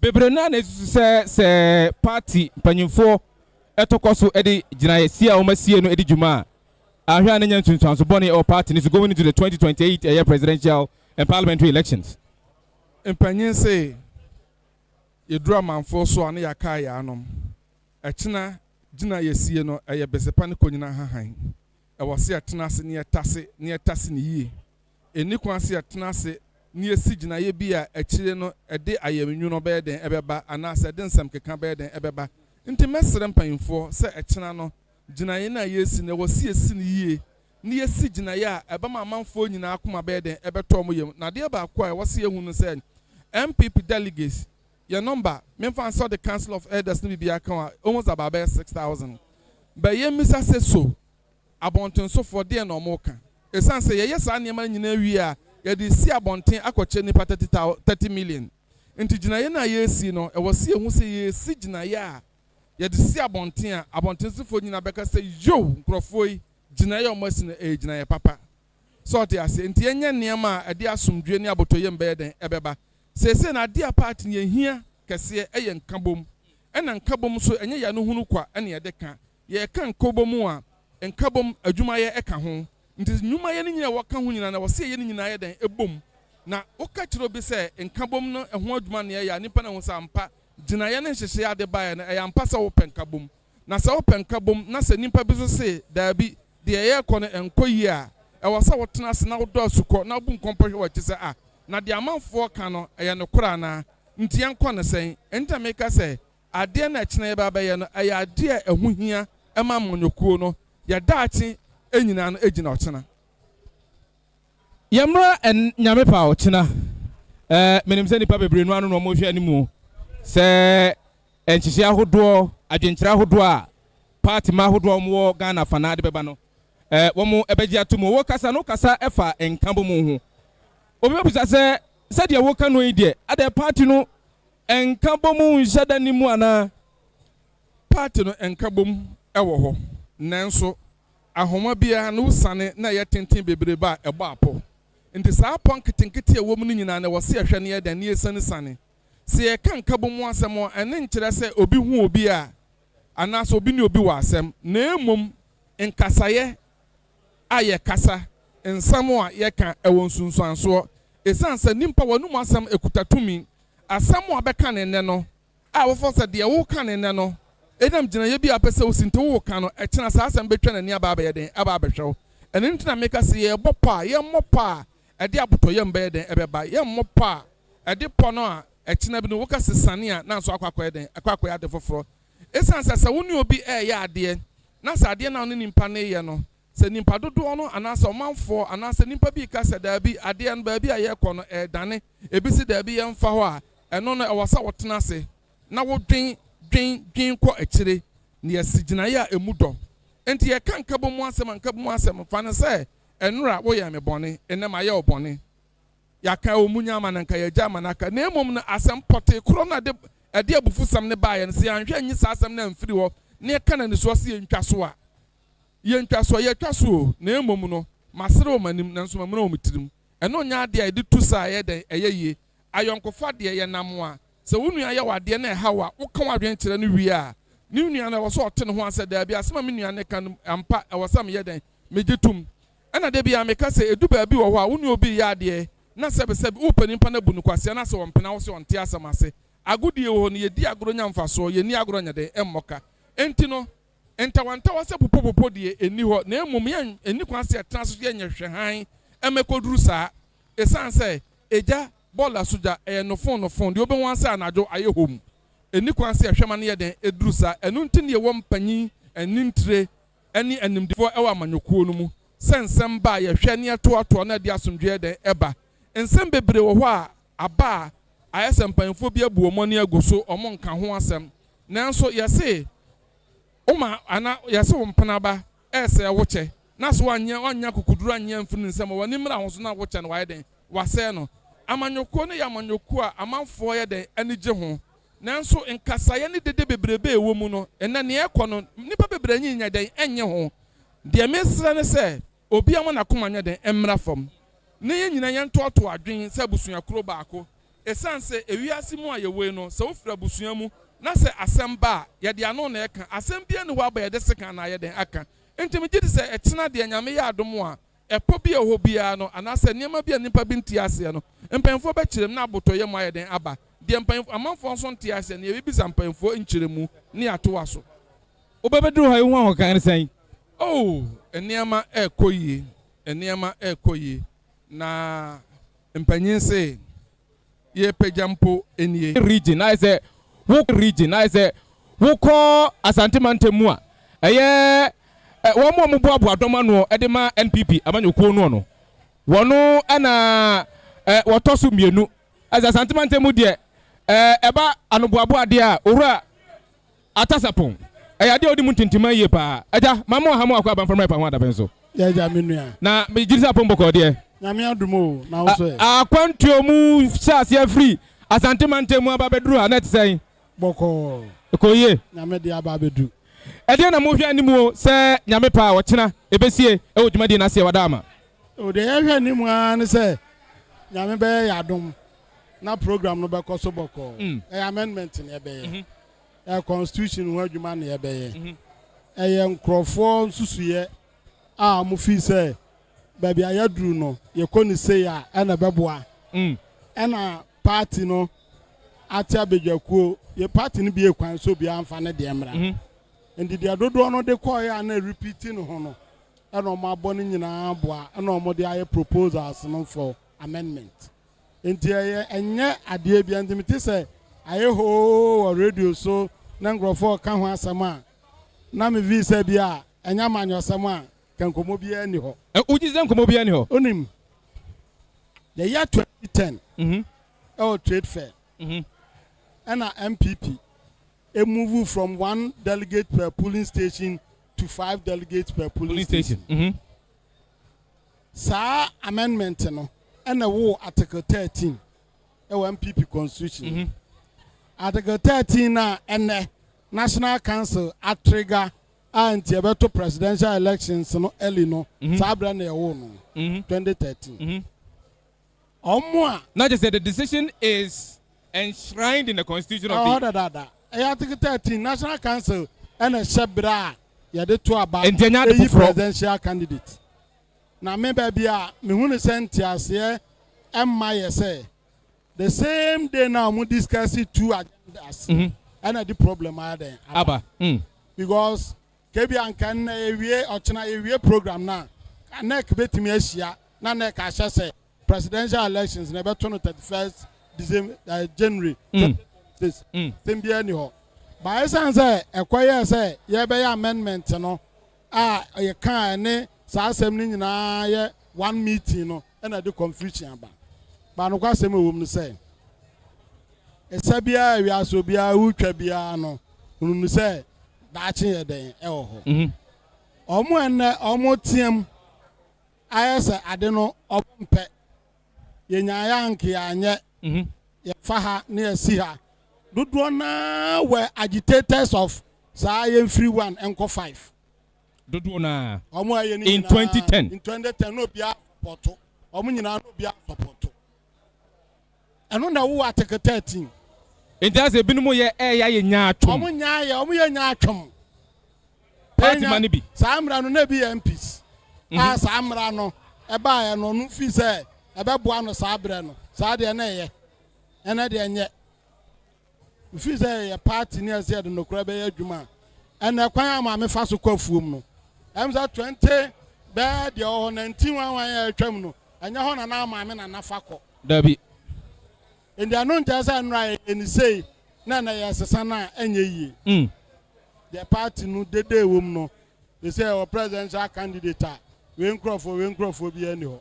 bebree no a na ɛsusu sɛ party mpanyimfoɔ ɛtɔkɔ so ɛde gyinaeɛ sie a wɔmasie no ɛde dwuma a ahwɛ a ne nya nsunsuanso bɔne ɛwɔ party no so going into the 2028 ɛyɛ presidential and parliamentary elections mpanyin sɛ yɛduru amanfoɔ so a ne yɛaka yɛ anom ɛkyena gyina yɛsie no ɛyɛ bɛsɛpa ne kɔnyina hahan ɛwɔ sɛ yɛtena ase ne yɛtase ne yie ɛni kwan sɛ yɛtena ase ne yɛsi gyinaeɛ bi a akyire no ɛde ayɛmenwu no bɛyɛ den ɛbɛba anaasɛ ɛde nsɛm keka bɛyɛ den ɛbɛba nti mɛsrɛ mpanyimfoɔ sɛ ɛkyena no gyinaeɛ no a yɛsi no ɛwɔ sɛ yɛsi no yie ne yɛsi gyinaeɛ a ɛbɛma amanfoɔ nyinaa akoma bɛyɛ den ɛbɛtɔ mo yam na adeɛ baako a ɛwɔ sɛ yɛhu no sɛ NPP delegates your number memfa nsa the council of elders ne biribi aka a almost about 6,000 bɛyɛ mmisa sɛ so abɔntensofoɔ deɛ na ɔmo ka ɛsiane sɛ yɛyɛ saa nneɛma nyinaa wie a yɛde si abɔnten akɔkyɛ nipa 30 million nti gyinaeɛ no a yɛsi no ɛwɔ si ehu sɛ yɛsi gyinaeɛ a yɛde si abɔnten a abɔntensofoɔ nyinaa bɛka sɛ yo nkurɔfoɔ yi gyinaeɛ a ɔmo asi no ɛyɛ gyinaeɛ papa sɛ ɔte ase nti yɛnyɛ nneɛma a ɛde asomdwe ne abotɔyɛ mbɛyɛ den ɛbɛba sɛsɛ na adeɛ a party no yɛhia kɛseɛ ɛyɛ nkabom ɛna nkabom so ɛnyɛ yɛ no hunu kwa ɛne yɛde ka yɛka nkabom a nkabom adwumayɛ ɛka ho nti nnwumayɛ no nyinaa wɔka ho nyinaa na wɔsɛ yɛ no nyinaa yɛ den ɛbom na woka kyerɛ obi sɛ nkabom no ɛho adwuma ne ɛyɛ a nipa na ho sɛ ampa gyinaeɛ ne nhyehyɛeɛ ade baeɛ no ɛyɛ ampa sɛ wopɛ nkabom na sɛ wopɛ nkabom na sɛ nipa bi so se daabi deɛ ɛyɛ kɔ no ɛnkɔ yie a ɛwɔ sɛ wotena ase na wodɔ asukɔ na wobu nkɔmpɔ hwɛ wɔkye sɛ a na deɛ amanfoɔ ka no ɛyɛ nokorɛ anaa nti yankɔ ne sɛn enta meka sɛ adeɛ na ɛkyena yɛba bɛyɛ no ɛyɛ adeɛ ɛho hia ɛma mmɔnyokuo no yɛdaakye ɛnyinaa no ɛgyina ɔkyena yɛmmra nyame pa ɔkyena menim sɛ nipa bebree no ano na ɔmɔhwɛ animu sɛ nhyehyɛ ahodoɔ adwenkyerɛ ahodoɔ a party ma ahodoɔ ɔmwɔ Ghana fana de bɛba no wɔn ɛbɛgye ato mu wɔ kasa no kasa ɛfa nkambo mu ho obi bɛbusa sɛ sɛdeɛ wɔka no yi deɛ adɛ party no nkambo mu nhyɛ da ni mu ana party no nkambo mu ɛwɔ hɔ nanso ahoma biara no sane na yɛ tenten bebree ba ɛbɔ apɔ nti saa apɔ nketenkete a ɛwɔ mu no nyinaa na wɔse ɛhwɛ ne yɛ da ne yɛsane sane sɛ yɛka nkambo mu asɛm ɛne nkyerɛ sɛ obi hu obi a anaasɛ obi ne obi wɔ asɛm na emom nkasaeɛ a yɛkasa nsɛm a yɛka ɛwɔ nsunsuansoɔ ɛsiane sɛ nimpa wɔnum asɛm ekuta tumi asɛm a bɛka ne nnɛ no a wɔfɔ sɛ deɛ woka ne nnɛ no ɛnam gyinaeɛ bi a pɛ sɛ wosi nti woka no ɛkyena saa asɛm bɛtwa n'ani aba abɛyɛ den aba abɛhwɛ wo ɛno nti na meka sɛ yɛbɔ pa a yɛmmɔ pa a ɛde abotɔyɛm bɛyɛ den ɛbɛba yɛmmɔ pa a ɛde pɔ no a ɛkyena bi no woka sesane a na nso akɔakɔyɛ den akɔakɔyɛ ade foforɔ ɛsiane sɛ wo ne obi ɛyɛ adeɛ na sɛ adeɛ na ne nimpa ne yɛ no sɛ nimpa dodoɔ no anaasɛ ɔmanfoɔ anaasɛ nimpa bi ka sɛ daabi adeɛ no baabi a yɛkɔ no ɛdane ebi si daabi yɛmfa hɔ a ɛno no ɛwɔ sɛ wɔtena ase na wodwen kɔ akyire na yɛsi gyinaeɛ a emu dɔ nti yɛka nkabɔ mu asɛm fa no sɛ ɛnora woyɛ me bɔne ɛnam ayɛ wo bɔne yɛaka wɔ mu nya ama no nka yɛgya ama no aka na mmom no asɛm pɔtee korɔ no ɛde abufusɛm ne baeɛ no sɛ yɛanhwɛ nyi saa asɛm no amfiri hɔ na yɛka na nisuɔ sɛ yɛntwa so a yɛtwa so o na mmom no masere wɔ m'anim nanso mamuna wɔ me tirim ɛno nyɛ adeɛ a yɛde tu saa ɛyɛ yie ayɔnkofa deɛ yɛnam a sɛ wo nua yɛ wɔ adeɛ na ɛha wa woka w'adwen kyerɛ no wie a ne nua no ɛwɔ sɛ ɔte ne ho asɛ daabi asɛm a me nua ne ka no ampa ɛwɔ sɛ meyɛ dɛn megye tom ɛna da bia meka sɛ ɛdu baabi wɔ hɔ a wo nua obi yɛ adeɛ na sɛbesɛbe wopɛ nipa no abu no kwaseɛ na sɛ wɔmpena wo sɛ ɔnte asɛm ase agodie wɔ hɔ no yɛdi agorɔ nya mfasoɔ yɛni agorɔ nya dɛn ɛmmɔka enti no ntawantawa sɛ popopopo deɛ ɛni hɔ na mmom yɛn ɛni kwan sɛ ɛtena so yɛnyɛ hwɛhan ɛmɛkɔduru saa ɛsiane sɛ ɛgya bɔɔla sogya ɛyɛ nofon deɛ wobɛhu asɛ anadwo ayɛ hom ɛni kwan sɛ ɛhwɛma no yɛ den ɛduru saa ɛno nti ne yɛwɔ mpanyin anintire ɛne animdifoɔ ɛwɔ amanyokuo no mu sɛ nsɛm ba a yɛhwɛ ne yɛtoatoɔ na ɛde asomdwoeɛ den ɛba nsɛm bebree wɔ hɔ a aba a ayɛ sɛ mpanyinfoɔ bi abu wɔn ani agu so ɔmo nka ho asɛm nanso yɛse Oma ana yɛsɛ wo mpena ba ɛsɛ wokyɛ na so wanya kokuduru anya mfiri nsɛm wɔ ne mmra ho so na wokyɛ no wayɛ den wasɛ no amanyɔkuo ne yɛ amanyɔkuo a amanfoɔ yɛ den ani gye ho nanso nkasaeɛ ne dede bebrebe ɛwɔ mu no ɛnɛ ne ɛkɔ no nipa bebree nyinya den ɛnyɛ ho deɛ mesrɛ ne sɛ obi ama n'akoma nyɛ den ɛmmra fam ne yɛn nyina yɛn toɔtoɔ adwen sɛ abusua koro baako ɛsiane sɛ ewiase mu a yɛwɔ no sɛ wofiri abusua mu na sɛ asɛm ba a yɛde ano na ɛka asɛm bia ne hɔ aba yɛde seka na yɛde aka nti megye di sɛ ɛkyena deɛ nyame yɛ adom a ɛpɔ bi a ɛwɔ biara no anaasɛ nneɛma bi a nipa bi nte aseɛ no mpanyinfoɔ bɛkyerɛ mu na abotɔyɛ mu ayɛ den aba deɛ mpanyinfoɔ amanfoɔ nso nte aseɛ no yɛbɛbisa mpanyinfoɔ nkyerɛ mu ne atoa so wobɛbɛduru hɔ ehu a wɔkan ne sɛn nneɛma ɛkɔ yie na mpanyin se yɛpagya mpo enie region na sɛ wokɔ asante mantam a ɛyɛ wɔn mu boaboa dɔm ano ɛde ma NPP amanyokuo no wɔn ɛna wɔtɔ so mmienu ɛsɛ asante mantam mu deɛ ɛba anoboaboa adeɛ a owura atasapon ɛyɛ adeɛ a ɔde mu ntintima yie paa ɛgya mamu ɔhamu akɔ abanframa ɛpa ho adabɛn so yɛgya me nua na megye sɛ apɔn bɔkɔ deɛ nyame adom o na wo so akwantuo mu hyɛ aseɛ firi asante mantam mu aba bɛduru a na ɛte sɛn bɔkɔ koye nyame de aba bedu ɛdeɛ na mohwɛ anim o sɛ nyame pa a wɔkyena ɛbɛsie ɛwɔ dwumadi no aseɛ wada ama o de yɛhwɛ anim a ne sɛ nyame bɛyɛ yɛ adom na program no bɛkɔ so bɔkɔ ɛyɛ amendment ne ɛbɛyɛ ɛyɛ constitution ho adwuma ne ɛbɛyɛ ɛyɛ nkurɔfoɔ nsusuyɛ a mo fi sɛ baabi a yɛduru no yɛkɔ ne sei a ɛna bɛboa ɛna party no ate abedwakuo ye party no bi ekwan so bi amfa ne de mmra ndi de dodo no de kɔɔ ya na repeat no ho no ɛna ɔmo abɔ ne nyinaa boa ɛna ɔmo de ayɛ proposals no for amendment nti enye ade bia ntimiti say aye ho radio so na ngrofo ka ho asama na me visa bia enya manyo asama kan komo bia ni ho uji zem komo bia ni ho onim the year 2010 trade fair and NPP a move from 1 delegate per polling station to 5 delegates per polling station. Sa amendment no and a war article 13 NPP constitution. Article 13 na and National Council at trigger and Tiabeto presidential elections no early no sabra na ewo no 2013. Not just that the decision is enshrined in the constitution of the Article 13 National Council and a Shebra yade to about a presidential candidate. Now maybe be a me who sent here my say the same day now we discuss it two agendas and the problem are there. Because kebi ankan ewie ochina ewie program na na ekbetimi ahia na na ka hye say presidential elections na beto no 31st December January this bia ni ho by sense ekwaye say ye be amendment no ye kan ne sa asem ni nyina ye one meeting no na the confusion aba ba no kwasem ewom no say esabia wi aso bia utwa bia no unu say dachi ye den ho omo enne omo tiem ayese ade no obompe ye nyaaya nke anye ye faha ne asi ha dodo na were agitators of say free one enko 5 dodo na omo aye ni in 2010 no bia support omo nyina no bia support eno na wo article 13 Intiase binumu ye ya ye nya atwom omo ye nya atwom party man bi samra no na bi MPs samra no e ba ye no no fi say e be boa no sabre no sa de na ye ena de nye fi say ye party ni ase de no kura be ye adwuma ena kwan ama me fa so kwafuom no emza 20 be de o 19 wan ye atwam no anya ho na na ama me na nafa ko dabi ndi anu ntasa nra eni sei na ye sesa na enye yi the party no dede wom no they say our presidential candidate we nkrofo bi ani ho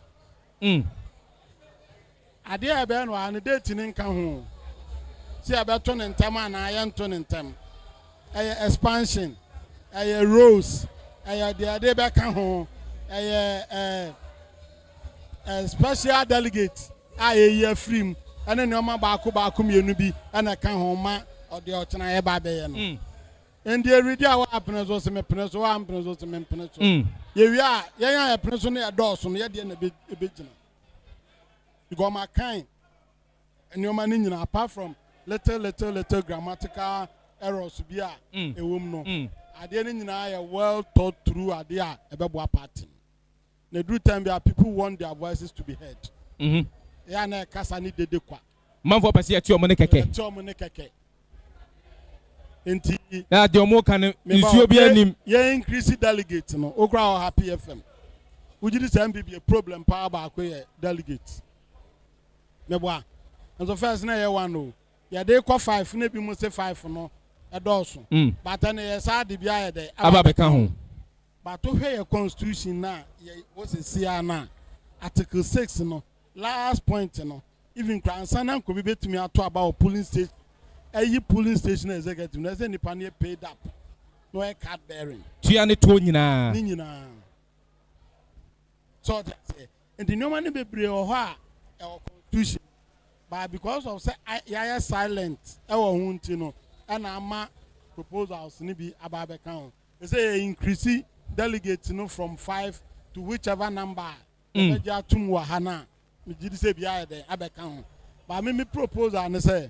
ade e be no an date ni nka ho si abeto ne ntem na aye nto ne ntem expansion rose the ade be ka ho special delegate ye free ene ne oma baako mienu bi ene ka ho ma ode ochena ye ba be ye no and the ready our happiness was me peneso wa happiness was me peneso ye wi a ye yan peneso ne adorso no ye de na be gina because my kind and your man nyina apart from little grammatical errors bi a ewom no ade ne nyina ya well thought through ade a ebebo party na do time there people want their voices to be heard ya na kasa ni dede kwa manfo pese ati omo ne keke enti na de omo kan nsuo bi anim ye increase delegate no okra happy FM ujidi say MPP a problem power ba akwe delegate meboa and so first na ye one no ye dey call 5 na bi mo say 5 no e doso but na ye sa de bia ye dey aba be ka ho but to hwe your constitution na ye wo se sia na article 6 no last point no even kransana ko bi betumi ato about polling station polling station executive na say nipa na paid up no e card bearing tua ne to nyina so that and the normal bebre o ho a constitution but because of say ya silent e wo hu nti no and ama proposals ni bi ababe kan they say increase delegates no from 5 to whichever number e ja tum wa hana me gidi say bia de abeka ho ba me proposal ne say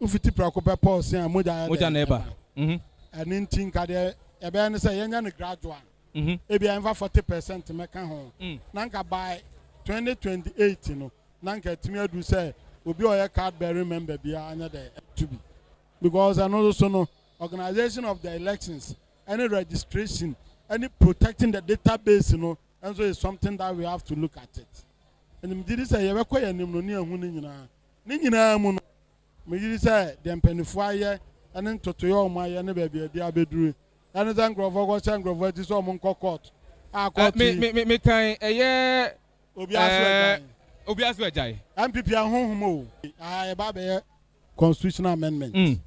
ufiti prakope pause an moja na eba and nka de e be ne say yenya ne gradual e bia enfa 40% meka ho nanka by 2028 no nanka timi adu say obi oye card bearing member bia anya de to be because I know so no organization of the elections any registration any protecting the database, and so it's something that we have to look at it. And did say you were quite a pneumonia winning. Nina Moon, me say, the penny and then to your my and baby, the Abedru. And then Grover was and Grover this woman court. I caught me kind a year. Obias Jai. NPP home. I about constitutional amendment.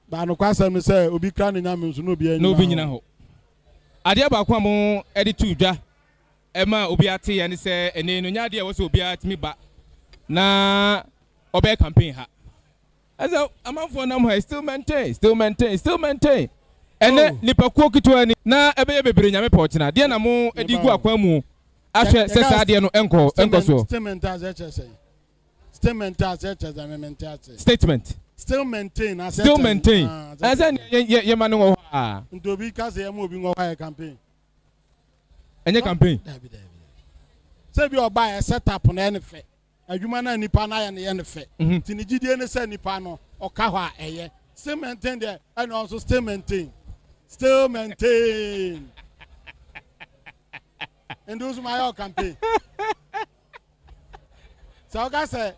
But no question, me say, Obi Kran Yamus no be no. Adia Bakwamo edituja. Emma Obiati and say, and then Nadia was Obiat me back. Na Obe campaign ha. As I'm out for number, still maintain. And then Nipa Koki to any na a baby bring a portina. Diana mo Edigo Aquamu. After Sadia no enco so. Statement. Still maintain. As an Yamano. To because they are moving over a campaign. And your campaign. Say you buy a setup on any effect. A human and Nipana and the end effect. Tinigidian is any pano or Kawa a year. Still maintain there and also still maintain. And those my own campaign. So I say,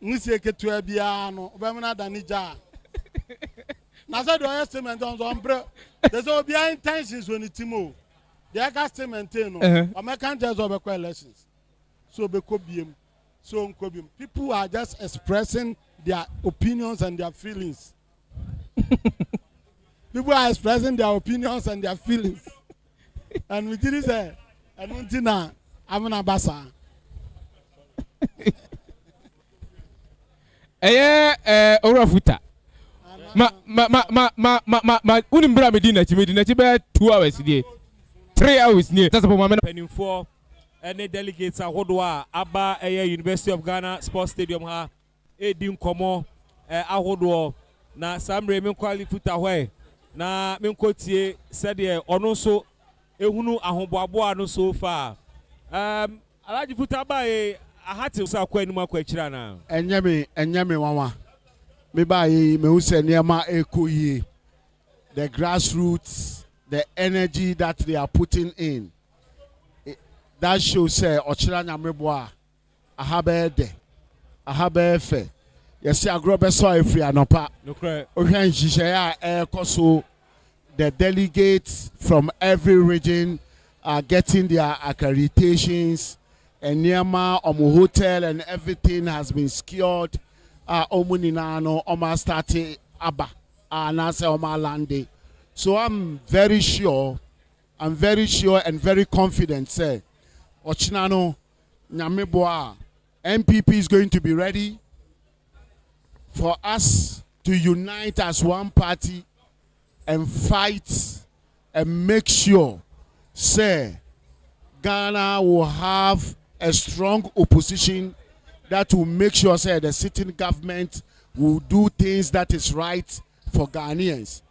Nisiake to a piano, Bamana Danija. Nasa do estimate on umbrella. There's all behind intentions when it's more. The August maintain American judges of elections. So be cobium, so cobium. People are just expressing their opinions and their feelings. People are expressing their opinions and their feelings. And we did say, I don't know, I'm an ambassador. Orafuta. Unimbra Medina, Medina, 2 hours a day. 3 hours near. That's a moment. Penny for any delegates at Hodwa, Abba, University of Ghana Sports Stadium, ha, Edim Komo, Ahodwa, na Sam Raymond Quali Futaway, na Minkotie said here, or no so, Ehunu Ahomboa no so far. Alaji Futaba, I had to say, Quenuma Quechana. And Yami, Mama. Me buy me who say Niama Ekoye. The grassroots, the energy that they are putting in. That shows say Ochira Nyameboa. Ahabede. Ahabefe. Yes, I grow be so free anopa. No cry. Ohen Jishaya Koso. The delegates from every region are getting their accreditations. And Niama hotel and everything has been secured. Omuninano Oma start Abba Nasa Oma Lande. So I'm very sure and very confident, say Ochinano Nyameboa NPP is going to be ready for us to unite as one party and fight and make sure, say, Ghana will have a strong opposition that will make sure, say, the sitting government will do things that is right for Ghanaians.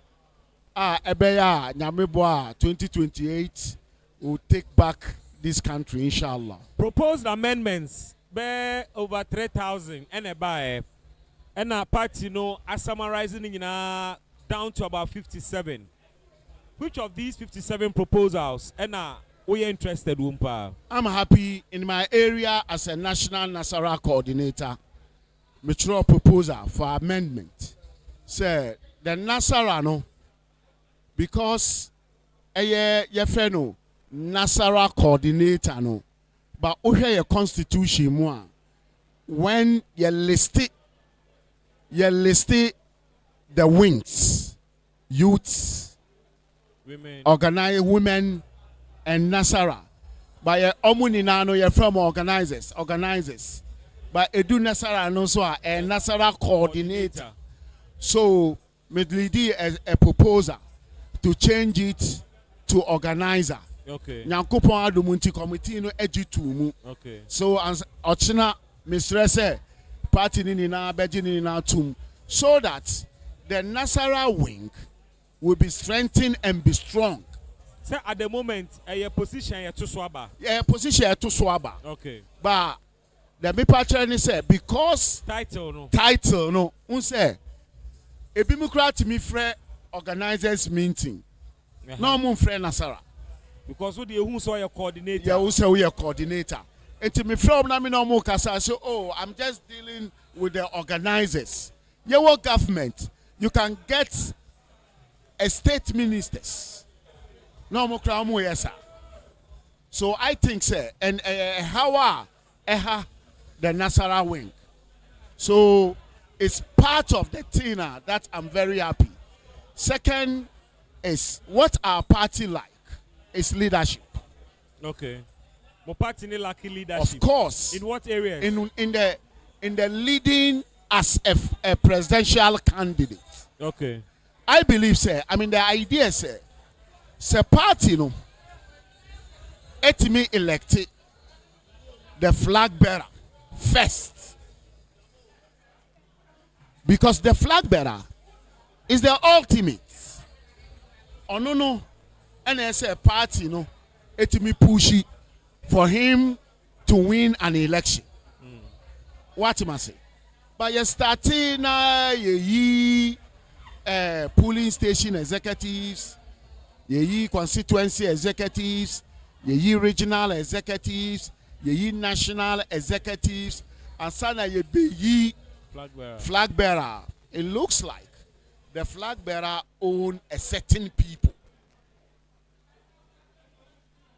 Ebeya Nyameboa 2028 will take back this country, inshallah. Proposed amendments be over 3,000 and a buy. And a party, summarizing down to about 57. Which of these 57 proposals we are interested, Wumpa? I'm happy in my area as a national Nasara coordinator. Mature proposal for amendment. Say the Nasara no, because ye friend Nasara coordinator no, but ohe your constitution mo when you list the wings, youths, women, organize women. And Nasara, by Omuninano, you're from organizers. But Edu Nasara no so a Nasara coordinator. So, Medlidi as a proposer to change it to organizer. Okay. Nyankopon Adumunti committee no ejitu. Okay. So as Ochina Mistress party ni na beji ni na tum, so that the Nasara wing will be strengthened and be strong. At the moment, a position to swaba. Yeah, position to swaba. Okay. But the me patron say because title no. Unse a Democrat me free organizers meeting. No mun free Nasara. Because who saw your coordinator? Yeah, who say we are coordinator. Enti me from na me no mo kasa say, oh, I'm just dealing with the organizers. Your government, you can get a state ministers. No mo kra mo yesa. So I think say and how the Nasara wing. So it's part of the thing that I'm very happy. Second is what our party like is leadership. Okay. My party need lucky leadership. Of course. In what areas? In the leading as a presidential candidate. Okay. I believe, sir. I mean the idea, sir. Sir party no. Etimi elected the flag bearer first. Because the flag bearer is the ultimate. Oh no. And as a party, no, etimi pushy for him to win an election. What am I say? But you starting polling station executives, constituency executives, regional executives, national executives, and sana flag bearer. It looks like the flag bearer own a certain people.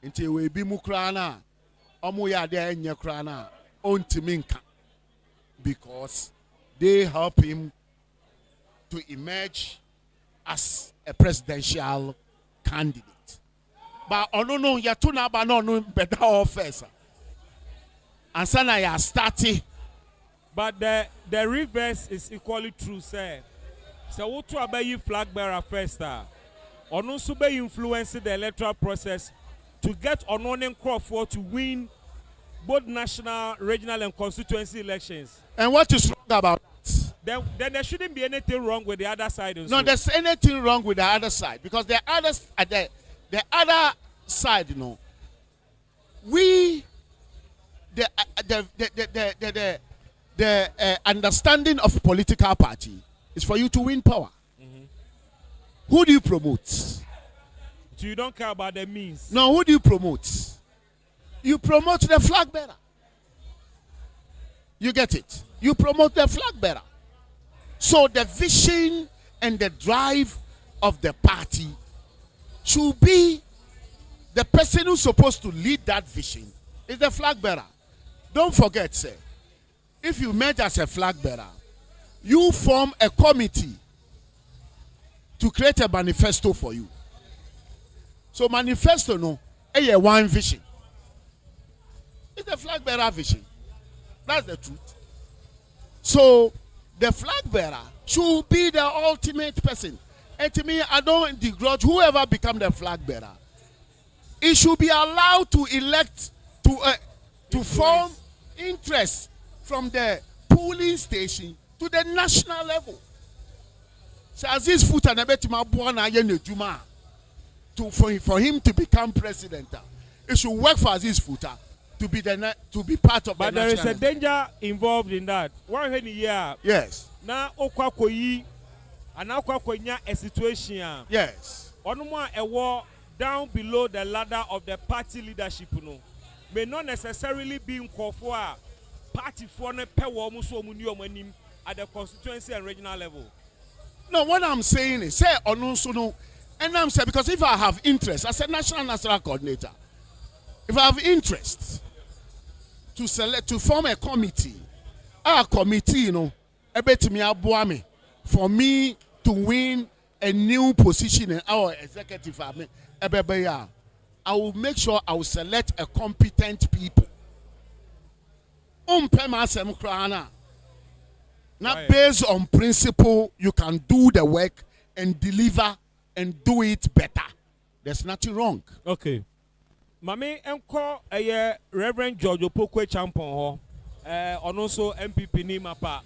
Until we be mukrana, omuya de enye krana, on timinka, because they help him to emerge as a presidential candidate. But onono yatuna ba no better officer. And sana ya starting. But the reverse is equally true, sir. So what to about you flag bearer first? Ono so be influence the electoral process to get unknown Crawford to win both national, regional, and constituency elections. And what is wrong about that? Then there shouldn't be anything wrong with the other side. Also. No, there's anything wrong with the other side because the other side, you know, the understanding of political party is for you to win power. Who do you promote? So you don't care about the means. No, who do you promote? You promote the flag bearer. You get it? You promote the flag bearer. So the vision and the drive of the party should be the person who's supposed to lead that vision is the flag bearer. Don't forget, sir, if you met as a flag bearer, you form a committee to create a manifesto for you. So manifesto no, one vision. It's the flag bearer vision. That's the truth. So the flag bearer should be the ultimate person. And to me, I don't begrudge whoever become the flag bearer. It should be allowed to elect to form interest from the polling station to the national level. So as this foot and for him to become president, it should work for Aziz Futa to be part of but the national. But there is a danger involved in that. One year. Yes. Now okwakoyi and okwakonya a situation. Yes. Onuma a war down below the ladder of the party leadership may not necessarily be in Kofua party for ne pewo muso muniomanim at the constituency and regional level. No, what I'm saying is say no. And I'm saying because if I have interest as a national coordinator, if I have interest to form a committee, our committee, you know, for me to win a new position in our executive army, I will make sure I will select a competent people. Not based on principle, you can do the work and deliver and do it better. There's nothing wrong. Okay. Mami enko Reverend George Opokwe Champon ho. Also NPP ni mapa.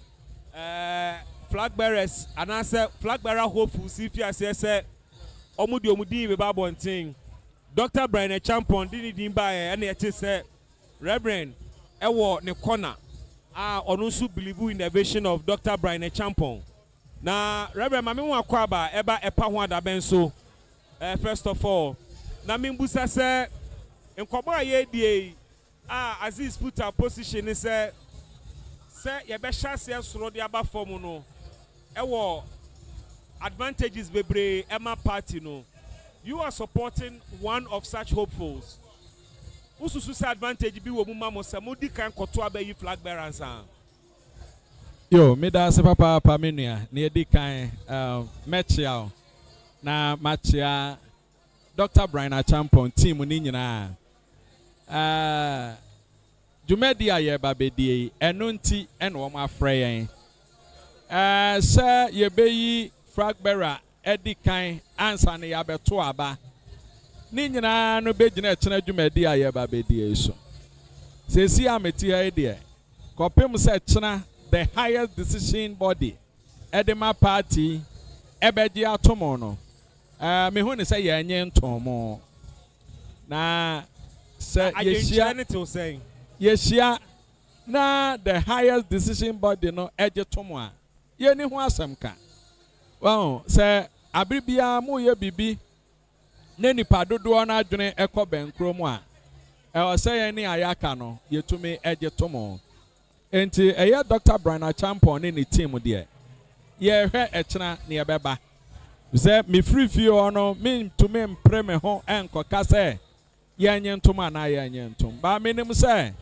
Flag bearers and answer flag bearer hopeful Sifia say omudi be babontin. Dr. Brian Champon didn't dimba and it say Reverend ewo ne corner. Also believe in the vision of Dr. Brian Champon. Na Reverend Mami Wakwaba eba epa ho da benso. First of all, na mimbusa sɛ nkɔmɔ a yɛdie Aziz put our position is sɛ yɛbɛhyɛ aseɛ soro de aba fam no ɛwɔ advantages bebree ɛma party no. You are supporting one of such hopefuls. Ususu sɛ advantage bi wɔ mu ma mo sɛ modi kan kɔto abɛyi flag bearers a. Yo, me da se papa me nua na yɛdi kan mɛkyia na makyia Dr. Brian Achampon team ni nyinaa. Dwumadi a yɛba bɛdie ɛno nti ɛna wɔn afrɛ yɛn. Sɛ yɛbɛyi flag bearer ɛdi kan ansa ne yɛabɛto aba. Ne nyinaa no bɛgyina ɛkyena dwumadi a yɛba bɛdie so. Sɛsi a meti ha deɛ kɔpem sɛ kyena the highest decision body edema party ebeji atomo no me hu ne say yenye ntomo na say yeshia na the highest decision body no eje tomo a ye ni ho asem ka wow say abribia mu ye bibi ne nipa dodo na adwene ekọ benkro mu a e say ye ni ayaka no yetumi eje tomo. Enti Dr. Brian Achampon in the team there. Ye hwe echena ne yebeba. Ze me free fee no me to me mpre me ho enkoka se ye nye ntoma na ye nye ntom. Ba me nim se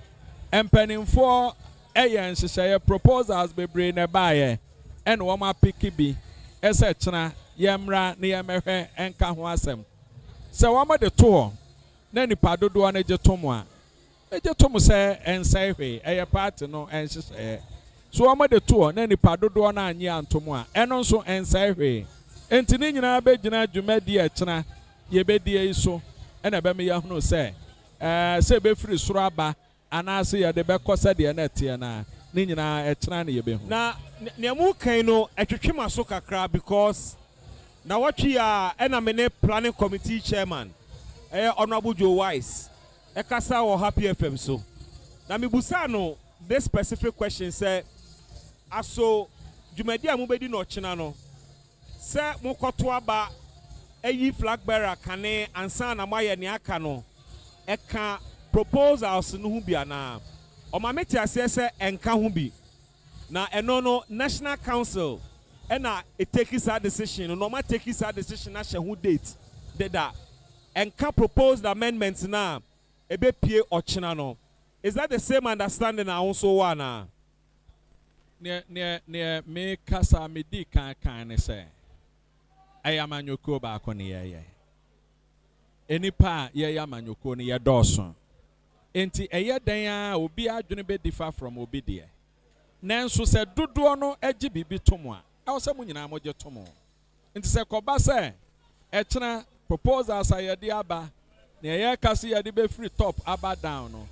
empanimfo eye nhyehyeye proposals bebre ne baaye en wo ma pick bi ese echena ye mra ne ye mehwe enka ho asem. Se wo ma de to na nipa dodo na je tomo a eje tomu say ensai hwe eye party no enhyehyɛ so ɔmo de to na nipa dodo na anyi antomo a ɛno nso ensai hwe enti ne nyinaa bɛgyina dwumadi ɛkyena yɛbɛdie yi so ɛna bɛm yɛ hono sɛ sɛ bɛfiri soro aba anaasɛ yɛde bɛkɔ sɛ deɛ na ɛteɛ na ne nyinaa ɛkyena ne yɛbɛhu na nea mu kan no ɛtwetwe ma so kakra because na wɔtwe a ɛna me ne planning committee chairman honorable Joe Wise Ekasa or Happy FM so. Na mi busa no this specific question say aso dwumadi a mubedi no china no say mukoto aba eyi flag bearer kane ansa na maye ne aka no eka proposals no hu bia na o ma meti ase say enka hu bi na eno no National Council ena e take this decision no ma take this decision na she hu date deda enka proposed amendments na ebepie ochina no. Is that the same understanding I also wanna? Ne me kasa me di kan ne say ayamanyoko ba ko ne ye enipa ye yamanyoko ne ye dɔɔso enti eye dan a obi adwene be differ from obi de nanso se dodoɔ no agi bibi tomo a ɛwɔ sɛ mo nyinaa mo gye tomo enti se kɔba sɛ ɛkyena proposals ayede aba na ye kasi yede be free top aba down no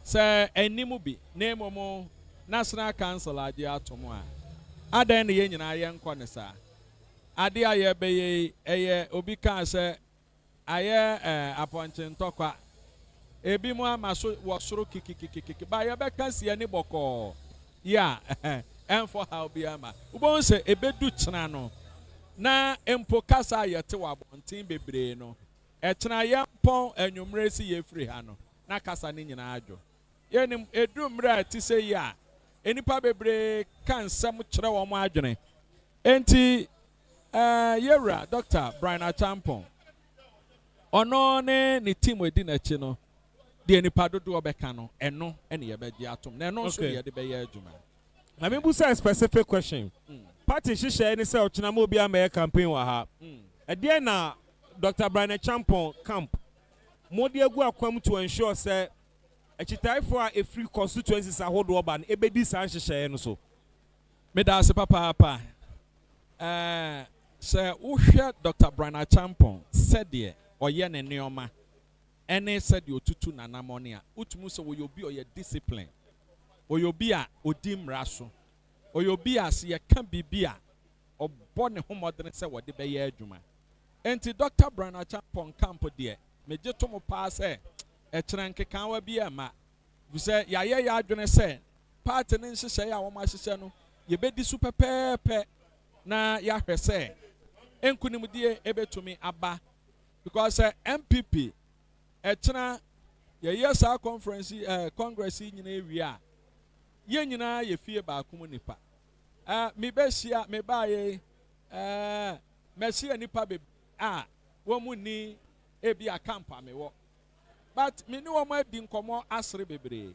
se enimu bi na emomo National Council agi atomo a adan ne ye nyinaa ye nkɔ ne sa ade a ye be ye eye obi kan se aye apɔnkye ntɔkwa ebi mu ama so wɔ soro kikikikiki ba ye be kasi ani bɔkɔ ya ɛnfɔ ha obi ama ubon se ebedu kyena no na empo kasa yete wɔ abɔnten bebree no ɛkyena ye mpɔn anwumre si ye free ha no na kasa ne nyinaa adwo yenim edu mra ti se ya enipa bebree kan nsɛm kyerɛ wɔn adwene enti yewra Dr. Brian Achampon ɔno ne team edi n'akyi no de nipa dodo ɔbɛka no ɛno ɛne yɛbɛgye atom na ɛno nso yɛde bɛyɛ adwuma na me busa a specific question party hyehyɛ ne sɛ ɔkyena mo bi ama campaign wɔ ha ɛdeɛ na Dr. Brian Achampon camp mo de agu akwam to ensure sɛ achitaifo a free constituencies ahodoɔ ba no ebedi san hyehyɛ no so me da se papa sɛ wohwɛ Dr. Brian Achampon sɛdeɛ ɔyɛ ne nneɔma ɛne sɛdeɛ otutu nanamɔne a wotumu sɛ wɔyɛ obi ɔyɛ discipline ɔyɛ obi a odi mmara so ɔyɛ obi a sɛ yɛka biribi a ɔbɔ ne ho mmɔdene sɛ wɔde bɛyɛ adwuma enti Dr. Brian Achampon camp deɛ megye to mo paa sɛ ɛkyerɛ nkekawa bi ama sɛ yɛayɛ yɛ adwene sɛ party ne nhyehyɛ a wɔn ahyehyɛ no yɛbɛdi so pɛpɛɛpɛ na yɛahwɛ sɛ nkunimdie ebetumi aba because MPP etna ye saa conference congress nyina ewia ye nyina ye fie ba kom nipa me besia me baaye mesia nipa be wo mu ni ebi akampa me wo but me ni wo ma di nkomo asre bebre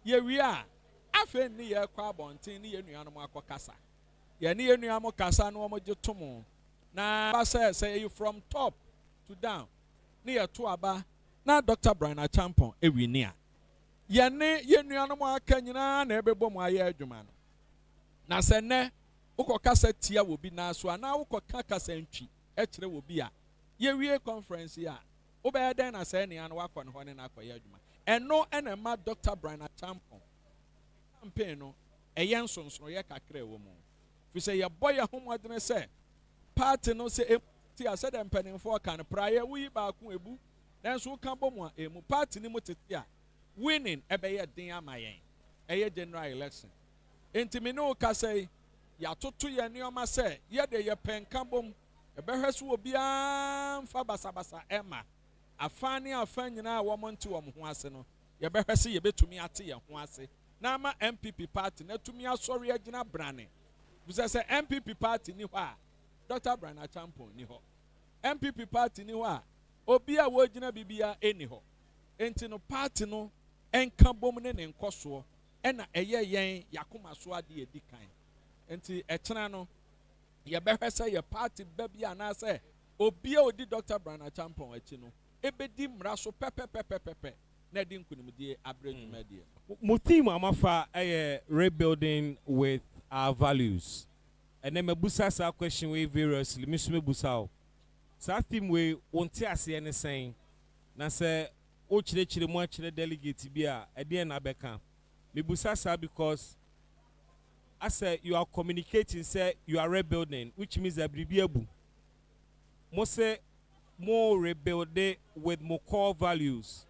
ye wia afa ni ye kwa abonten ni ye nuanom akokasa ye ni ye nuanom kasa no mo getomo na ba say you from top to down ni ye to aba na Dr. Brian Achampon ewini a ye ne ye nuanom aka nyina na ebebo mo aye adwuma no na se ne ukokasa tia wo bi na so ana ukoka kasa ntwi e kire wo bi a ye wie conference ya obey den na se ne an wakọ ne ho ne na akọye adwuma eno ena ma Dr. Brian Achampon campaign no eye nsonsono ye kakra wo mu fi se ye boy ahomodene se party no se ti ase dem penimfo kan praye wi ba ko ebu nanso ka bom a emu party ni mutete a winning ebeye den amayen eye general election enti no ka say ya toto ye nioma se ye de ye penka bom ebehweso obi a mfa basabasa ema afani afanyina wo monte wo ho ase no ye behwese ye betumi ate ye ho ase na ama MPP party na tumi asori agina brane busa se MPP party ni ho a Dr. Brian Achampon ni ho MPP party ni ho a obi a wo gina bibia eni ho enti no party no enka bom ne ne nkoso ena eye yen yakoma so ade edikan enti echena no ye behwese ye party babia na se obi a odi Dr. Brian Achampon achi no ebedi mra so pepepepepepe na di nkunimdie abredwumedie mutim amafa rebuilding with our values and then mebusa sa question we variously me busa o sa theme we wonte ase ne sen na se o chire mu achire delegate bi a ede na beka mebusa sa because I say you are communicating say you are rebuilding which means that bribiabu mo say more rebuild with more core values.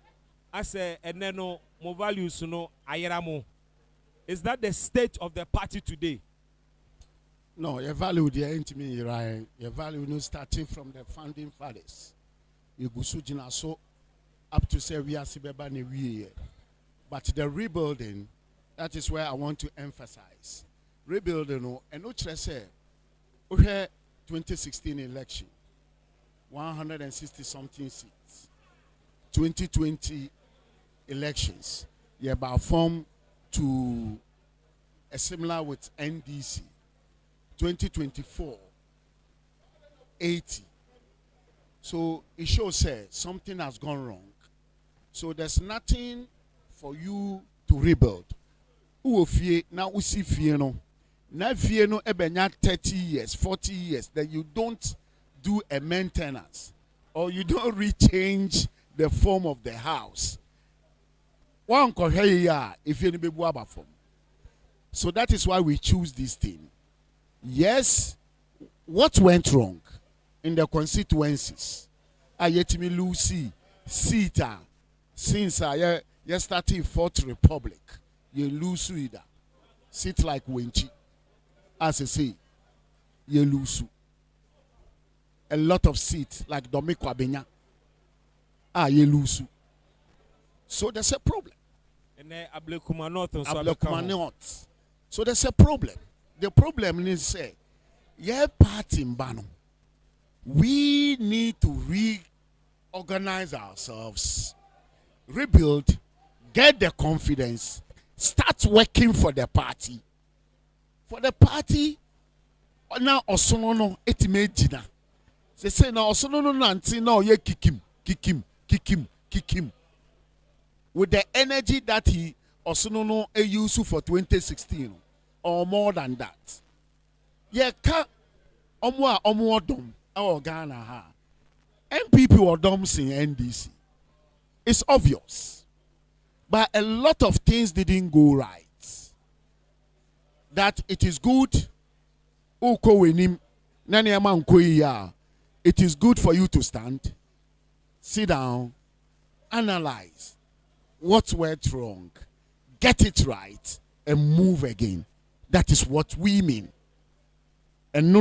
I say, and then no more values, no ayeramo. Is that the state of the party today? No, your value there ain't me, right? Your value no starting from the founding fathers. You go so up to say we are Sibeba Newiye. But the rebuilding, that is where I want to emphasize. Rebuilding, and no say, okay, 2016 election. 160 something seats. 2020 elections, yeah, about form to a similar with NDC. 2024, 80. So it shows something has gone wrong. So there's nothing for you to rebuild. Now we see fear no. Now fear no ebenya 30 years, 40 years that you don't do a maintenance or you don't rechange the form of the house. One if you form. So that is why we choose this thing. Yes, what went wrong in the constituencies? Ayetimi Lucy, Sita, since I started Fourth Republic, you lose either. Sit like Winchi. As I say, you lose. A lot of seats like Domiko Abenya. You lose. So there's a problem. And Ablekuma North and Ablekuma North. So there's a problem. The problem is say, yeah, party in Bano. We need to reorganize ourselves, rebuild, get the confidence, start working for the party. For the party, now Osonono etimejina. They say now Osonono nanti now ye kick him. With the energy that he Osonono used for 2016 or more than that. Yeah, ka omo dom our Ghana ha. NPP or doms in NDC. It's obvious. But a lot of things didn't go right. That it is good. It is good for you to stand, sit down, analyze what went wrong, get it right, and move again. That is what we mean. And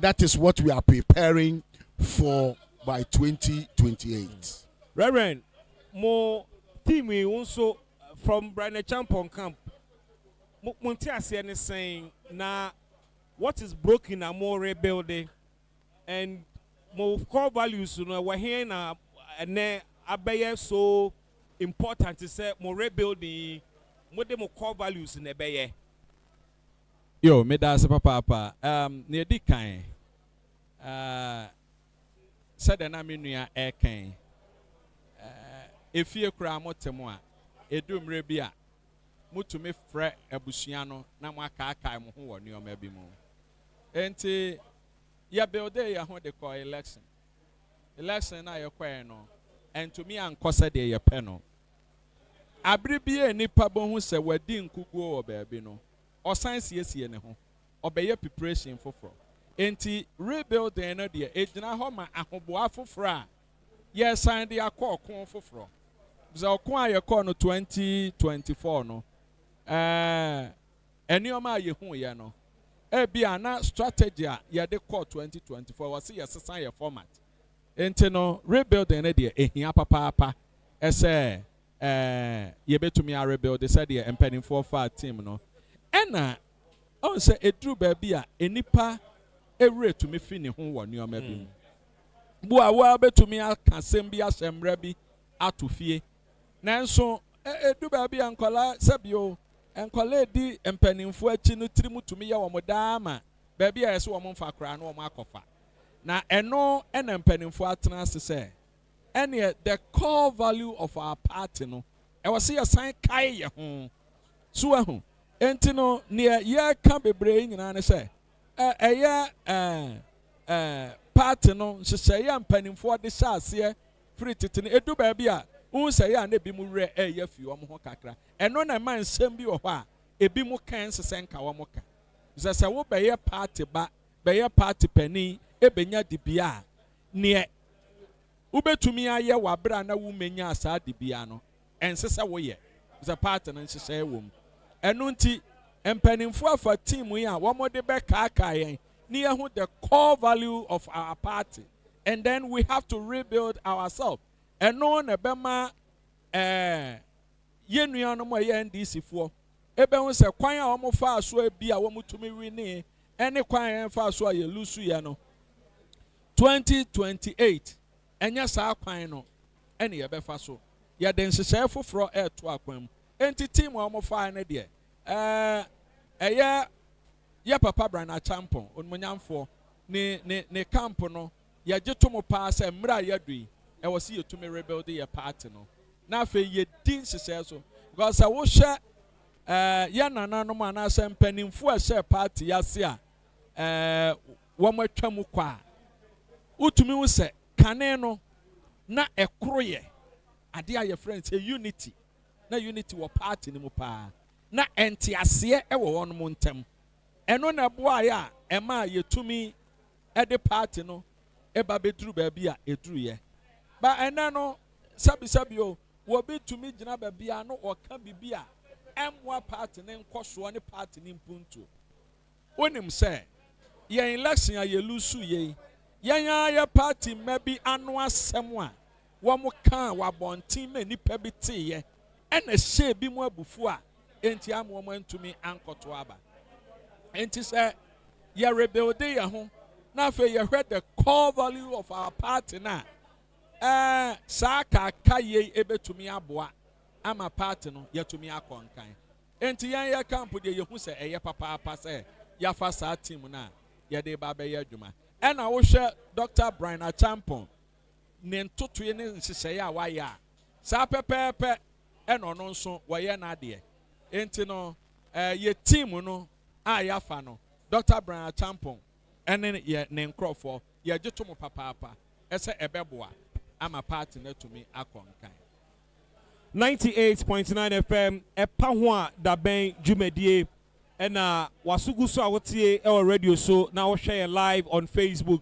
that is what we are preparing for by 2028. Reverend, mo team we also from Brian Champon camp. Monte is saying now what is broken and more rebuilding and more core values. You know, we're here now and then so important to say more rebuilding, more the more core values in the bay. Yo, me da se papa near di kan said na me nua e kan efie kura motemo a edum rebi a mutumi frɛ abusua no na mo aka mo ho wɔ nneɔma bi mu enti ya build ya ho de call election na yɛkɔɛ no entumi ankɔsɛ de yɛpɛ no abere bi nipa bo hu sɛ wadi nkuguo wɔ baabi no ɔsan siesie ne ho ɔbɛyɛ preparation foforɔ enti rebuilding no deɛ egyina hɔ ma ahoboa foforɔ a yɛsan de akɔ ɔko foforɔ sɛ ɔko a yɛkɔ no 2024 no nneɛma a yɛhu yɛ no ebi ana strategy a yɛde kɔ 2024 wɔsi yɛsesa yɛ format enti no rebuilding no deɛ ehia papaapa ɛsɛ yɛbɛtumi a rebuild sɛdeɛ mpanimfoɔ fa team no ɛna ɔn sɛ eduru baabi a enipa ewure tumi fi ne ho wɔ nneɛma bi mu bu a wa betumi aka asɛm bi ahyɛ mmerɛ bi ato fie nanso edu baabi a nkɔla sɛbio nkɔla edi mpanimfoɔ akyi no tiri mu tumi yɛ wɔn daama baabi a yɛsɛ wɔn mfa koraa no wɔn akɔfa na ɛno ɛna mpanimfoɔ atena ase sɛ ɛneɛ the core value of our party no ɛwɔ sɛ yɛsan kae yɛ ho so ɛho enti no nea yɛka bebree nyinaa ne sɛ ɛyɛ party no nhyehyɛeɛ mpanimfoɔ de hyɛ aseɛ firi tete no edu baabi a wohu sɛ yɛ a na ebi mu werɛ ɛyɛ fi wɔn ho kakra ɛno na ɛma nsɛm bi wɔ hɔ a ebi mu kan sesɛ nka wɔn ka sɛ wobɛyɛ party ba bɛyɛ party panin ebenya dibea a neɛ wobɛtumi ayɛ wabra na womenya saa dibea no ɛnse sɛ woyɛ sɛ party no nhyehyɛeɛ wɔ mu ɛno nti mpanimfoɔ afa team yi a wɔn de bɛkaakaa yɛn ne yɛho the core value of our party and then we have to rebuild ourselves ɛno na ɛbɛma yɛn nuanom a yɛ NDC foɔ ebɛho sɛ kwan a wɔn fa so bi a wɔn tumi wini ɛne kwan a yɛn fa so a yɛ lusu yɛ no 2028 ɛnyɛ saa kwan no ɛne yɛbɛfa so yɛde nhyehyɛeɛ foforɔ ɛɛto akwan mu enti team a wɔn fa ne deɛ ɛyɛ yɛ papa Brana Champon onumonyamfoɔ ne camp no yɛgye to mo paa sɛ mmerɛ a yɛadu yi ɛwɔ sɛ yɛtumi rebuild yɛ party no na afei yɛdi nhyehyɛeɛ so because sɛ wohyɛ yɛ nananom anaasɛ mpanimfoɔ a ɛhyɛ party yɛase a wɔn atwa mu kɔ a wotumi hu sɛ kane no na ɛkoro yɛ adeɛ a yɛfrɛ no sɛ unity na unity wɔ party no mu paa na ɛnteaseɛ ɛwɔ wɔn mu ntɛm ɛno na ɛboa yɛ a ɛma yɛtumi ɛde party no ɛba bɛduru baabi a ɛduru yɛ ba ɛnɛ no sabisabi o wɔbi tumi gyina baabi a no ɔka bibi a ɛmmoa party ne nkɔsoɔ ne party ne mpuntuo wonim sɛ yɛn election a yɛlusu yɛn yɛn ayɛ party mma bi ano asɛm a wɔn ka wabɔnten ma nipa bi teeɛ ɛna hyɛ bi mu abufu a enti ama wɔn ntumi ankɔto aba enti sɛ yɛ rebuild yɛn ho na afei yɛhwɛ the core value of our party na saa kaka yɛ ebetumi aboa ama party no yɛtumi akɔ nkan enti yɛn yɛ camp deɛ yɛhu sɛ ɛyɛ papaapa sɛ yɛafa saa team na yɛde ba bɛyɛ adwuma ɛna wohwɛ Dr. Brian Champon ne ntotoe ne nhyehyɛeɛ a wayɛ a saa pɛpɛɛpɛ ɛna ɔno nso wɔyɛ n'adeɛ enti no yɛ team no a yɛafa no Dr. Brian Champon ɛne yɛ ne nkurɔfoɔ yɛgye to mo papaapa ɛsɛ ɛbɛboa ama party no atumi akɔ nkan 98.9 FM ɛpa ho a dabɛn dwumadie ɛna wasugu so a wotie ɛwɔ radio so na wohwɛ yɛ live on Facebook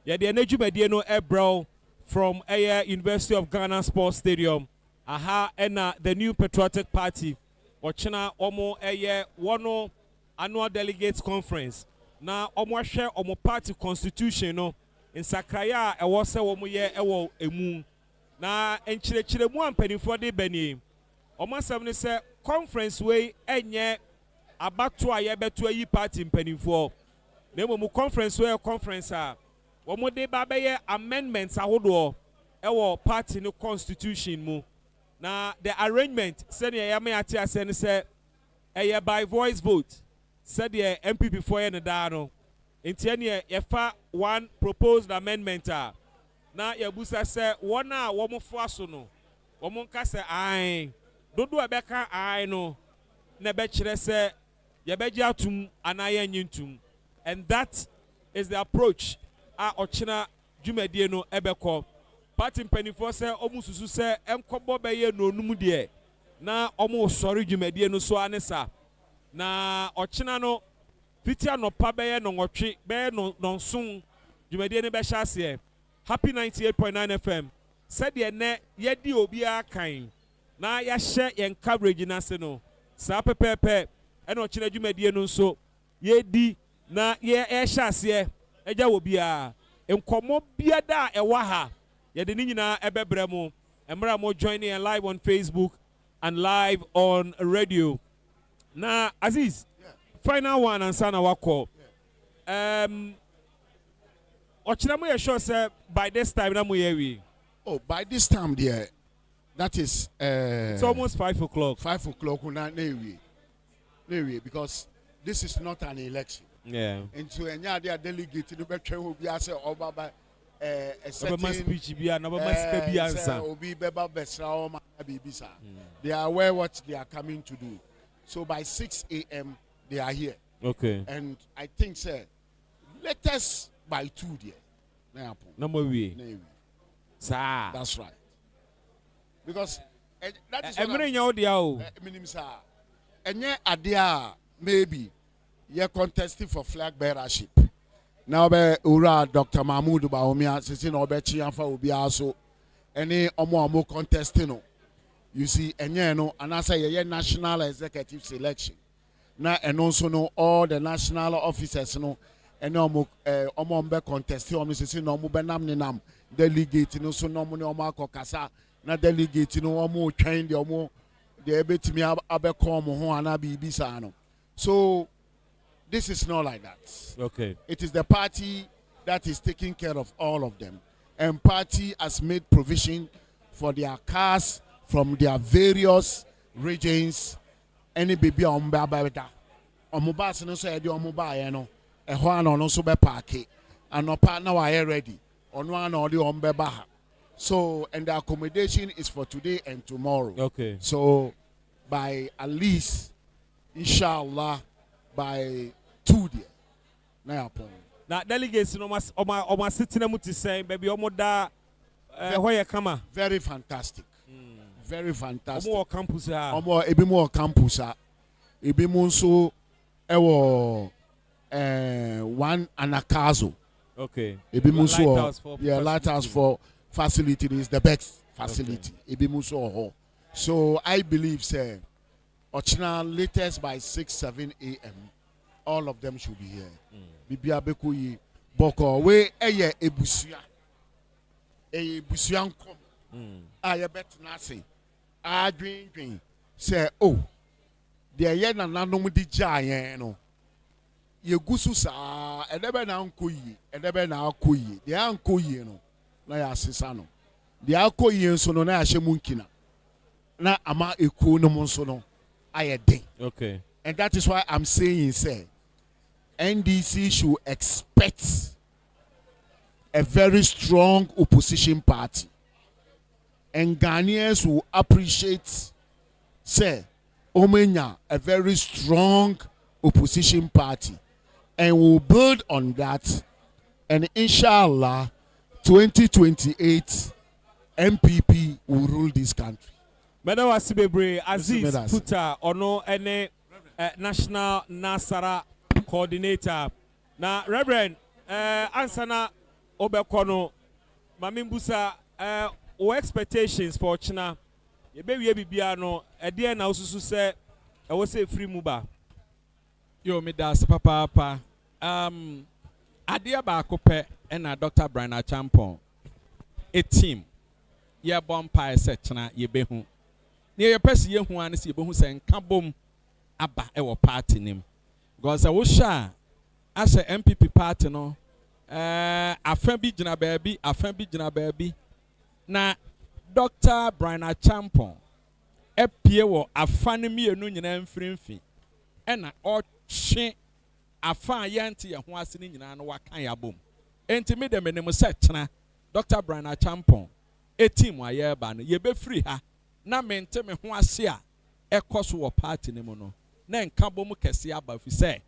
yɛde ɛna dwumadie no ɛbrɛw from University of Ghana Sports Stadium aha ɛna the new patriotic party ɔkyena ɔmo wɔno annual delegates conference na ɔmo ahwɛ ɔmo party constitution no nsakraya a ɛwɔ sɛ wɔn yɛ ɛwɔ emu na nkyerɛkyerɛ mu a mpanimfoɔ de bɛni wɔn asɛm ne sɛ conference wei ɛnyɛ abato a yɛbɛto ayi party mpanimfoɔ na emu conference wei yɛ conference a wɔn de ba bɛyɛ amendments ahodoɔ ɛwɔ party no constitution mu na the arrangement sɛdeɛ yɛama yɛate asɛ ne sɛ ɛyɛ by voice vote sɛdeɛ NPP foɔ yɛ ne daa no nti ɛneɛ yɛfa one proposed amendment a na yɛbusa sɛ wɔn a wɔn foa so no wɔn nka sɛ ae dodo a ɛbɛka ae no na ɛbɛkyerɛ sɛ yɛbɛgye atum anaa yɛnyi ntum and that is the approach a ɔkyena dwumadie no ɛbɛkɔ party mpanimfoɔ sɛ wɔn susu sɛ nkɔbɔ bɛyɛ n'onum deɛ na wɔn sɔre dwumadie no so ane sa na ɔkyena no fiti anɔpa bɛyɛ nɔnwɔtwe bɛyɛ nɔnson dwumadie no bɛhyɛ aseɛ happy 98.9 FM sɛdeɛ nɛ yɛdi obiara kan na yɛahyɛ yɛn coverage n'ase no saa pɛpɛɛpɛ ɛna ɔkyena dwumadie no nso yɛdi na yɛhyɛ aseɛ ɛgya wɔ biara nkɔmmɔ biada a ɛwɔ ha yɛde ne nyinaa ɛbɛbrɛ mu mmerɛ a mo join yɛn live on Facebook and live on radio na Aziz final one ansa na wakɔ ɔkyerɛ mo yɛ sure sɛ by this time na mo yɛ awie. Oh, by this time there, that is it's almost 5 o'clock. 5 o'clock na ewie because this is not an election. Yeah. And so any dia delegate no betwe obi ase oba ba a certain speech bia na baba sika bia ansa. Obi beba besra o ma bibisa. They are aware what they are coming to do. So by 6 a.m. they are here. Okay. And I think sir latest by 2 there. No more we. Sir. That's right. Because that is every year audio. Minimum sir. Enye adia maybe you're contesting for flag bearership. Now be ura Dr. Mahmoud Baumia sisi na obechi anfa obi aso. Any omo contesting. You see enye no and I say ye national executive selection. Na and also no all the national officers no and omo mbe contest omo sisi no omo benam ni nam delegate no so no omo ni omo akokasa na delegate no omo twen de omo de ebetimi abeko omo ho ana bibi sa no. So this is not like that. Okay. It is the party that is taking care of all of them. And party has made provision for their cars from their various regions. Any baby on Babada. On Mubas no so edi on Mubaya no. A one on also be parky. And no partner are ready. On one or the on Bebaha. So and the accommodation is for today and tomorrow. Okay. So by at least inshallah by 2 there. Now delegates no mas oma sitting na muti say baby omo da hoye kama. Very fantastic. Very fantastic. Omo campus ha. Omo ebi mo campus ha. Ebi mo nso ewo one anakazo. Okay. Ebi mo nso yeah lighthouse for facility is the best facility. Ebi mo nso ho. So I believe say Ochina latest by 6-7 a.m. all of them should be here. Bibia Bekoyi Boko we eye ebusia. Eye ebusia nkom. Aye bet na say. Adwin say oh. The ye na nanom di gya yen no. Ye gusu sa edebe na nkoyi, edebe na akoyi. The ankoyi no na ya sesa no. The akoyi nso no na ya hyemu nkina. Na ama ekuo no nso no aye den. Okay. And that is why I'm saying say NDC should expect a very strong opposition party. And Ghanaians will appreciate, say, Omenya, a very strong opposition party. And we'll build on that. And inshallah, 2028, NPP will rule this country. Madam Wasibebre, Aziz Puta, Ono, Ene, National Nasara Coordinator. Now, Reverend, Ansana Obekono, Mamimbusa, our expectations for China. You baby Biano, a dear now, so say, I will say free muba. Yo, me das papa. Adia ba kope ɛna Dr. Brian Achampon a team ye bompa set chana ye behu ne ye pesi ye hu an se behu se nka bom aba e wo party nim because wo sha as a NPP party no afa bi gina baabi na Dr. Brian Achampon epie wo afa ne mienu nyina mfrimfi ɛna ɔtwe afa yɛnte ye ho ase ne nyina no wakan ya bom enti me de menim set chana Dr. Brian Achampon a team wa ye ba no ye be free ha na mente me ho ase a ekoso wo party ne mu no na nka bom kese aba fi se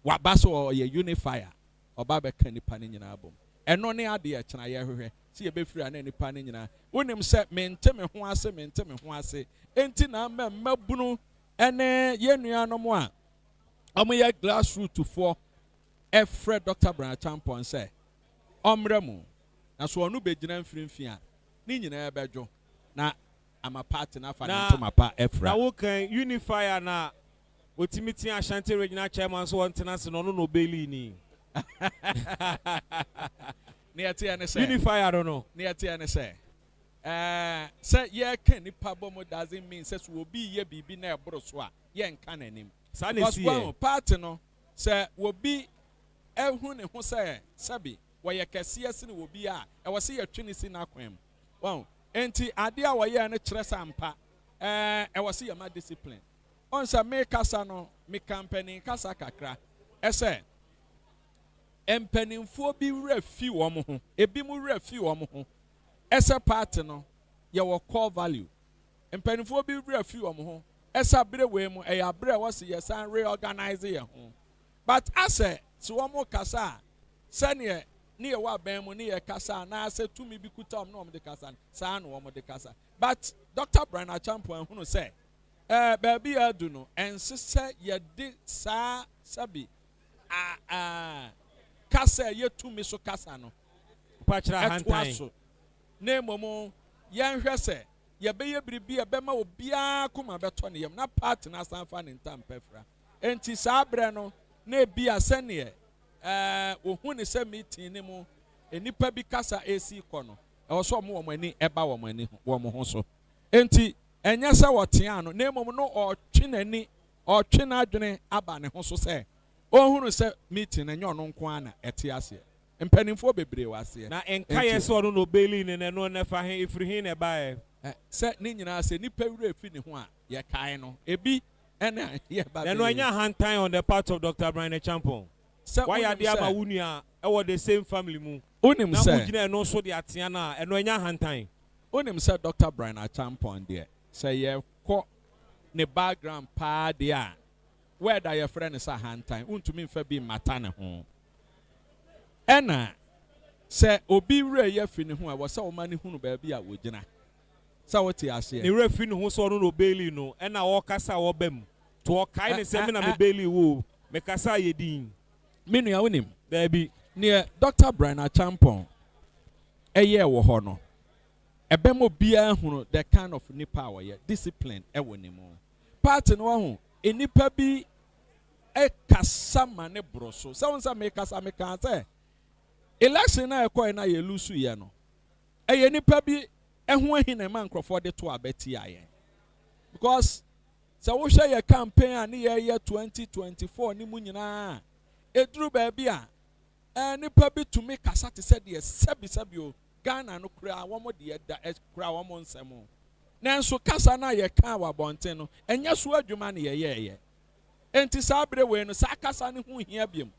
waba so ye unifier oba be kan nipa ne nyina bom eno ne ade ye kyena ye hwehwe si ye be free na nipa ne nyina wonim se mente me ho ase enti na mabunu ene ye nuanom a omo ye grassroots for efre Dr. Brian Achampon say omremu na so onu begina mfrimfi a ni nyina bejo na ama party na fa na mapa efra na wo kan unifier na otimiti Ashanti regional chairman so wontina se no no beli ni ne ate ene say unifier no ne ate ene say say ye kan nipa bom doesn't mean say so obi ye bibi na eboro so a ye nka nanim sa ne si e party no say obi ehun ne ho say sabi wɔyɛ kɛseɛ sene wɔ bi a ɛwɔ sɛ yɛtwe ne si n'akwam wɔn enti ade a wɔyɛ no kyerɛ sɛ ampa ɛwɔ sɛ yɛma discipline ɔn sɛ me kasa no me campaigning kasa kakra ɛsɛ mpanimfoɔ bi wura fi wɔn ho ebi mu wura fi wɔn ho ɛsɛ party no yɛwɔ core value mpanimfoɔ bi wura fi wɔn ho ɛsɛ abere wɔ mu ɛyɛ abere a wɔsi yɛsan reorganize yɛn ho but asɛ si wɔn kasa sɛneɛ ni ye wa ben mu ni ye kasa na se tumi bi kuta no de kasa sa no mo de kasa but Dr. Brian Achampon hunu say baabi adu no ensese ye de sa sabi kasa ye tumi so kasa no pa kira hantan so na momo ye nhwe se ye be ye biribi e be ma obia kuma beto ne yem na part na sanfa ne ntam pefra enti sa abre no na bia sene ohun ne se meeting ne mu enipa bi kasa AC kɔ no ɛwɔ so ɔmo wɔn ani ɛba wɔn ani wɔn ho so enti ɛnyɛ sɛ wɔtea no na emom no ɔtwe n'ani ɔtwe n'adwene aba ne ho so sɛ ohun sɛ meeting na nyɛ ɔno nko ana ɛte aseɛ mpanimfoɔ bebree wɔ aseɛ na nka yɛ sɛ ɔno no obeli ne no ne fa he ifiri he ne ba sɛ ne nyinaa sɛ nipa wura efi ne ho a yɛ kae no ebi ɛna yɛ ba no ɛnya hantan on the part of Dr. Brian Achampon why are they ama wunia ɛwɔ the same family mu onim sɛ na wugina no so de atea na ɛno anya hantan onim sɛ Dr. Brian Achampon deɛ sɛ yɛ kɔ ne background paa deɛ a wɛda yɛ frɛ ne sɛ hantan untumi mfa bi mata ne ho ɛna sɛ obi wura yɛ fi ne ho a wɔ sɛ ɔma ne hunu baabi a wɔgyina sɛ wote aseɛ ne wura fi ne ho so ɔno no beli no ɛna wɔkasa wɔba mu to ɔkae ne sɛ me na me beli wo me kasa yɛ din me nua wonim dabi near Dr. Brian Achampon ɛyɛ wɔ hɔ no ɛbɛmo biara hunu the kind of nipa wɔyɛ discipline ɛwɔ ne mu party no ho enipa bi ɛkasa ma ne boro so sɛ wɔn sɛ mekasa meka sɛ election na ɛkɔɛ na yɛ lusu yɛ no ɛyɛ nipa bi ɛho ahi na ɛma nkurɔfoɔ de to abɛti ayɛ because sɛ wohwɛ yɛ campaign a ne yɛyɛ 2024 ne mu nyinaa eduru baabi a nipa bi tumi kasa te sɛ deɛ sɛbi o Ghana no kura wɔn deɛ da kura wɔn nsɛm nanso kasa na yɛ ka wɔ abɔnten no ɛnyɛ so adwuma ne yɛyɛɛyɛ enti saa abere wei no saa kasa ne ho hia biem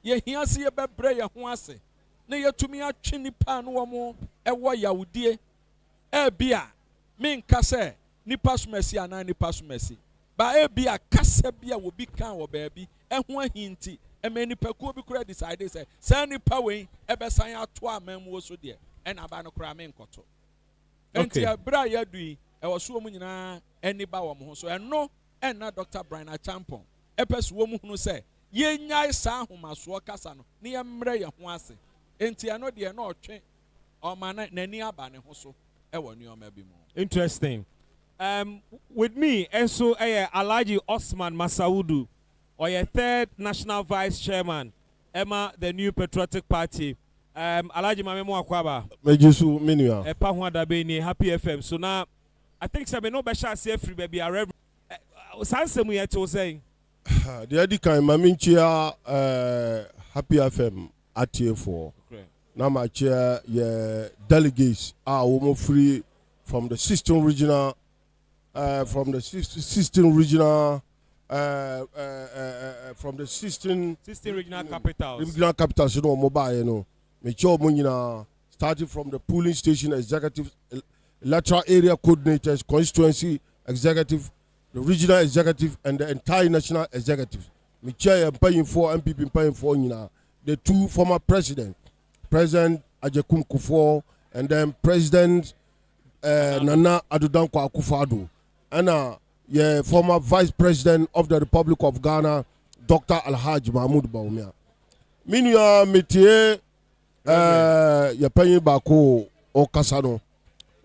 yɛ hia se yɛbɛbrɛ yɛ ho ase na yɛtumi atwe nipa no wɔn ɛwɔ yawudie ɛbi a menka sɛ nipa somasi anaa nipa somasi ba ebi a kasa bi a wobi kan wɔ baabi ɛho ahinti ɛmɛ nipa kuo bi kura decide sɛ saa nipa wei ɛbɛsan ato amamuo so deɛ ɛna aba no kura me nkɔto enti abira yɛdu yi ɛwɔ so wɔn nyinaa ɛni ba wɔn ho so ɛno ɛna Dr. Brian Achampon ɛpɛ so wɔn hunu sɛ yɛnyae saa ahomasoɔ kasa no ne yɛmmerɛ yɛn ho ase enti ɛno deɛ na ɔtwe ɔma n'ani aba ne ho so ɛwɔ nneɛma bi mu. Interesting. With me Alhaji Osman Masaudu or your third national vice chairman Emma, the new patriotic party. Alaji Mame Mwakwaba. Mejisu Minua. Epa Hwada Beni, Happy FM. So now, I think some no better say free baby. I rev. Sanse mu yet to say. The Edikan Maminchia Happy FM at for. Now my chair, yeah, delegates are almost free from the system regional, from the system regional. From the system regional capitals. Regional capitals, you know, mobile, you know. Starting from the polling station executive, electoral area coordinators, constituency executive, the regional executive, and the entire national executive. Me chair paying for NPP paying for the two former presidents, President Ajekum Kufuor, and then President Nana Adudankwa Akufo-Addo, and yeah, former Vice President of the Republic of Ghana, Dr. Alhaji Mahmoud Bawumia. Minua métier ya penyi bako o kasano.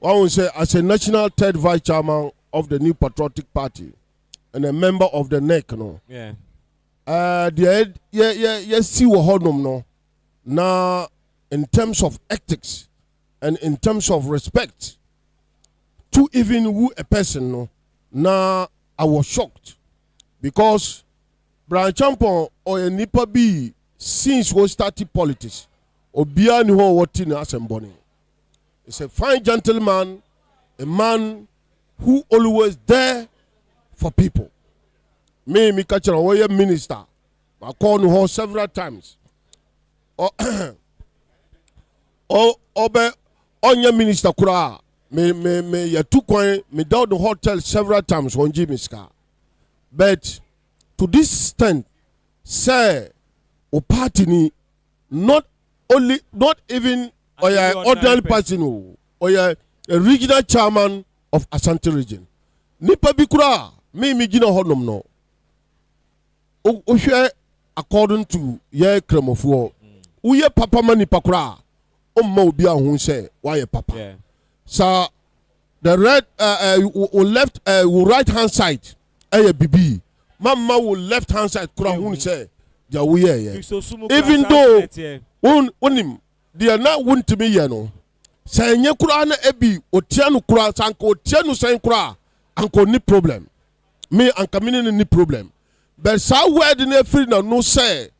I will say as a national third vice chairman of the New Patriotic Party and a member of the NEC, no. Yeah. See what honum no. Now, in terms of ethics and in terms of respect, to even who a person no. Now I was shocked because Brian Champon or a nipa B since we started politics obia ni ho woti na asemboni. He's a fine gentleman, a man who always there for people. Me kachira we minister. I call no several times. Obe onye minister kura. Me ya two coin me down the hotel several times on Jimmy's car. But to this extent, say o party ni not even or ya ordinary person or ya a regional chairman of Ashanti region. Nipa bikura me gina honum no. O share according to ye kremofuo. Uye papa mani pakura. Omma obi ahun say why papa. Yeah. So the right hand side, BB. Mama will left hand side. Kura say, even though they are not want to be no. Say nye kura na ebi otianu kura sanko otianu say kura anko ni problem. Me anka mini ni problem. But so where the free na no say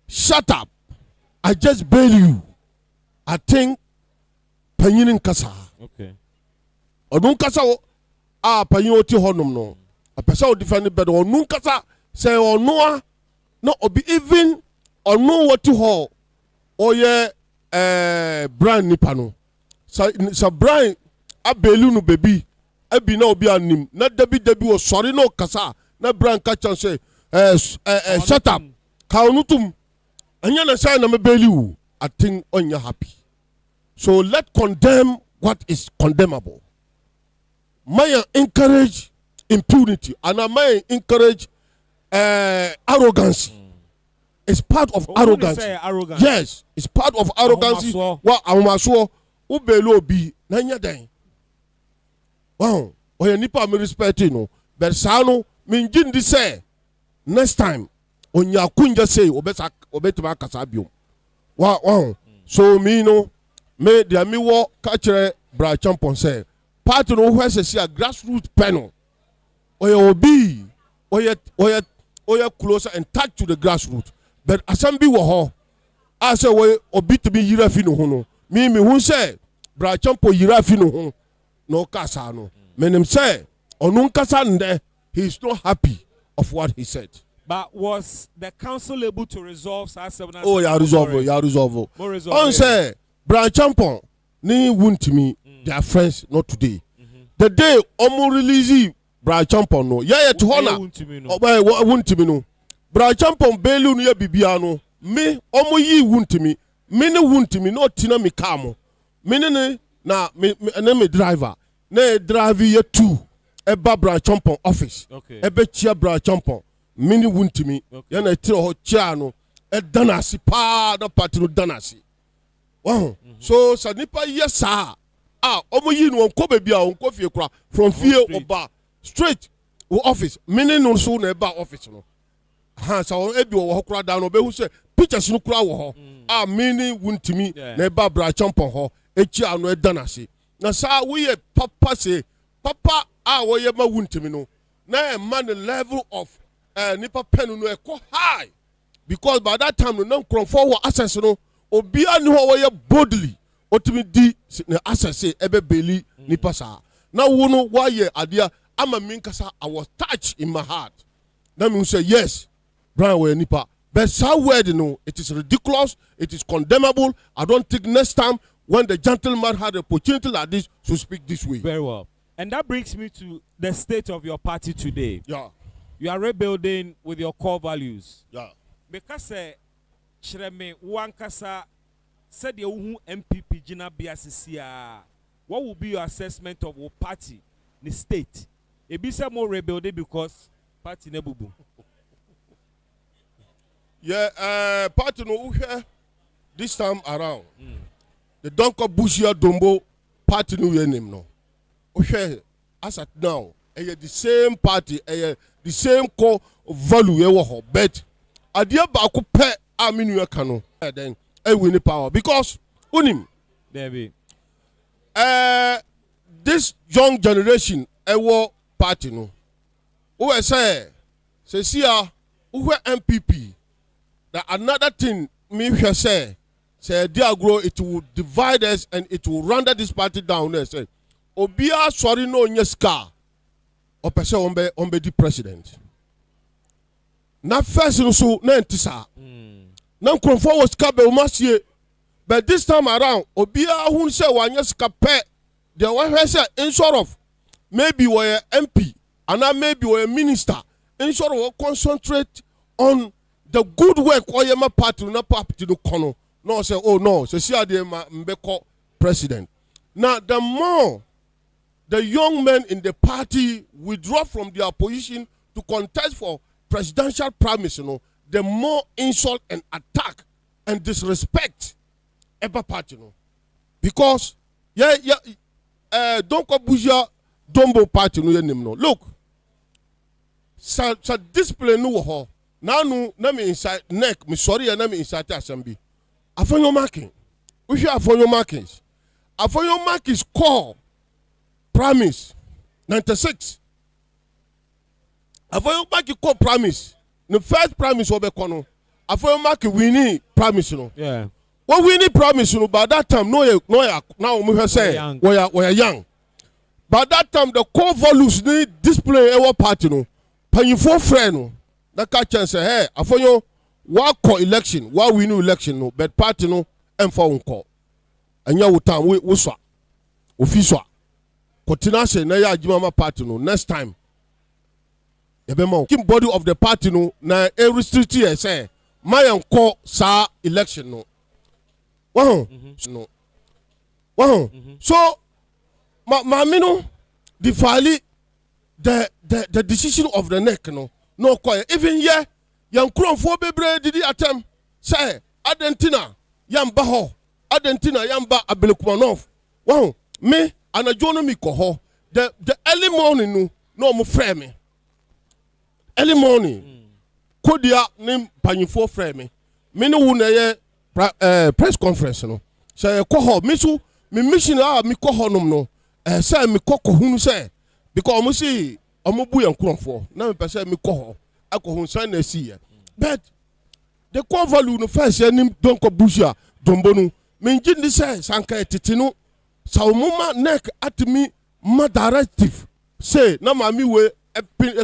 shut up. I just bail you. I think panyinin kasa. Okay. Odun kasa panyin oti honum no. A person will defend it better. Odun kasa say onoa no obi even ono what to ho oye brand nipa no. Sa brand abelu no baby abi na obi anim na debi o sorry no kasa na brand catch and say shut up ka onutum anya na say na me believe. I think onya happy. So let's condemn what is condemnable. May encourage impunity and I may encourage arrogance. It's part of arrogance. Yes, it's part of arrogance. What Ahumaso ubelo bi nanya den. Wow, oya nipa me respect no. But sano minjin di say next time onya kunja say obetuma kasa biom. Wow. So me no me dia me wo ka kire bra champon say party no who say a grassroots panel oya obi oya closer and touch to the grassroots but assembly wo ho I say we obi to be yira fi no ho no me hu say bra champon yira fi no ho no kasa no menim say onu kasa nde he is not happy of what he said. But was the council able to resolve? Oh, yeah, resolve. On say, Brian Champon, ni wuntimi, they are friends, not today. The day omo release Brian Champon no, yeah, to honor. Wuntimi no. Brian Champon belu no ya bibiano. Me omo yi wuntimi. Me ne wuntimi no tina mi kamo. Me ne na me driver. Ne drive ye two. Eba Brian Champon office. Okay. Ebe chia Brian Champon. Mini wuntimi yana tiro ho chia no e danasi pa na party no danasi wow so sanipa yesa omo yi no onko be bia onko fie kura from fie oba straight office mini no so na eba office no ha so e bi wo kura da no be hu say pictures no kura wo ho a mini wuntimi na eba bra champon ho echi ano edanase na sa wo ye papa say papa a wo ye ma wuntimi no na man the level of nipa pen no e ko high because by that time no nkrofo wo access no obi ani ho wo ye boldly otimi di na access ebe beli nipa sa na wo no wa ye adia ama minkasa I was touched in my heart. That means say yes, Brian we nipa. But so word no, it is ridiculous, it is condemnable. I don't think next time when the gentleman had an opportunity like this to speak this way. Very well. And that brings me to the state of your party today. Yeah. You are rebuilding with your core values. Yeah. Because Shreme Wankasa said you NPP Jina Biasisia. What will be your assessment of your party, the state? It be some more rebuilding because party nebubu. Yeah, party no this time around. The Donko Bushia Dombo party no name no. As at now, the same party, the same core value but adia ba ko pe aminu kano then win power because unim there be this young generation party no who say sia who NPP that another thing me say dia grow it will divide us and it will render this party down there say obia sorry no nyeska o pese ombe di president na first no so na ntisa na nkrofo was ka be umasie but this time around obia hu say wanya ska pe the one say in sort of maybe we MP and maybe we minister in sort of concentrate on the good work oyema party na party no kono no say oh no say see ade mbeko president now the more the young men in the party withdraw from their position to contest for presidential promise, the more insult and attack and disrespect ever party, because don't Buja Dombo party no. Look, sa discipline no ho. Now no na me inside neck, me sorry na me inside assembly. Afonyo marking. We should afonyo markings. Afonyo markings call promise 96. Afonyo marking call promise. The first promise will be kono. Afonyo marking winning promise no. Yeah. What winning promise no by that time no now we say we are young. By that time the core values need display our party no. Panyifo friend no. That catch and say hey afonyo wa call election, wa win election no but party no emfa unko. Anya wo time we so. Official. Continue say na ya adwuma party no next time. Yebema kim body of the party no na e restrict here say my unko sa election no. Wow. No. Wow. So ma no the fali the decision of the neck no quite even here yan kronfo bebre didi attempt say Argentina yamba ho Argentina yamba Abelkumanov. Wow. Me anajono mi ko ho the early morning no mo frame me early morning kodia ne panyifo frame me no wu na ye press conference no say ko ho me so me mission me ko ho no say me ko hunu say because mo see omo bu yan kronfo na me pese me ko ho akohun say na see but the core value no first nim don ko bushia dombo no me ngindi say sanka etiti no Saumuma neck at me ma directive say na mami we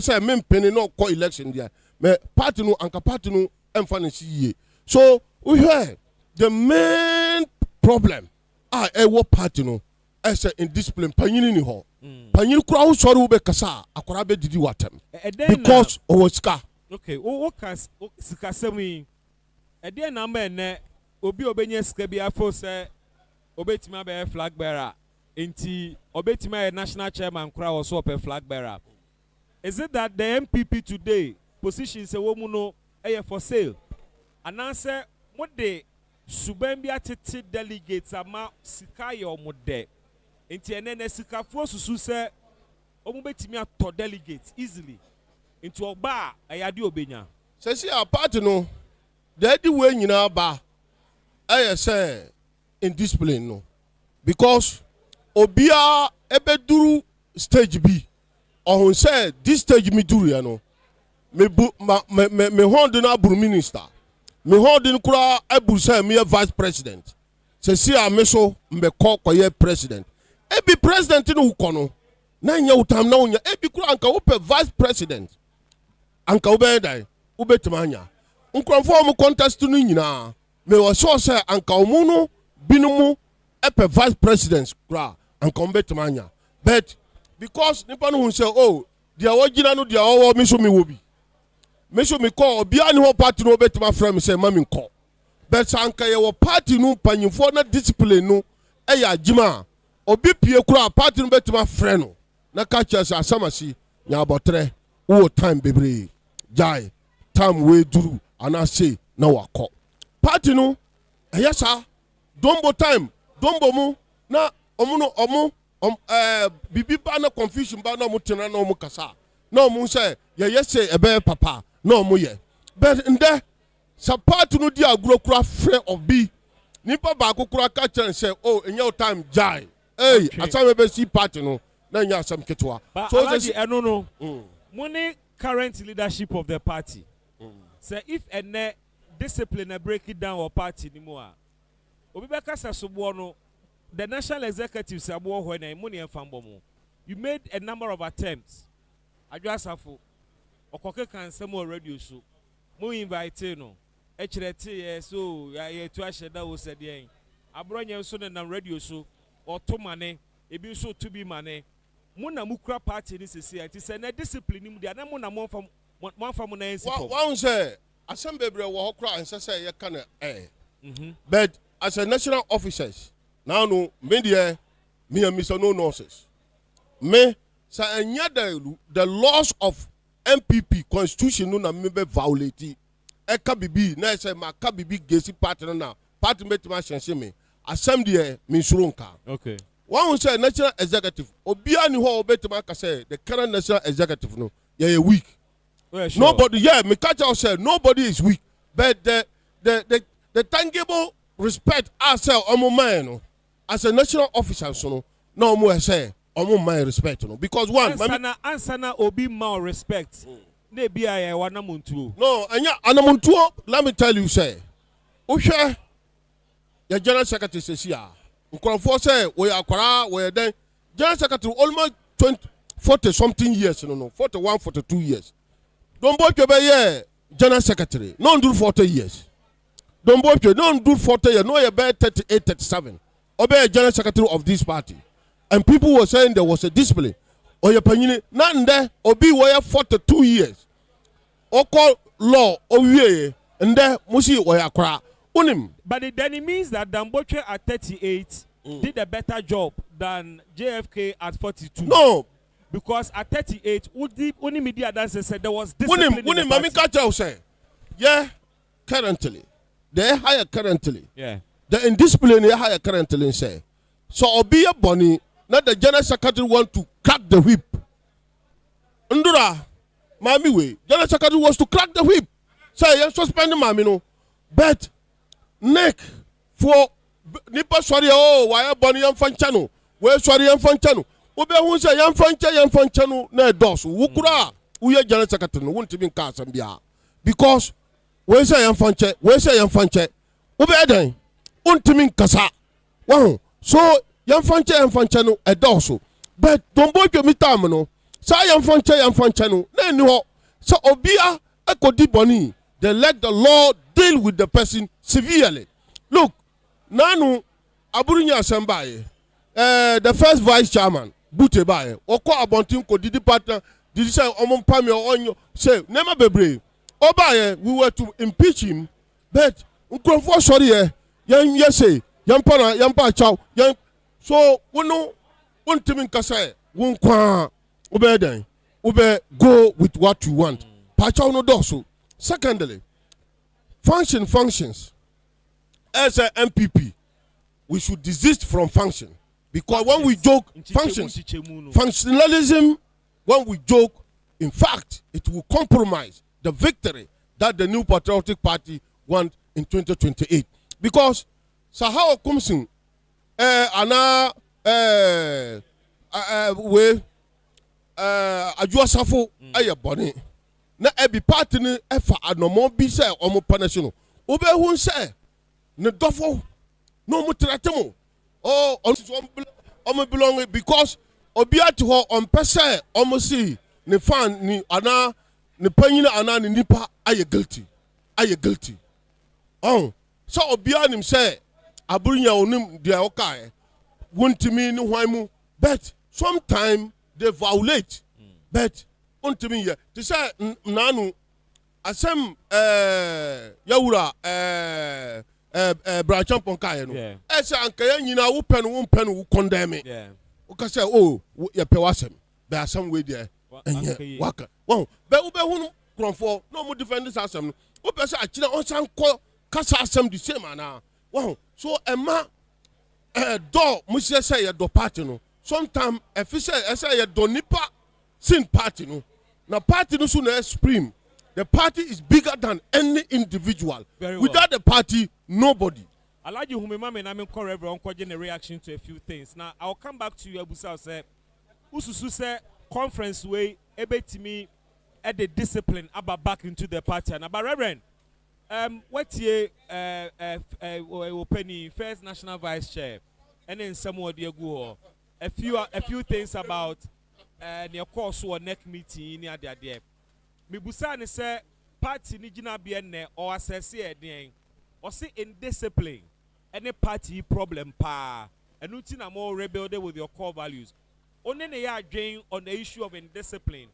say me penny no call election there me party no anka party no emfa ye so we hear the main problem what party no as in discipline panyini ni ho panyini kura wo sori wo be kasa akora be didi watem because owoska okay o kas sikasemi ede na ma ene obi obenye sika bi afo say obetima be flag bearer enti obetima national chairman kura also a flag bearer. Is it that the NPP today position say wo mu no for sale and answer what the subambia tete delegates ama sika ye omode enti ene sika fo susu say omu betimi ato delegates easily into oba ayade obenya say see our party no the way nyina ba I say indiscipline no because obia ebeduru stage B or say this stage me duru ya no me holding aburu minister me holding kura aburu say me vice president se si a me so me call koye president ebi president no uko no na nya utam na unya ebi kura anka upe vice president anka ube dai ubetima anya nkrofo mu contest no nyina me wo so say anka omu no binumu epe vice president kura anka ubetima anya but because nipa no say oh dia wagina no dia wo me so me wo bi me so me call obia ni ho party no obetima frame say mami nko but sanka ye wo party no panyimfo na discipline no e ya agima obi pie kura party no betima frame no na ka chese asamasi nya abotre wo time bebre jai time we duru ana say na wakọ party no eyesa dombo time dombo mu na omu no omu bibi ba na confusion ba na omu tena na omu kasa na omu say ye say ebe papa na omu ye but nde sa party no di aguro kura free of bi nipa ba akokura ka chen say oh enye time jai hey asame be si party no na nya asam ketwa so say eno no money current leadership of the party say if ene discipline break it down or party anymore obi be kasa sobo no the national executive say abo ho na money enfambo mo you made a number of attempts adwasafo okoke kan say mo radio so mo invite no e kirete so ya tu aheda wo said yen abronye so na radio so otomane ebi so to be mane muna mukura party ni sisi ati say na discipline mu dia na mo na mo fam na ensi for one say assemble wo hokura and say ye kan but as a national officers now no media me and Mr. No nonsense me say anya the laws of NPP constitution no na me be violate e ka bibi na say ma ka bibi gesi party na party metima shense me assembly me nsuronka okay one say national executive obia ni ho obetima ka say the current national executive no ye weak well, sure. Nobody me catch out say nobody is weak but the tangible respect ourselves omo man no as a national officer so no na omo say omo man respect no because one ansana obi ma respect na bia ye wanamuntu no anya anamuntu let me tell you say ohwe the general secretary says here nkrofo say we akwara we den general secretary almost 40 something years no 41 42 years don't boy be here general secretary no do 40 years don't boy no do 40 years no you be 38 37 obey general secretary of this party and people were saying there was a discipline or your panyini na nde obi we 42 years oko law owie nde musi we akwara unim. But then it means that Damboche at 38 did a better job than JFK at 42. No. Because at 38, only media dancers said there was discipline in the party. Mami say, yeah, currently. They hire currently. Yeah. The indiscipline they hire currently say. So Obiya Bonnie, not the general secretary want to crack the whip. Ndura, Mami way. General secretary wants to crack the whip. Say, yeah, suspend Mami no. But neck for nipa sorry oh why Bonnie yam fanchano we sorry yam fanchano obe hu say yam fanchano na dos wukura uye general secretary no won't even cast bia because we say yam fanche obe edan untimi kasa wow so yam fanchano e dos but don't boy me time no say yam fanchano na ni ho so obia akodi Bonnie they let the law deal with the person severely. Look, Nanu Aburunya Asembaye, the first vice chairman, Butebaye, Oko Abontin ko didi partner, did say Omon Pami or Onyo, say, never be brave. Obaye, we were to impeach him, but Uncle sorry, young yese, young pana, young pa chow, young so no one timin kasa, one kwa obeden, go with what you want. Pachow no dosu. Secondly, functions. As an MPP, we should desist from function. Because when we joke, functionalism, when we joke, in fact, it will compromise the victory that the New Patriotic Party want in 2028. Because Sahao Kumsin, Anna, we, Ajuasafo, Aya Bonnie. Na every party ni efa anomo bi se omo panation obe hu se ne dofo no mo tratemo oh omo belong because obi ati ho on pese omo si ne fan ni ana ne panyina ana ne nipa aye guilty oh so obi anim se aburunya onim dia okae wontimi ni hwan mu but sometimes they violate but untimi ye to say nanu asem yawura bra champion kae no e say anka ya nyina wo pen wo condemn o ka say oh ye pe wasem be asem we there enye waka won be wo be hu kronfo no mo defend this asem no wo be say akina on san ko kasa asem the same ana won so ema do mo say ye do party no sometimes if say ye do nipa sin party no. Now, party no sooner supreme. The party is bigger than any individual. Without the party, nobody. I like you, Humima, and I'm in everyone a reaction to a few things. Now, I'll come back to you, Abusa. Say, Ususu say conference way, ebe to me at the discipline about back into the party. Now, but Reverend, what's your penny first national vice chair, and then some more dear go a few things about. Near course or neck meeting near the idea. Mibusani say party ni jina bienne or assess here or say indiscipline any party problem pa and nothing more rebel with your core values. Only they are drain on the issue of indiscipline.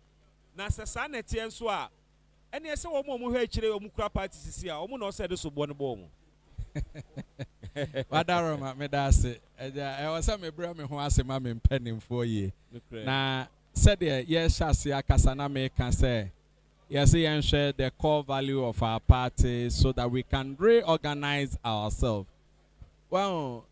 Na sanity and so and yes, one more actually Mukra party is here, almost said this one bomb. Wadaroma medase I was a brother who has a mammy pending for ye. Na said yes, Shasia Kasana can say yes, and share the core value of our party so that we can reorganize ourselves. Well,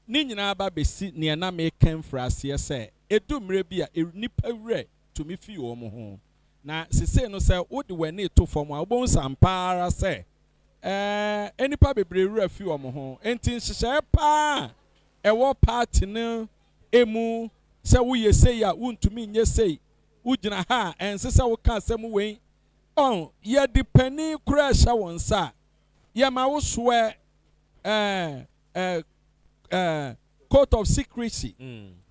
Nina Babisi near Name for us, yes, say, it do maybe a nipper red to me few home. Now, say no, sir, what do we need to form our bones and para say? Any probably refu on home, and things share pa a war party no emu say we say ya won't to mean yes say ujina ha and sister will can't some way on ye the penny crash one sa ye ma will swear court of secrecy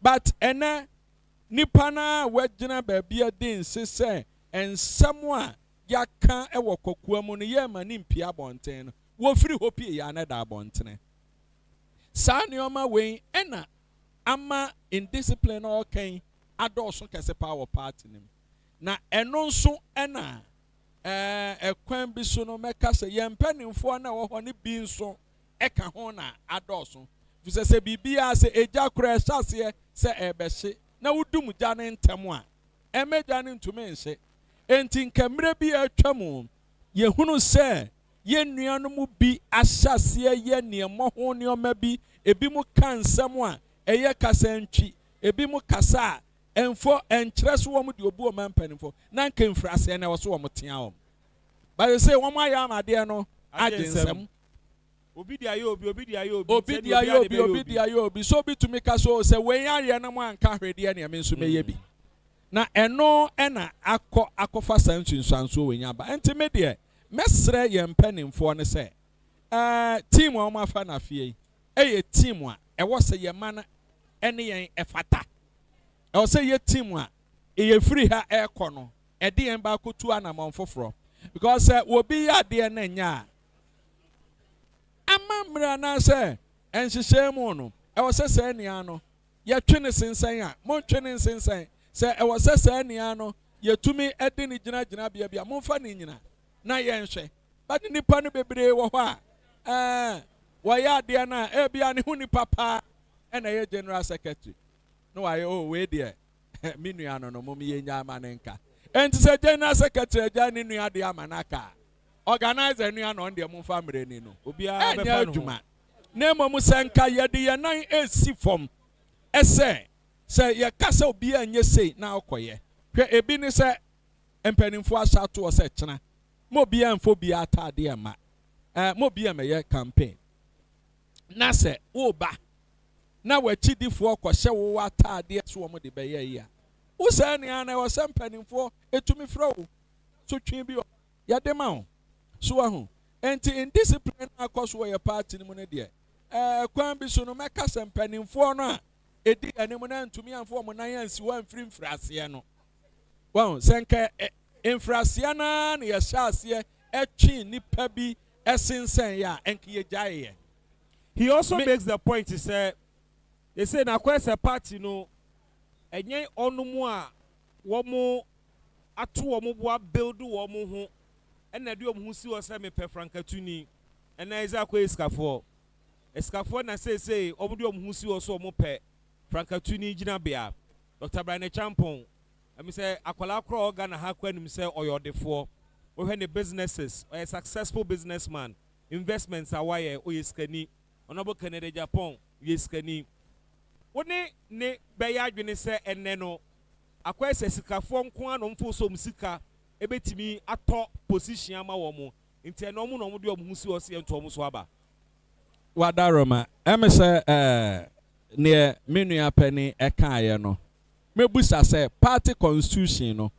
but nipana wejina baby a din say and someone ya can e wo kokua mu no ye ma ni mpia bonten wo firi hopi ya na da bonten sa neoma we ena ama indiscipline okay adoso kese power party nim na eno nso ena ekwan bi so no meka se ye mpanimfo na wo ho ne bi nso eka ho na adoso fi se bibia se eja kura hyase se ebehye na wudum gya ne ntem a emeja ne ntumi nse enti nkamre bi atwamu yehunu se ye nuanom bi ahyase ye niemo ho neoma bi ebi mu kansam a eye kasa ntwi ebi mu kasa enfo enkyere so wo mu de obu o mampanimfo na nka mfrase na wo so wo motea wo ba they say wo ma ya amade no agensam obi dia yo obi so bi to make us say we yare na mo anka hwede na me nso meye bi na eno ena akofa sansunsanso we nya ba enti me de mesre ye mpanimfo ne say team wo ma fa na fie eye team a e wo se ye mana ene yen efata e wo se ye team a e free ha e kono e de yen ba kotu anamon foforo because wo bi ya de na nya amamra na say enhyehyɛ mu no e wo se se nia no ye twene sensan a mo twene sensan se e wo se se nia no ye tumi e de ni gyina bia mo fa ni nyina na ye nhwɛ ba ni nipa no bebre wo ho a waya de na e bia ne hu ni papa e na ye general secretary no why oh we there me nua no mo me ye nya amanenka enti se general secretary ja ni nua de amanaka organizer nua no de mo fa mre ni no obi a be fa no na mo senka ye de ye nan esi fom ese se ye kasa obi anye sei na okoye hwe ebi ni se empanimfo asato o se kyena mo bia mfo bia atade ama mo bia meye campaign na se wo ba na wachidifo kwahye wo atade so wo de beye yi a wo se ne ana wo se mpanimfo etumi fra wo so twen bi ya de ma wo so ahu enti indiscipline akoso wo ye party ni mu ne de kwan bi so no meka se mpanimfo no a edi anim na ntumi amfo mo nan ansi wan mfrase no wo senka mfrase na na ye hyase etwi nipa bi esensen ya enke ye jaye. He also makes the point, he said, they say na kwese party no enye onumu a womo atu womo boa build womo ho ena de womo si wo se me pe frankatuni ena iza kwa eskafo na say omo de womo si wo so womo pe frankatuni gina bia Dr. Brian Champon I say akwala kro Ghana ha kwa nim say oyodefo wo hwe ne businesses or a successful businessman investments awaye oyeskani Honorable Kennedy Japan, yeskani. Wone ne beya adwene se enne no akwa sesikafo nko ano mfo so musika ebetimi ato position ama wo mo nti eno mo no mo de o musi o se ento mo so aba wadaroma emese ne menu apani ekaye no mebusa se party constitution no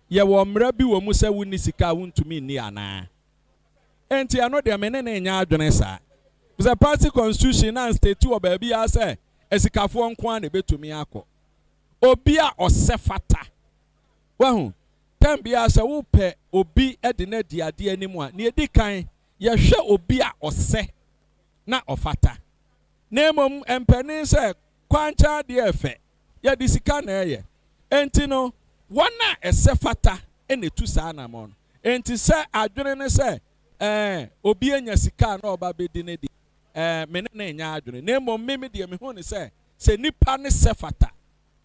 ye wo mra bi wo mu se woni sika wontumi ni ana enti ano de me ne nya adwene sa the party constitution and state to baby ya say esikafo nko an ebetumi akọ obi a osefata wahu tem bia se wo pe obi ede na diade animu a ne edi kan ye hwe obi a ose na ofata na emom empani se kwancha de efe ye di sika na eye enti no wona esefata ene tu sa na mo no enti se adwene ne se obi enya sika na oba bedi ne di mene na nya adwene na emo meme de me hu ne se nipa ne sefata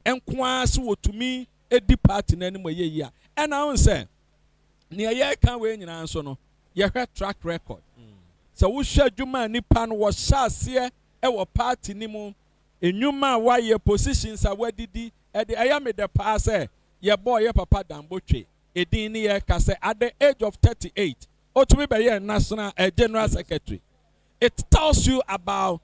enkoa se wotumi edi party na ni moyeyi a ena hu se ne ye kan we nyina nso no ye hwe track record se wo hwe adwuma nipa no wo hyase wo party ni mu enwuma wa ye positions a wadidi e de aya me de pa se ye boy ye papa dambotwe edin ni ye ka se at the age of 38 otumi be ye national general secretary. It tells you about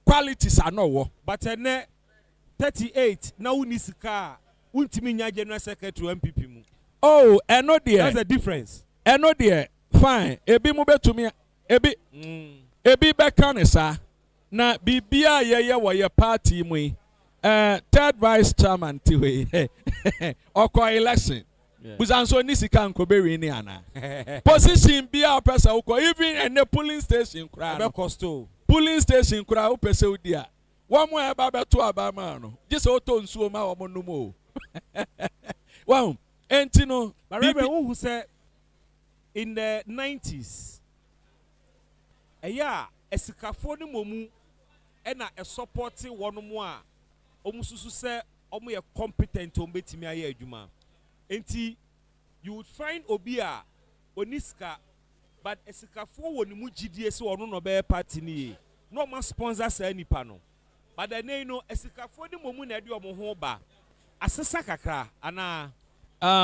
qualities are no wo. But 38 na unisika untimi nya general secretary MPP mu. Oh, eno there. That's the difference. Eno there. Fine. Ebi mu betumi ebi be kanisa na bibia ye wo ye party mu. Third vice chairman tiwe. Oko election. Busanso ni sika nkoberi ni ana. Position bia pesa uko even in the polling station kra. Be costo. Polling station kra o pesa udia. Wa mo e ba beto abama no. Jese oto nsuo ma wo mo numo. Wow. Enti no. But remember who said in the 90s esikafo ni momu e na e support wono mo a omususu se omo ye competent ombetimi aye adwuma. Enti you would find obia oniska but esikafo woni mu gidie se ono no be party ni no ma sponsor sa nipa no but the name no esikafo ni momu na de omo ho ba asesa kakra ana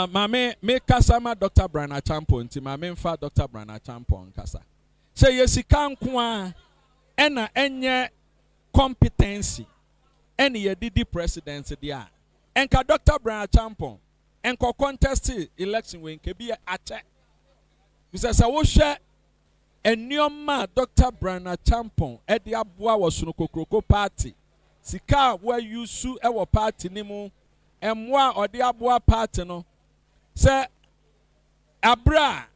mame me kasa ma Dr. Brian Champon nti mame mfa Dr. Brian Champon kasa se yesika nko a ena enye competency ene ye didi president dia enka Dr. Brian Champon enko contest election when kebi ache bisa sa wo hwe enioma Dr. Brian Champon e de aboa wo sono kokroko party sika wa yusu e wo party ni mu emwa ode aboa party no se abra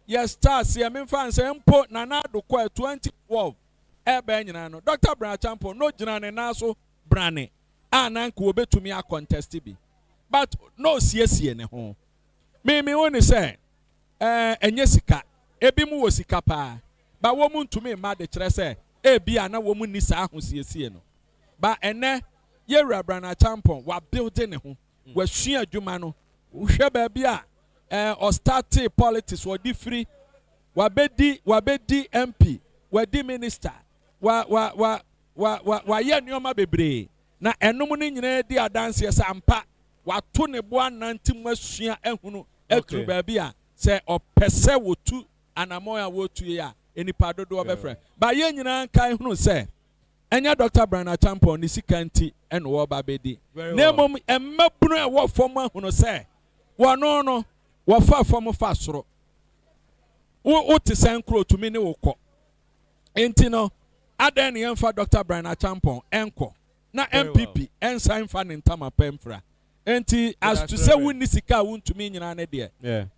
yes stars ye memfa nse mpo na na do kwa 2012 e ba nyina no Dr. Brian Champon no gina ne na so brane ananka obetumi a contest bi but no siesie ne ho me woni say enye sika ebi mu wo sika pa ba wo mu ntumi ma de kire say ebi ana wo mu ni sa ho siesie no ba ene ye Brian Champon wa building ne ho wa hua adwuma no hwe ba bia o start politics wo di free wa bedi MP wa di minister wa ye nneoma bebre na enum ni nyina di adanse sampa wato ne boa nantim asua ehunu etu ba bia sɛ ɔpɛ sɛ wotu anamɔ a wotu yi a enipa dodoɔ bɛfrɛ ba yɛn nyinaa nkan hunu sɛ ɛnyɛ Dr. Brian Achampon ne sika nti ɛna wɔba bɛdi na mmom mmabunu a ɛwɔ fam ahunu sɛ wɔno no wɔfa fam fa soro wote sɛ nkuro tumi ne wokɔ enti no adan ne yɛmfa Dr. Brian Achampon ɛnkɔ na NPP ɛnsan fa ne ntama pɛmfra enti as to say wonni sika a wontumi nyinaa ne deɛ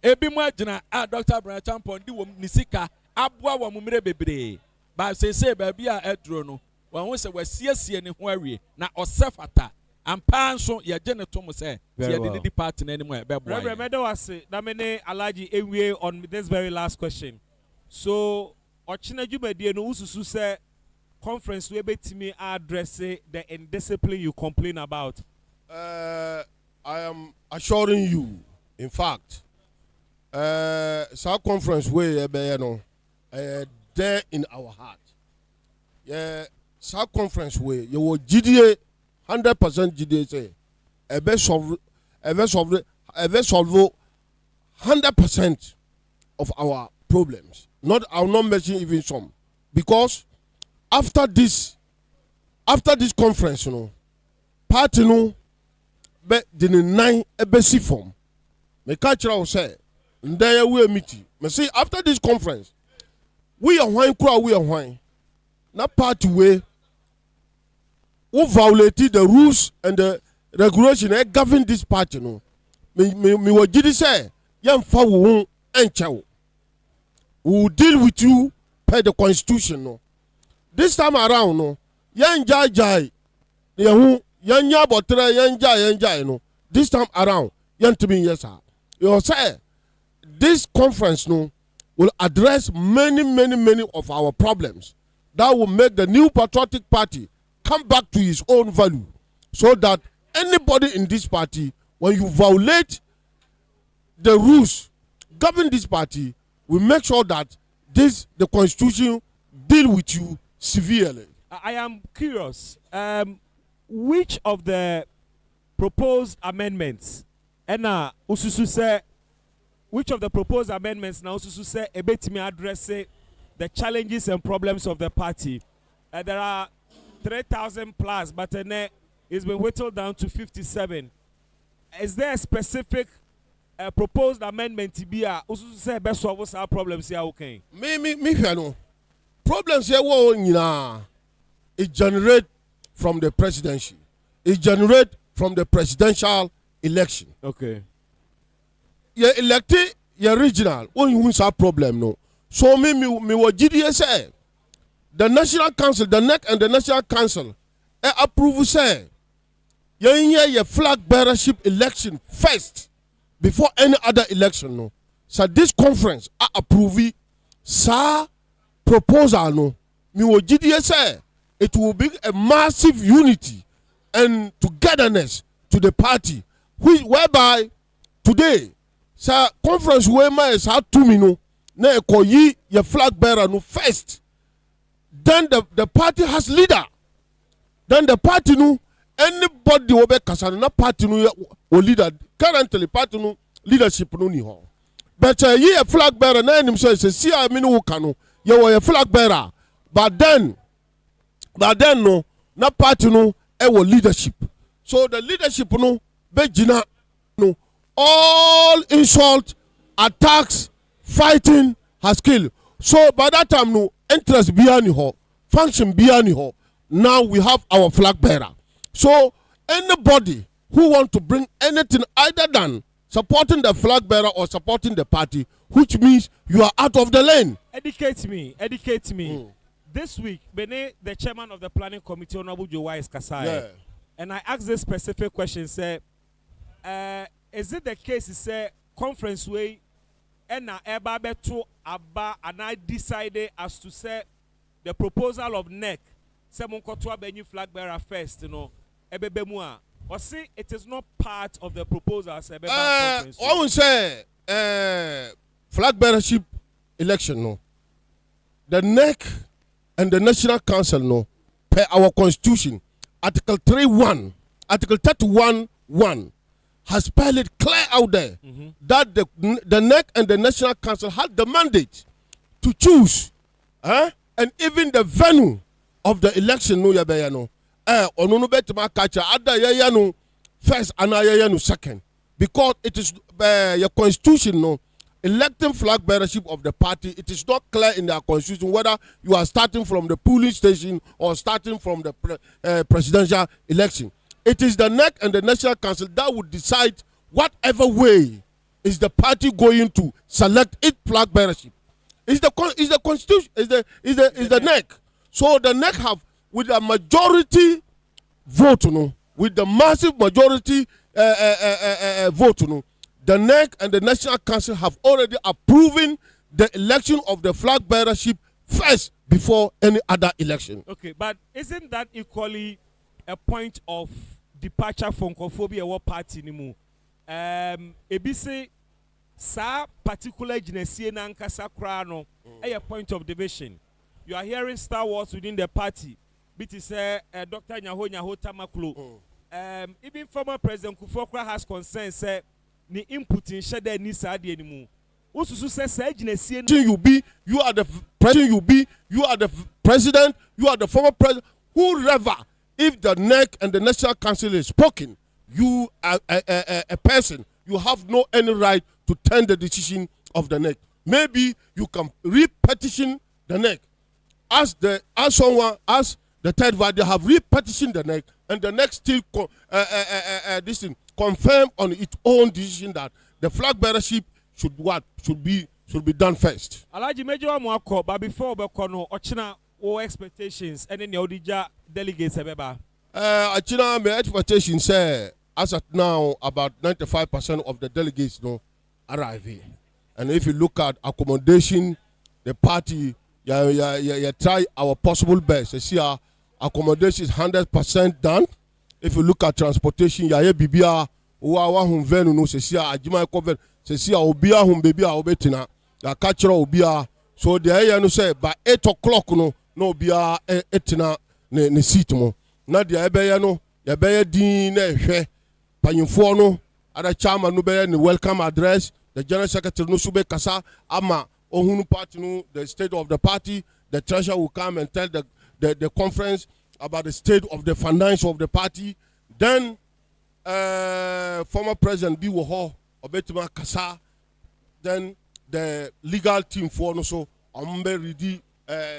ebi mu agyina a Dr. Brian Achampon di wɔ ne sika aboa wɔ mmerɛ bebree ba sese baabi a ɛduro no wɔn ho sɛ wɔasiesie ne ho awie na ɔsɛ fata ampa nso yɛgye ne tom sɛ yɛde ne di party n'anim a ɛbɛboa yɛn. Reverend Medawase na me ne Alhaji ewie on this very last question so ɔkyena dwumadie no ususu sɛ conference we betimi address the indiscipline you complain about. I am assuring you, in fact, our conference way there in our heart. Yeah, our conference way you will GDA 100% GDA say ebe solve 100% of our problems. I'll not mention even some because after this conference, party no be the 9 ebesi form. Me catch you say, there we meet. Me say after this conference, we are wine. Na party way who violated the rules and the regulation that govern this party no. Me what did he say? Young fa wo encha. We will deal with you per the constitution no. This time around, no, yan jai, yan yabotre, yan jai, no. This time around, yan to me, yes, sir. You say this conference, no, will address many of our problems that will make the new patriotic party come back to its own value, so that anybody in this party, when you violate the rules govern this party, will make sure that the constitution deal with you severely. I am curious. Which of the proposed amendments, ususu say, which of the proposed amendments now ususu say ebetimi address the challenges and problems of the party? There are 3,000 plus, but it's been whittled down to 57. Is there a specific proposed amendment to be ususu say best solve our problems here? Okay. Me no. Problems here it generate from the presidency. It generate from the presidential election. Okay. You elected your regional. When you win some problem no. So me what GDA say. The National Council, the NEC and the National Council, approve say. Your flag bearership election first before any other election no. So this conference approve sa proposal no. Me what GDA say. It will bring a massive unity and togetherness to the party, whereby today, sir, conference where my is hard to me no, na ekoyi your flag bearer no first. Then the party has leader. Then the party no, anybody will be kasana na party no or leader. Currently party no leadership no ni ho. But ye a flag bearer na him say see I mean who kanu. You were a flag bearer, but then no, na party no ewo leadership. So the leadership no bejina no all insult, attacks, fighting has killed. So by that time no interest behind ho, function behind ho. Now we have our flag bearer. So anybody who want to bring anything either than supporting the flag bearer or supporting the party, which means you are out of the lane. Educate me. This week, Bene, the chairman of the planning committee, Honorable Jowa is Kasai. Yeah. And I asked this specific question, say, is it the case, say, conference way, and eba to aba, and I decided as to say, the proposal of NEC, say, Monkotwa Benny flag bearer first, you know, ebebemua. Or see, it is not part of the proposal, say, conference. I would say, flag bearership election, no. The NEC and the National Council no per our constitution article 31 1 has spelled it clear out there that the NEC and the National Council had the mandate to choose, and even the venue of the election. No, yabeyano. Onunu betima kacha ada yayano first and yayano second, because it is your constitution. No, electing flag bearership of the party. It is not clear in their constitution whether you are starting from the polling station or starting from the presidential election. It is the NEC and the National Council that would decide whatever way is the party going to select its flag bearership. Is the constitution is the NEC. So the NEC have, with a majority vote, with the massive majority vote, the NEC and the National Council have already approved the election of the flag bearership first before any other election. Okay, but isn't that equally a point of departure from Nkofobi or party anymore? Ebisi sa particular genesie na nkasa kra no a point of division. You are hearing Star Wars within the party. Bit is Dr. Nyaho Tamaklo. Even former President Kufuor has concerns say ni input in shade ni sa ade anymore. Ususu say say genesie you are the president, you are the president, you are the former president, whoever. If the NEC and the National Council is spoken, you are a person, you have no any right to turn the decision of the NEC. Maybe you can re-petition the NEC. As the third party, they have re-petitioned the NEC, and the NEC still confirm on its own decision that the flag bearership should be done first. Alaji Major Mwako, but before Bekono, Ochina, expectations and then your delegates ebeba. My expectations say as at now about 95% of the delegates arrive here. And if you look at accommodation, the party try our possible best. You see our accommodation is 100% done. If you look at transportation, bibia uwa hum venu no see ajima cover see obia hum bibia obetina ya catcher obia. So the area no say by 8 o'clock no bia etina ne seat mo na dia ebeye no ya beye din na ehwe panyimfo no ada chairman no beye ne welcome address, the general secretary no sube kasa ama ohunu party no, the state of the party, the treasurer will come and tell the conference about the state of the finance of the party. Then former president B Woho obetima kasa, then the legal team for no so ambe ready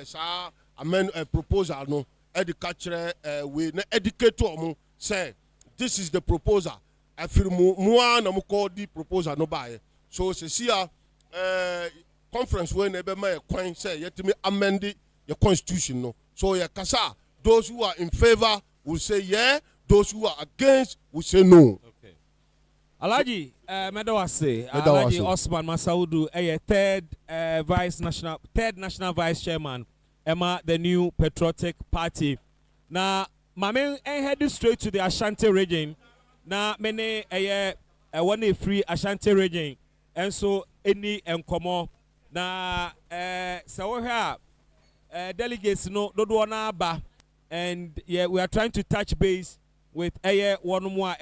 sa amen proposal no educature we na educator mo say this is the proposal afir mu na mo call the proposal no buy. So se sia conference we na be ma kwan say yetimi amend your constitution no. So ya kasa, those who are in favor will say yeah, those who are against will say no. Okay. Alaji Medawase, Alaji Osman Masaudu, third national vice chairman, Emma, the new patriotic party. Now, Mame headed straight to the Ashanti region. Now, many one free Ashanti region, and so any enkomo. Now, so we have delegates no do ba, and yeah, we are trying to touch base with one more